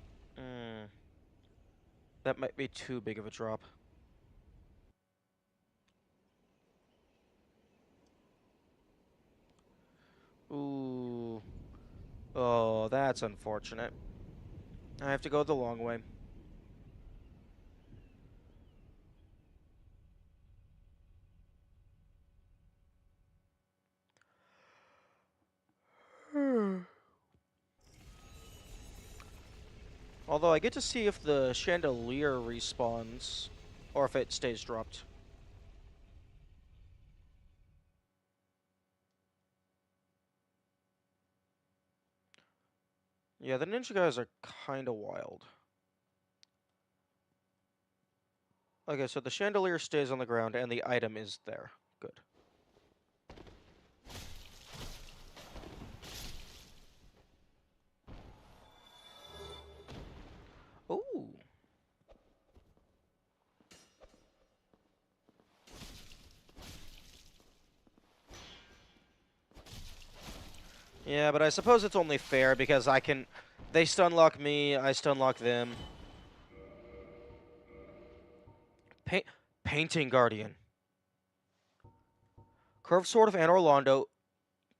that might be too big of a drop. Ooh. Oh, that's unfortunate. I have to go the long way. Although I get to see if the chandelier respawns, or if it stays dropped. Yeah, the ninja guys are kinda wild. Okay, so the chandelier stays on the ground and the item is there. Good. Ooh. Yeah, but I suppose it's only fair because I can... They stunlock me, I stunlock them. Painting Guardian. Curved Sword of Anor Londo,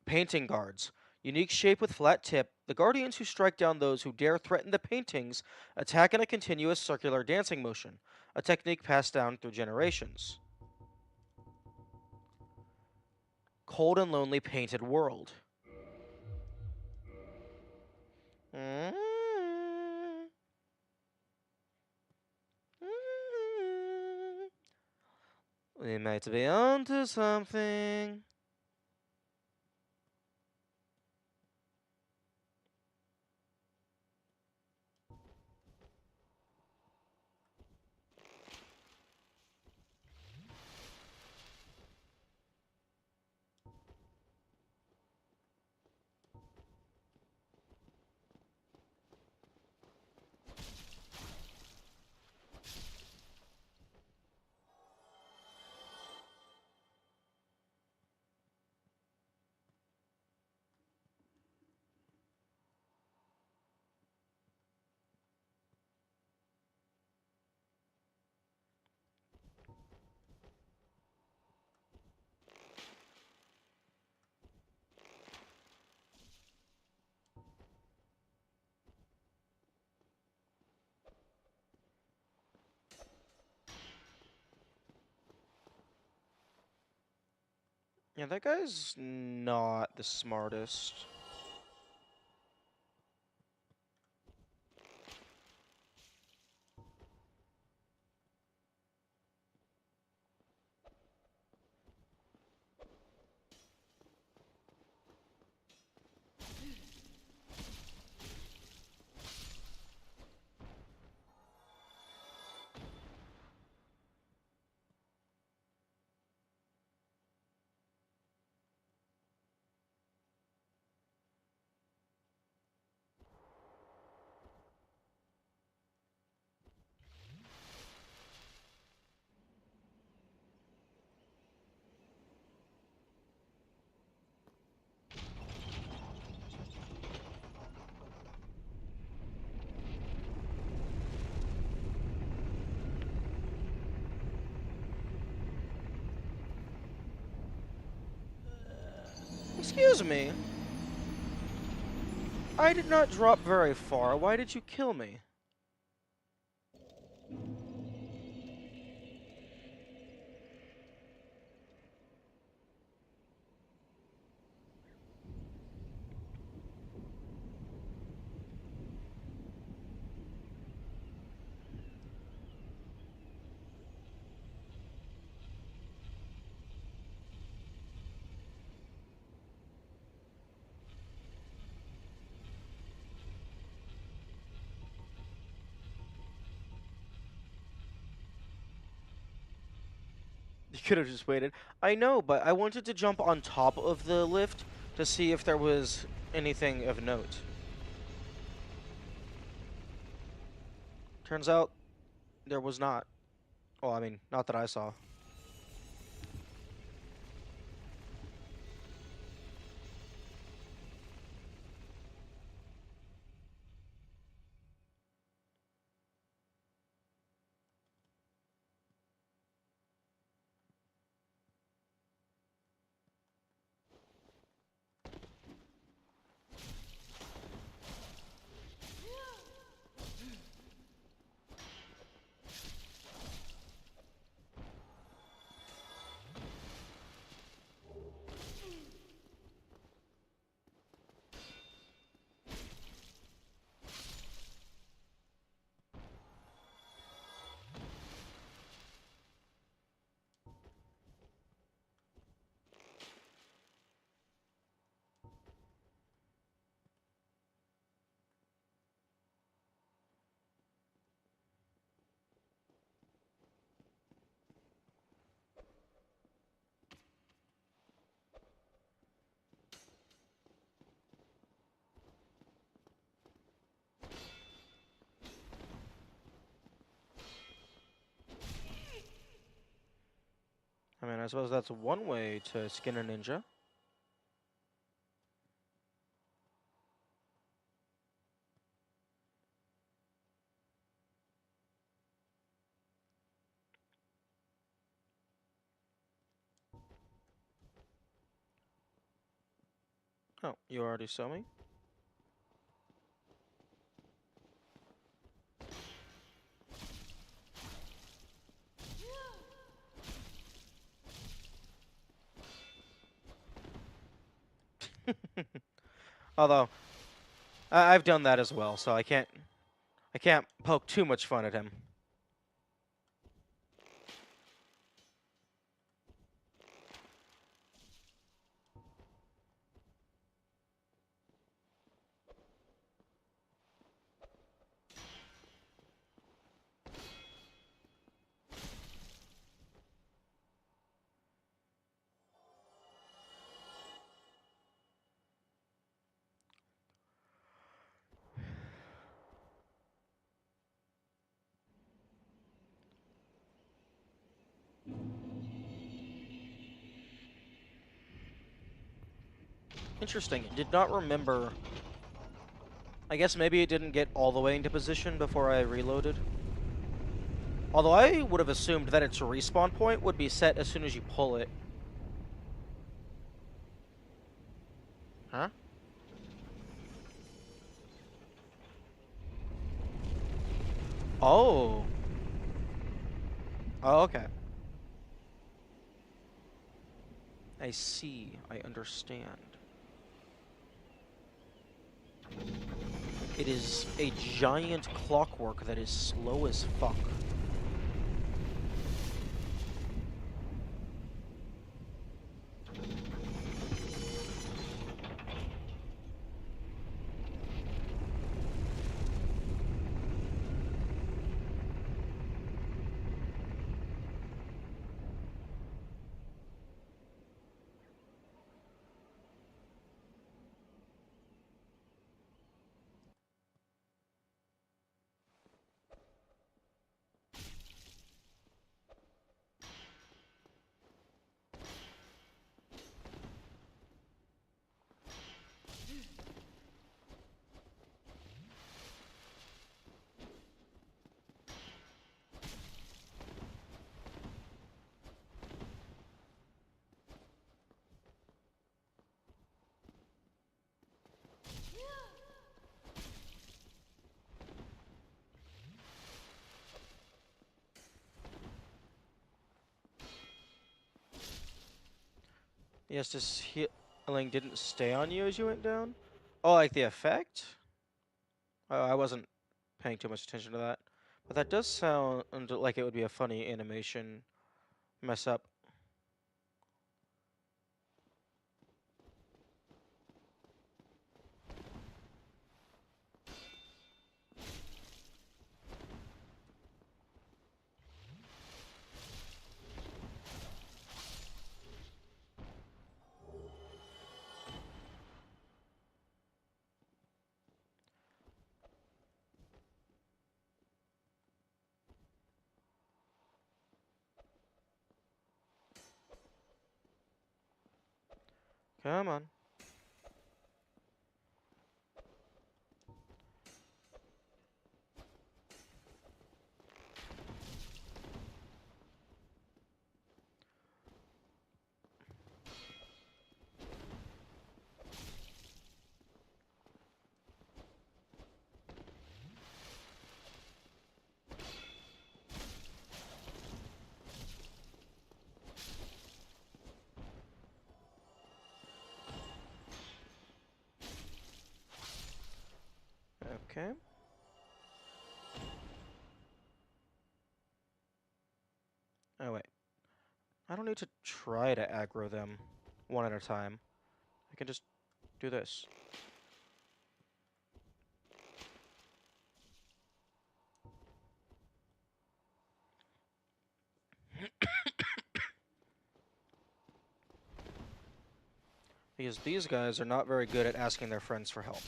Painting Guards. Unique shape with flat tip, the guardians who strike down those who dare threaten the paintings attack in a continuous circular dancing motion, a technique passed down through generations. Cold and lonely painted world. Mm. We might be onto something. Yeah, that guy's not the smartest. Excuse me. I did not drop very far. Why did you kill me? You could have just waited. I know, but I wanted to jump on top of the lift to see if there was anything of note. Turns out there was not. Well, I mean, not that I saw. I mean, I suppose that's one way to skin a ninja. Oh, you already saw me? Although, I've done that as well, so I can't poke too much fun at him. Interesting. Did not remember. I guess maybe it didn't get all the way into position before I reloaded. Although I would have assumed that its respawn point would be set as soon as you pull it. Huh? Oh. Oh, okay. I see. I understand. It is a giant clockwork that is slow as fuck. Yes, this healing didn't stay on you as you went down? Oh, like the effect? Oh, I wasn't paying too much attention to that. But that does sound like it would be a funny animation mess up. Come on. Okay. Oh, wait. I don't need to try to aggro them one at a time. I can just do this. Because these guys are not very good at asking their friends for help.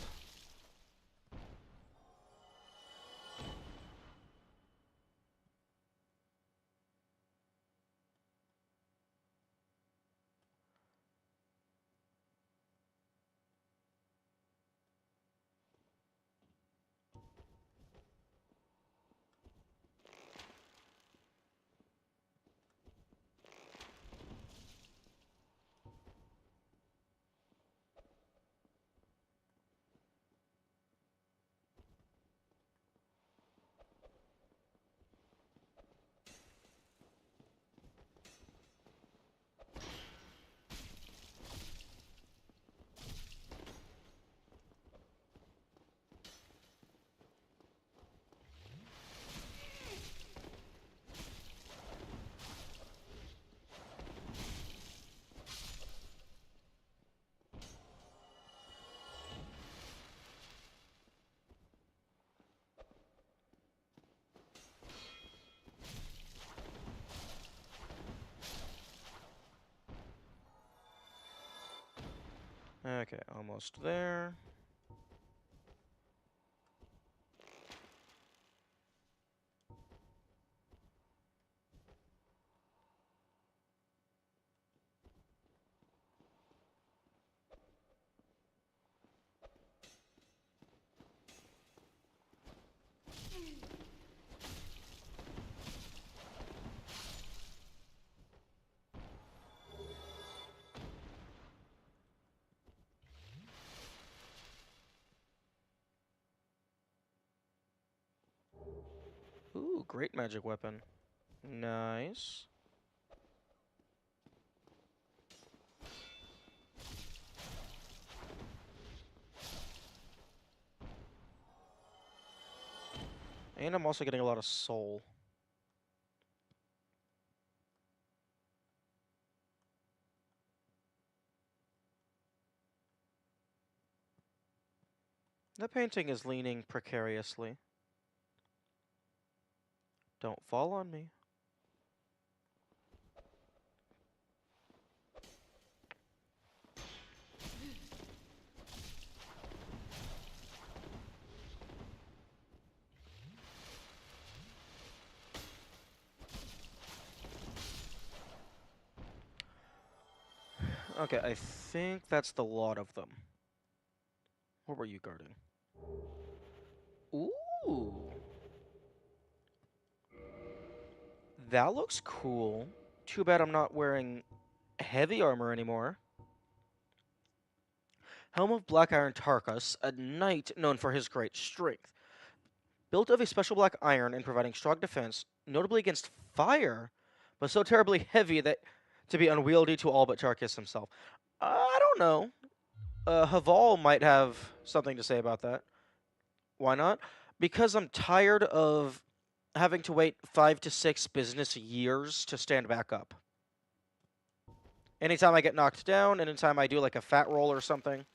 Okay, almost there. Ooh, great magic weapon. Nice. And I'm also getting a lot of soul. The painting is leaning precariously. Don't fall on me. Okay, I think that's the lot of them. What were you guarding? Ooh. That looks cool. Too bad I'm not wearing heavy armor anymore. Helm of Black Iron Tarkus, a knight known for his great strength. Built of a special black iron and providing strong defense, notably against fire, but so terribly heavy that to be unwieldy to all but Tarkus himself. I don't know. Haval might have something to say about that. Why not? Because I'm tired of having to wait 5 to 6 business years to stand back up. Anytime I get knocked down, anytime I do like a fat roll or something.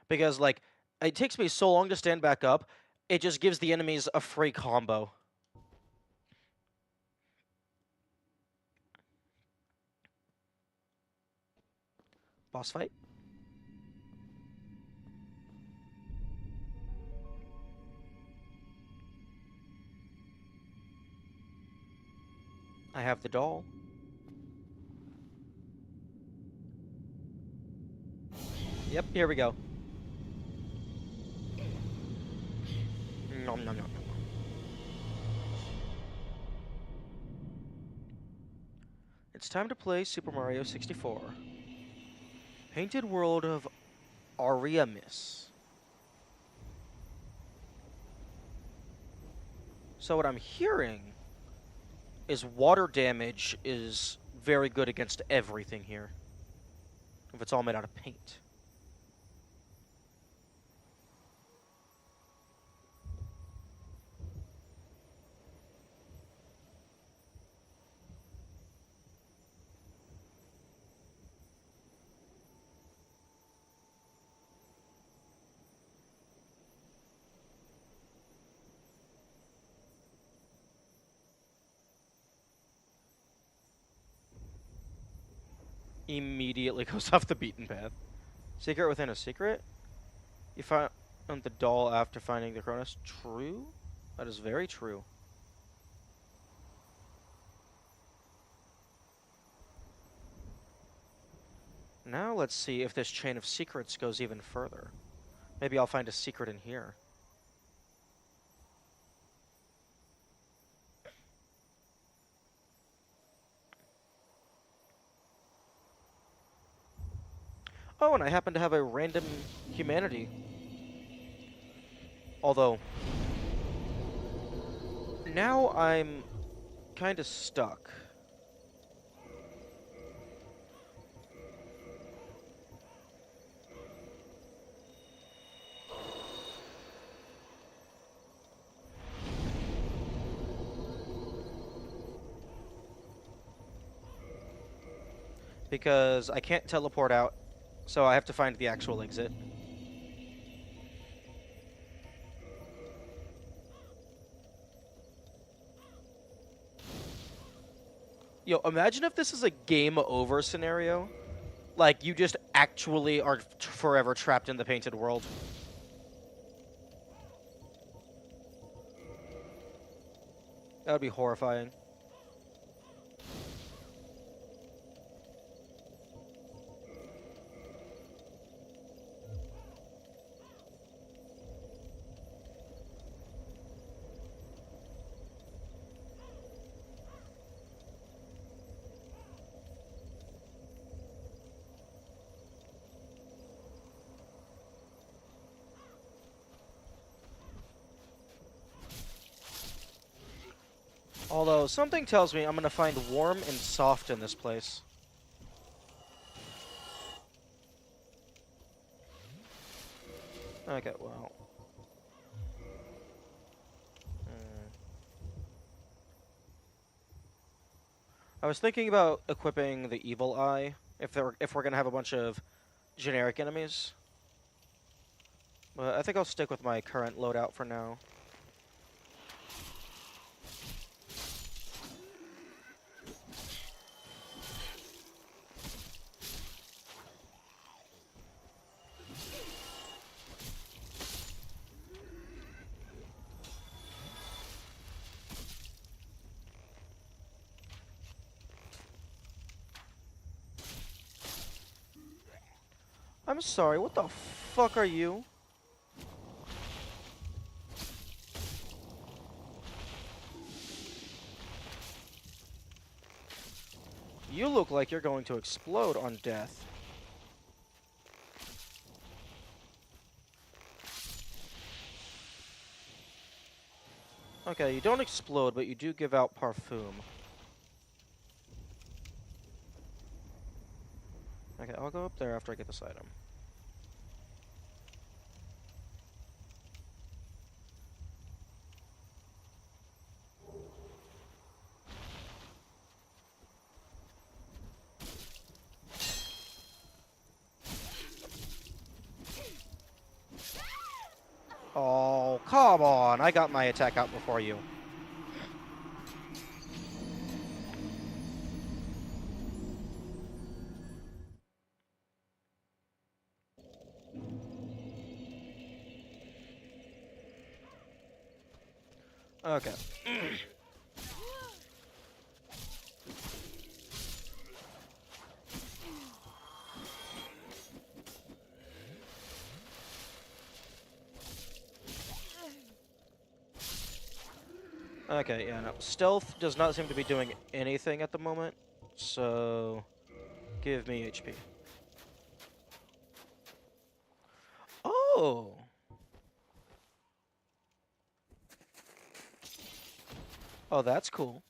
Because, like, it takes me so long to stand back up, it just gives the enemies a free combo. Boss fight? I have the doll. Yep, here we go. Nom nom nom nom. It's time to play Super Mario 64. Painted World of Ariamis. So what I'm hearing is water damage is very good against everything here. If it's all made out of paint. Immediately goes off the beaten path. Secret within a secret? You found the doll after finding the Cronus? True? That is very true. Now let's see if this chain of secrets goes even further. Maybe I'll find a secret in here. Oh, and I happen to have a random humanity. Although, now I'm kind of stuck. Because I can't teleport out, so I have to find the actual exit. Yo, imagine if this is a game over scenario. Like, you just actually are forever trapped in the painted world. That would be horrifying. Although, something tells me I'm gonna find warm and soft in this place. Okay, well. I was thinking about equipping the Evil Eye if we're gonna have a bunch of generic enemies. But I think I'll stick with my current loadout for now. I'm sorry, what the fuck are you? You look like you're going to explode on death. Okay, you don't explode, but you do give out parfum. Okay, I'll go up there after I get this item. Oh, come on! I got my attack out before you. Okay. Okay, yeah, no. Stealth does not seem to be doing anything at the moment, so give me HP. Oh! Oh, that's cool.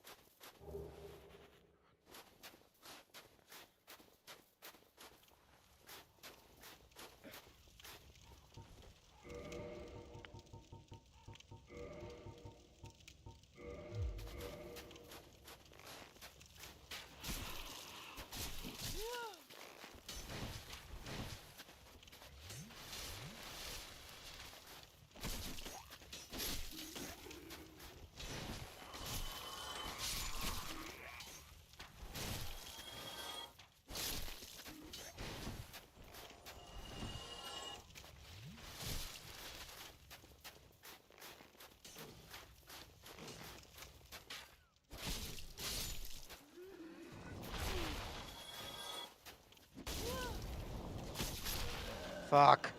Fuck.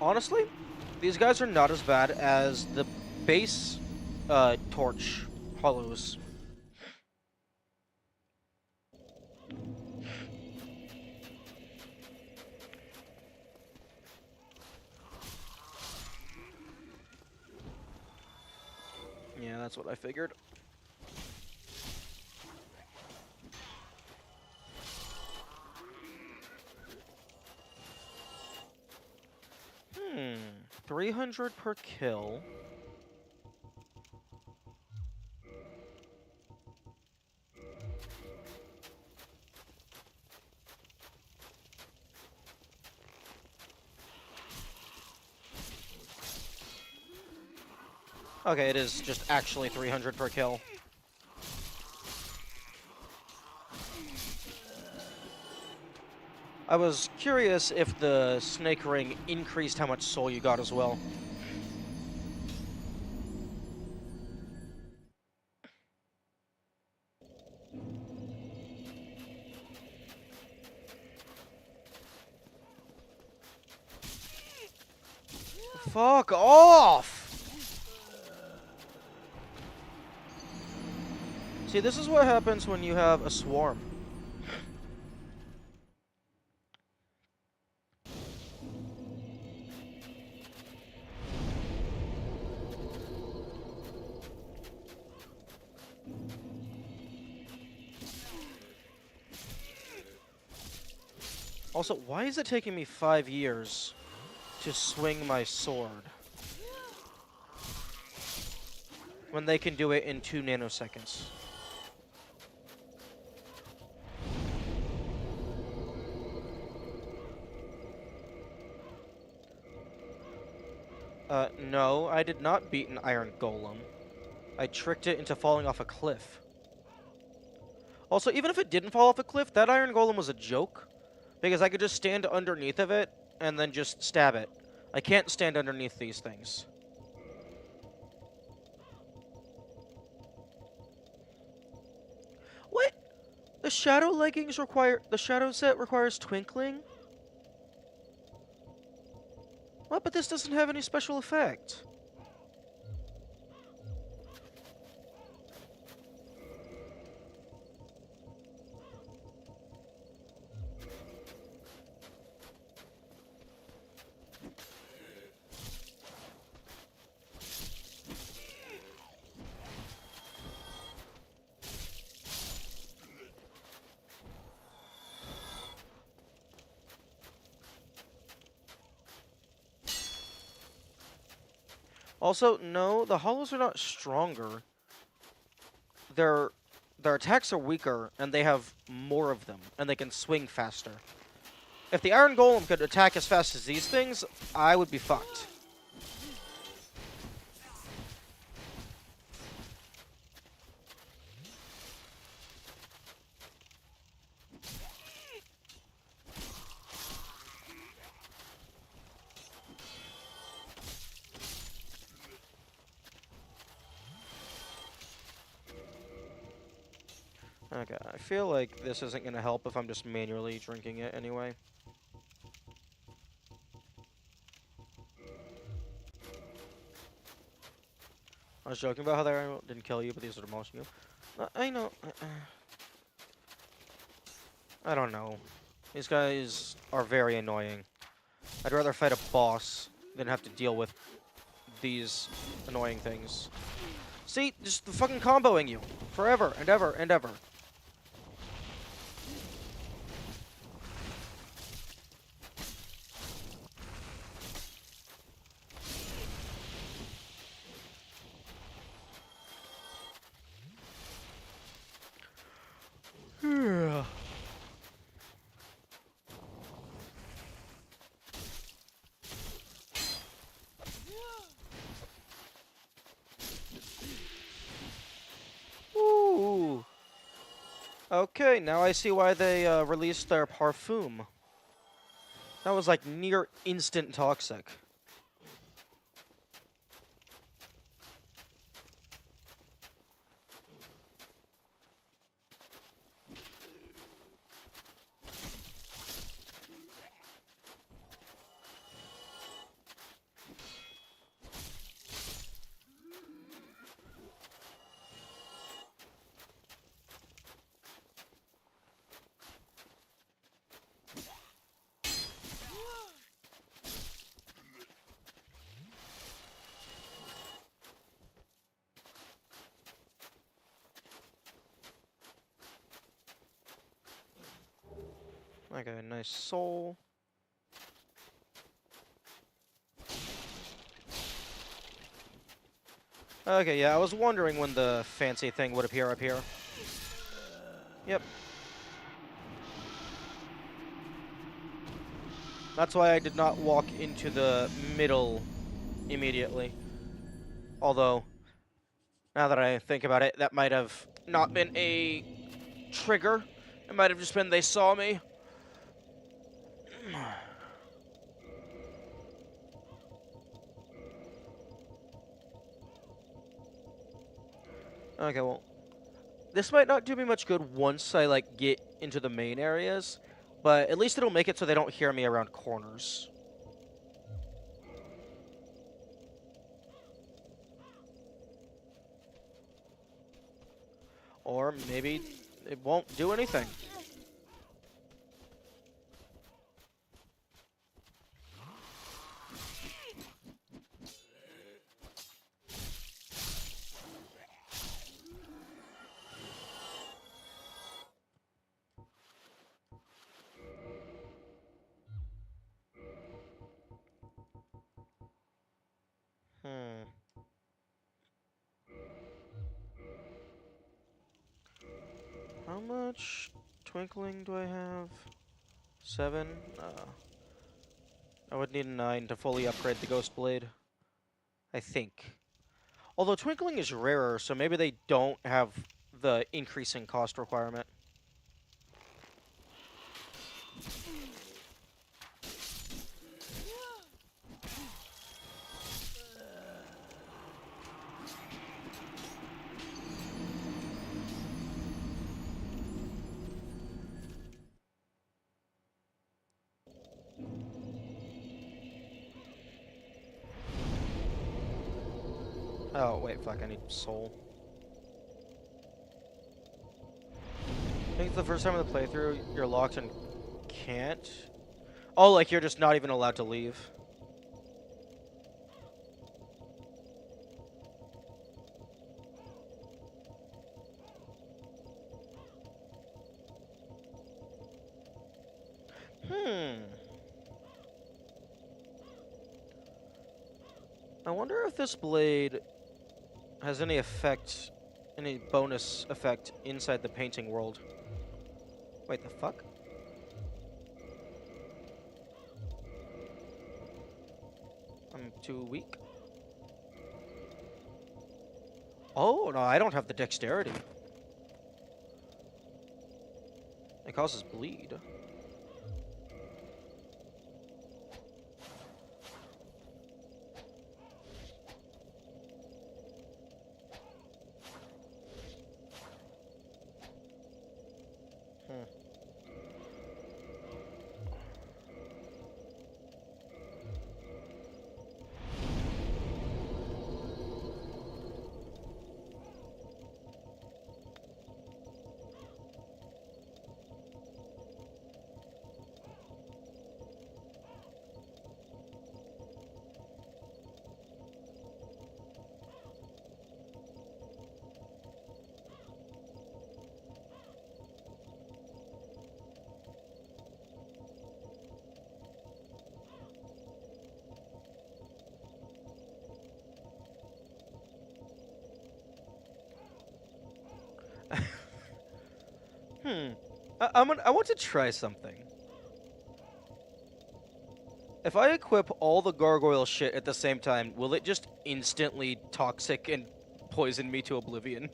Honestly, these guys are not as bad as the base torch hollows. Yeah, that's what I figured. Hmm, 300 per kill. Okay, it is just actually 300 per kill. I was curious if the snake ring increased how much soul you got as well. Fuck off! See, this is what happens when you have a swarm. Also, why is it taking me 5 years to swing my sword when they can do it in 2 nanoseconds? No, I did not beat an iron golem. I tricked it into falling off a cliff. Also, even if it didn't fall off a cliff, that iron golem was a joke, because I could just stand underneath of it and then just stab it. I can't stand underneath these things. What? The shadow leggings require... The shadow set requires twinkling? What? But this doesn't have any special effect. Also, no, the hollows are not stronger. Their attacks are weaker, and they have more of them, and they can swing faster. If the Iron Golem could attack as fast as these things, I would be fucked. Okay, I feel like this isn't going to help if I'm just manually drinking it anyway. I was joking about how that didn't kill you, but these are demolishing you. I know. I don't know. These guys are very annoying. I'd rather fight a boss than have to deal with these annoying things. See? Just the fucking comboing you. Forever and ever and ever. Ooh. Okay, now I see why they released their parfum. That was like near instant toxic. Okay, nice soul. Okay, yeah, I was wondering when the fancy thing would appear up here. Yep. That's why I did not walk into the middle immediately. Although, now that I think about it, that might have not been a trigger. It might have just been they saw me. Okay, well, this might not do me much good once I, like, get into the main areas, but at least it'll make it so they don't hear me around corners. Or maybe it won't do anything. Hmm. How much twinkling do I have? 7? I would need a 9 to fully upgrade the Ghost Blade. I think. Although twinkling is rarer, so maybe they don't have the increasing cost requirement. Oh, wait, fuck, I need soul. I think it's the first time in the playthrough you're locked and can't. Oh, like you're just not even allowed to leave. I wonder if this blade has any effect, any bonus effect inside the painting world. Wait, the fuck? I'm too weak? Oh, no, I don't have the dexterity. It causes bleed. I want to try something. If I equip all the gargoyle shit at the same time, will it just instantly toxic and poison me to oblivion?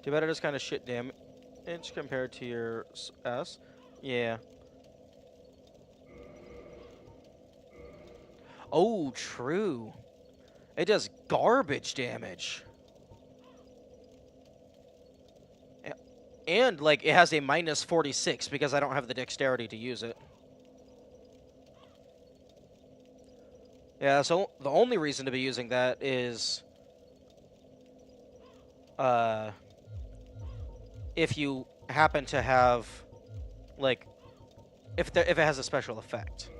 Too bad it is kind of shit damage compared to your S. Yeah. Oh, true. It does garbage damage. And, like, it has a minus 46 because I don't have the dexterity to use it. Yeah, so the only reason to be using that is... if you happen to have, like... if it has a special effect.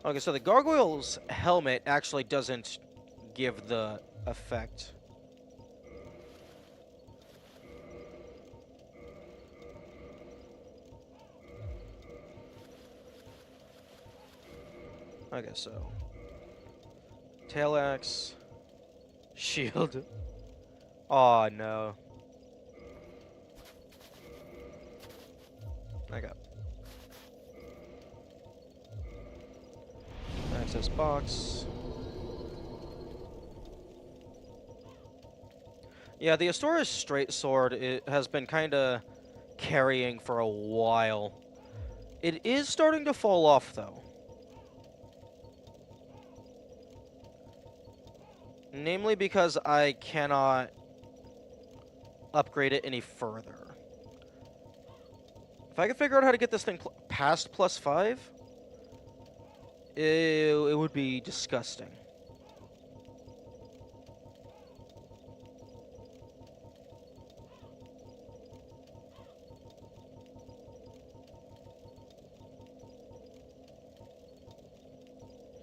Okay, so the gargoyle's helmet actually doesn't give the effect. Okay, so tail axe, shield. Oh no. I got access box. Yeah, the Astora's straight sword it has been kind of carrying for a while. It is starting to fall off, though. Namely because I cannot upgrade it any further. If I could figure out how to get this thing past +5, it would be disgusting.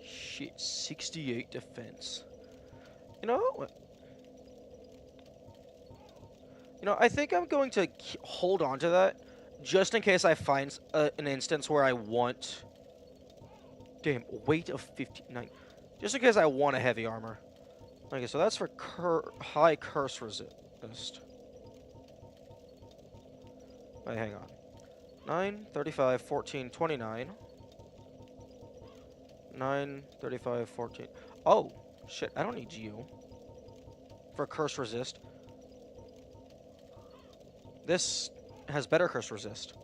Shit, 68 defense. You know what? You know, I think I'm going to hold on to that just in case I find an instance where I want... Damn, weight of 59. Just in case I want a heavy armor. Okay, so that's for high curse resist. Wait, hang on. 9, 35, 14, 29. 9, 35, 14. Oh, shit, I don't need you. For curse resist. This has better curse resist.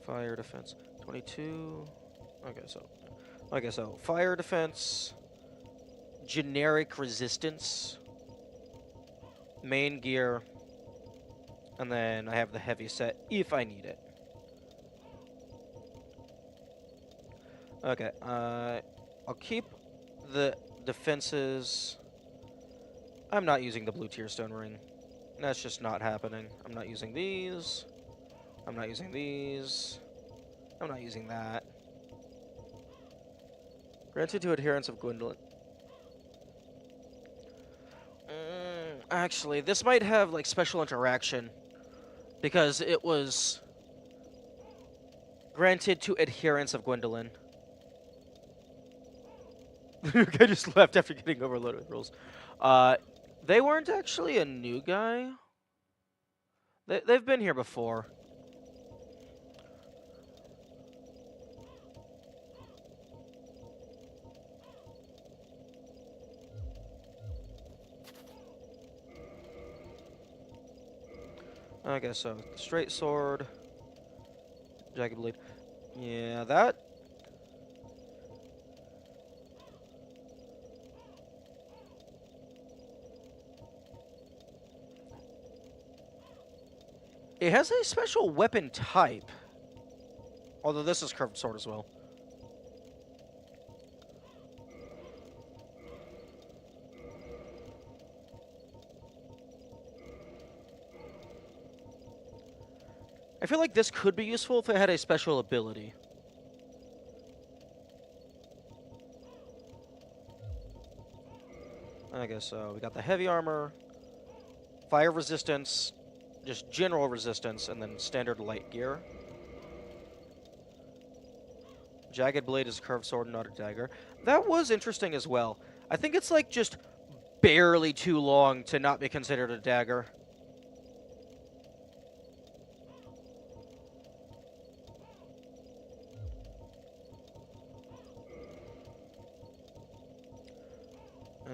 Fire defense. 22. Okay, so fire defense, generic resistance, main gear, and then I have the heavy set if I need it. Okay, I'll keep the defenses. I'm not using the blue tier stone ring. That's just not happening. I'm not using these. I'm not using these. I'm not using that. Granted to adherents of Gwendolyn. Actually, this might have, like, special interaction. Because it was granted to adherents of Gwendolyn. The guy just left after getting overloaded with rules. They weren't actually a new guy. They've been here before. Okay, so straight sword, jagged blade. Yeah, that. It has a special weapon type. Although this is curved sword as well. I feel like this could be useful if it had a special ability. Okay, so we got the heavy armor, fire resistance, just general resistance, and then standard light gear. Jagged blade is a curved sword, not a dagger. That was interesting as well. I think it's like just barely too long to not be considered a dagger.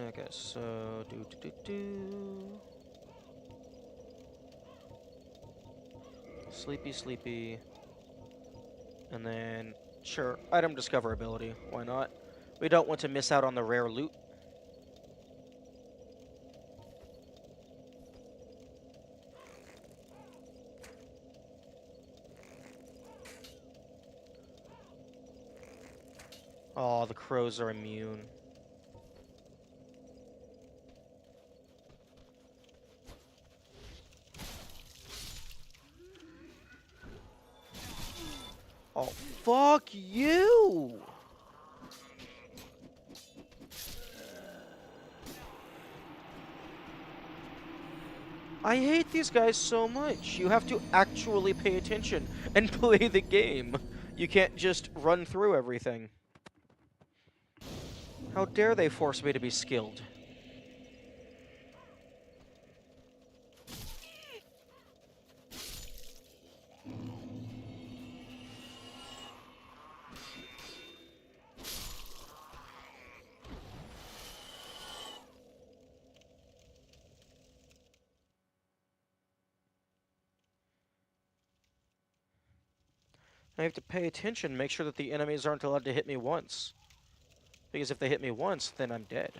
Okay, so Sleepy. And then, sure, item discoverability. Why not? We don't want to miss out on the rare loot. Oh, the crows are immune. Oh, fuck you! I hate these guys so much. You have to actually pay attention and play the game. You can't just run through everything. How dare they force me to be skilled? I have to pay attention, make sure that the enemies aren't allowed to hit me once. Because if they hit me once, then I'm dead.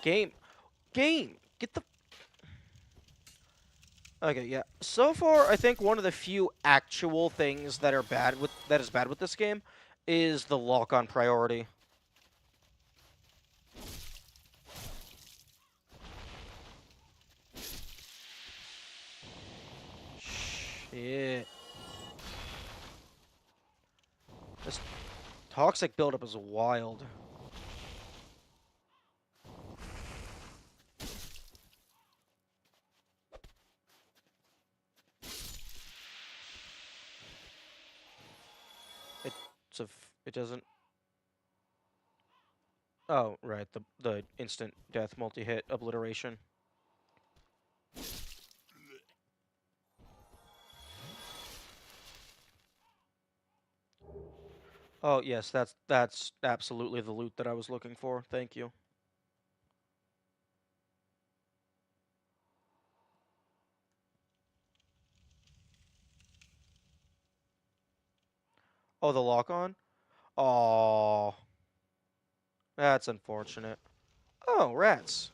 Game! Game! Get the... Okay, yeah. So far, I think one of the few actual things that is bad with this game is the lock-on priority. Shit. This toxic buildup is wild. It doesn't... Oh, right, the instant death multi-hit obliteration. Oh, yes, that's absolutely the loot that I was looking for. Thank you. Oh, the lock-on? Oh, that's unfortunate. Oh, rats.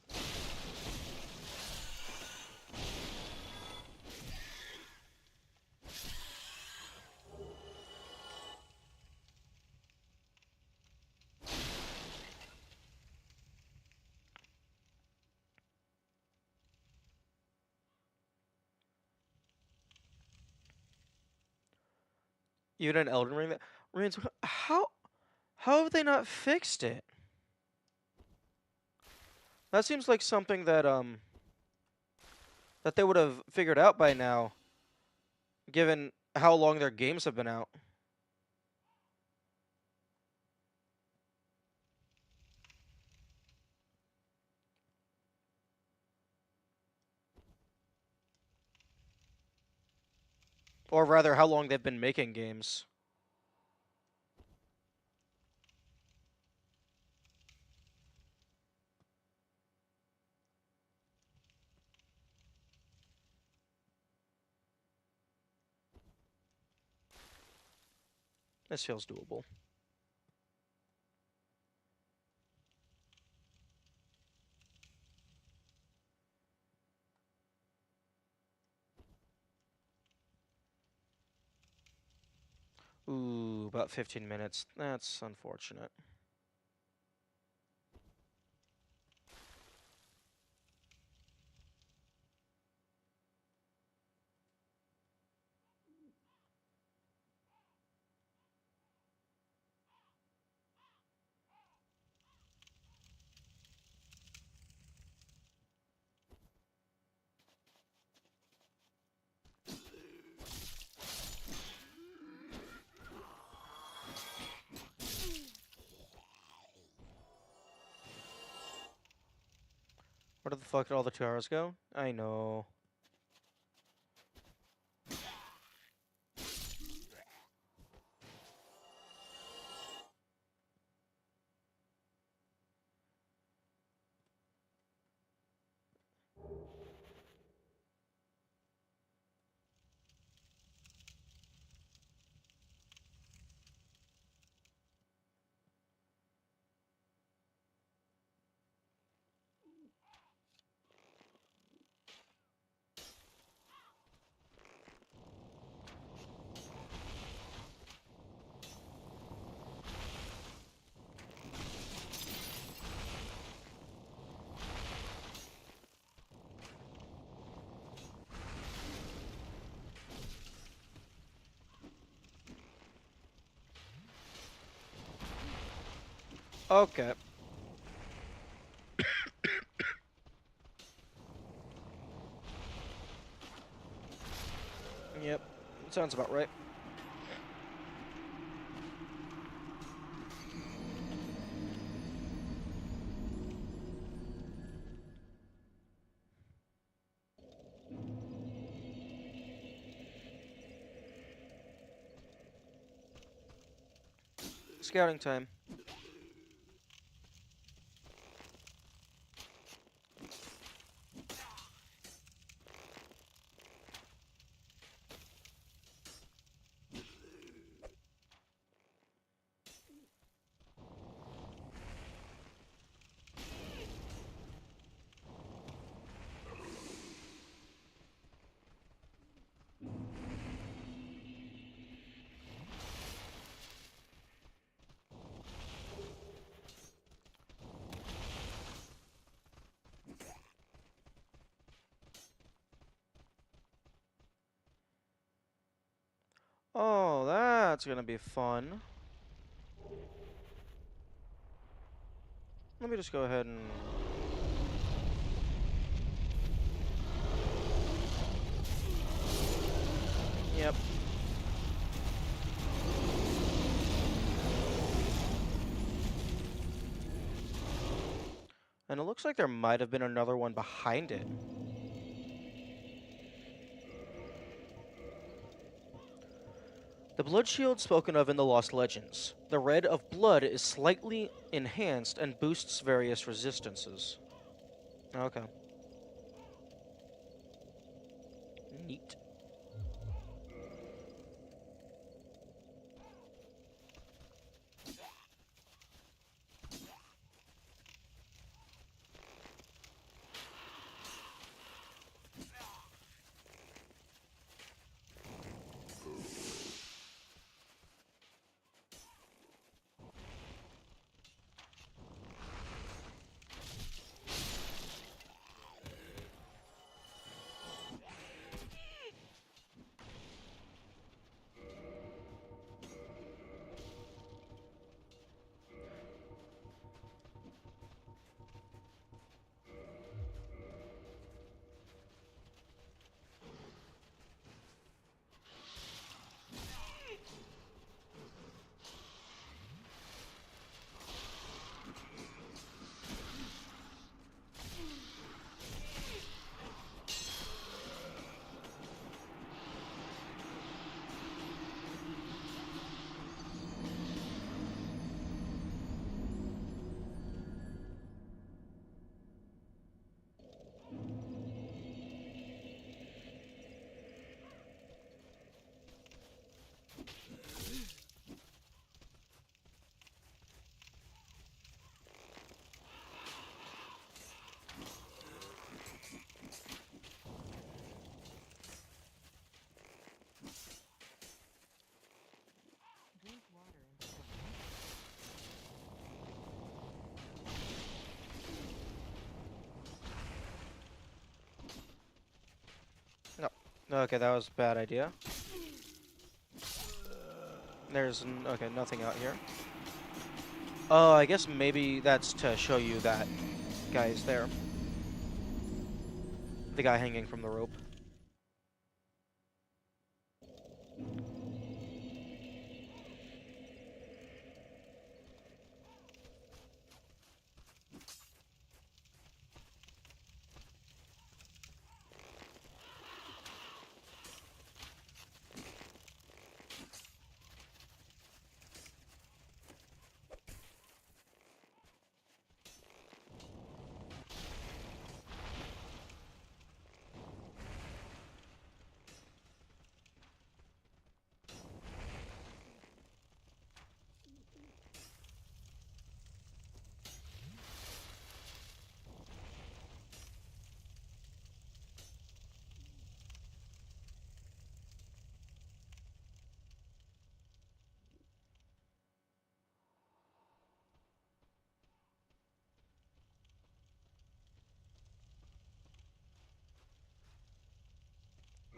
Even an Elden Ring that... Rings, how have they not fixed it? That seems like something that they would have figured out by now, given how long their games have been out. Or rather, how long they've been making games. This feels doable. Ooh, about 15 minutes. That's unfortunate. Where the fuck did all the tiaras go? I know. Okay. Yep. Sounds about right. scouting time. Oh, that's gonna be fun. Let me just go ahead and... Yep. And it looks like there might have been another one behind it. The blood shield spoken of in the Lost Legends. The red of blood is slightly enhanced and boosts various resistances. Okay. Neat. No. Okay, that was a bad idea. There's okay, nothing out here. Oh, I guess maybe that's to show you that guy's there. The guy hanging from the rope.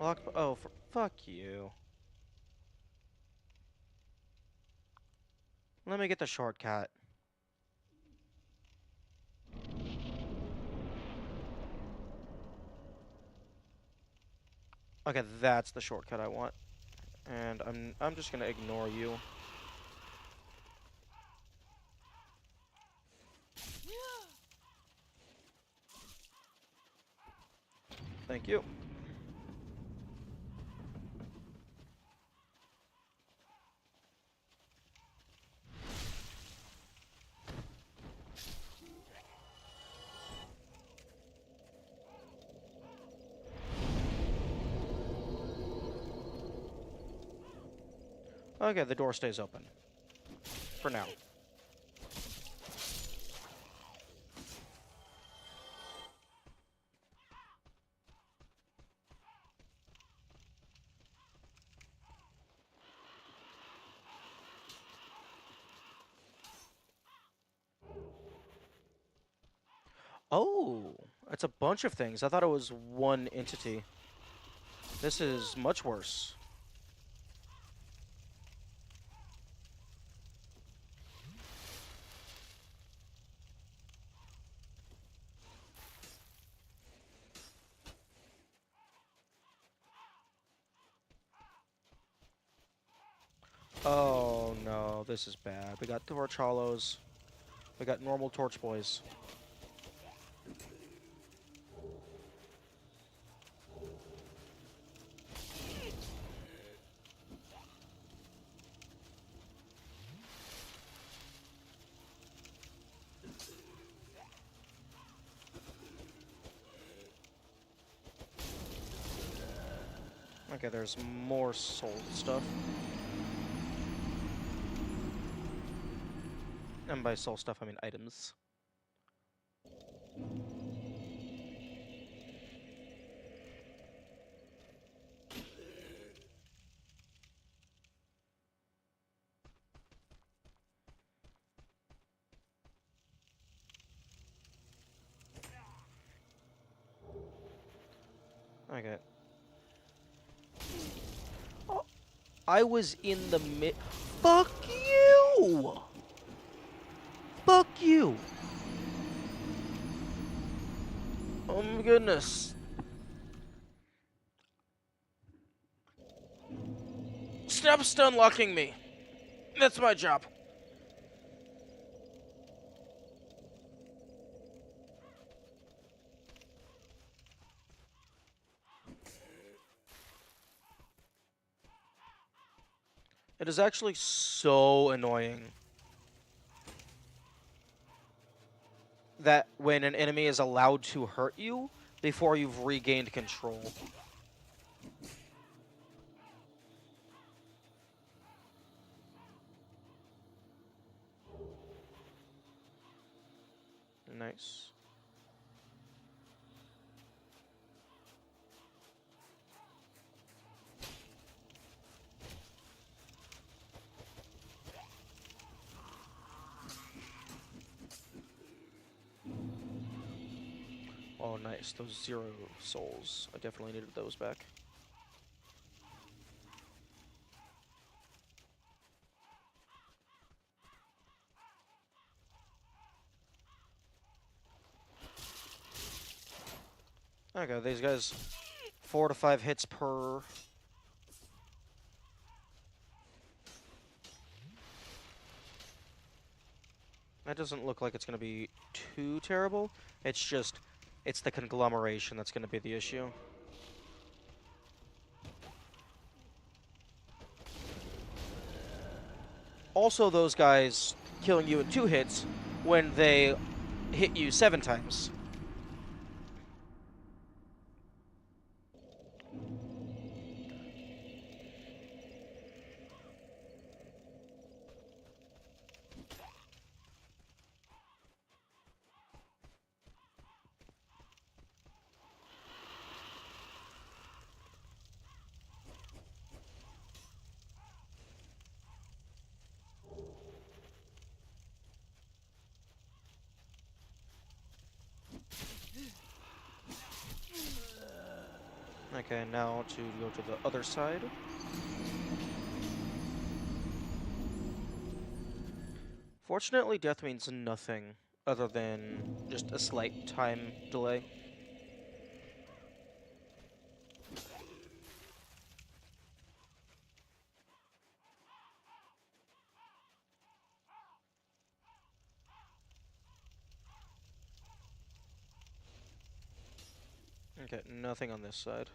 Locked. Oh, fuck you. Let me get the shortcut. Okay, that's the shortcut I want. And I'm just gonna ignore you. Thank you. Okay, the door stays open. For now. Oh, it's a bunch of things. I thought it was one entity. This is much worse. Oh no, this is bad. We got torch hollows. We got normal torch boys. Okay, there's more soul stuff. And by soul stuff, I mean items. Okay. Oh, I was in the mid. Fuck you! Fuck you! Oh my goodness. Stop stun locking me. That's my job. It is actually so annoying that when an enemy is allowed to hurt you before you've regained control. Nice. Oh, nice. Those 0 souls. I definitely needed those back. Okay, these guys, 4 to 5 hits per. That doesn't look like it's going to be too terrible. It's just, it's the conglomeration that's going to be the issue. Also, those guys killing you in 2 hits when they hit you 7 times. Okay, now to go to the other side. Fortunately, death means nothing other than just a slight time delay. Okay, nothing on this side.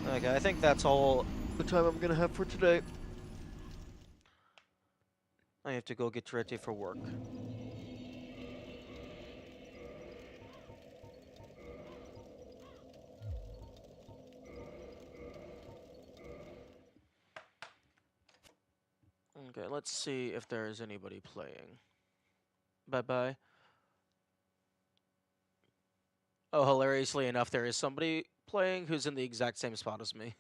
Okay, I think that's all the time I'm gonna have for today. I have to go get ready for work. Okay, let's see if there is anybody playing. Bye-bye. Oh, hilariously enough, there is somebody playing who's in the exact same spot as me.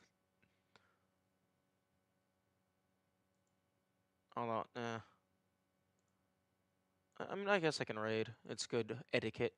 Hold on, I mean, I guess I can raid. It's good etiquette.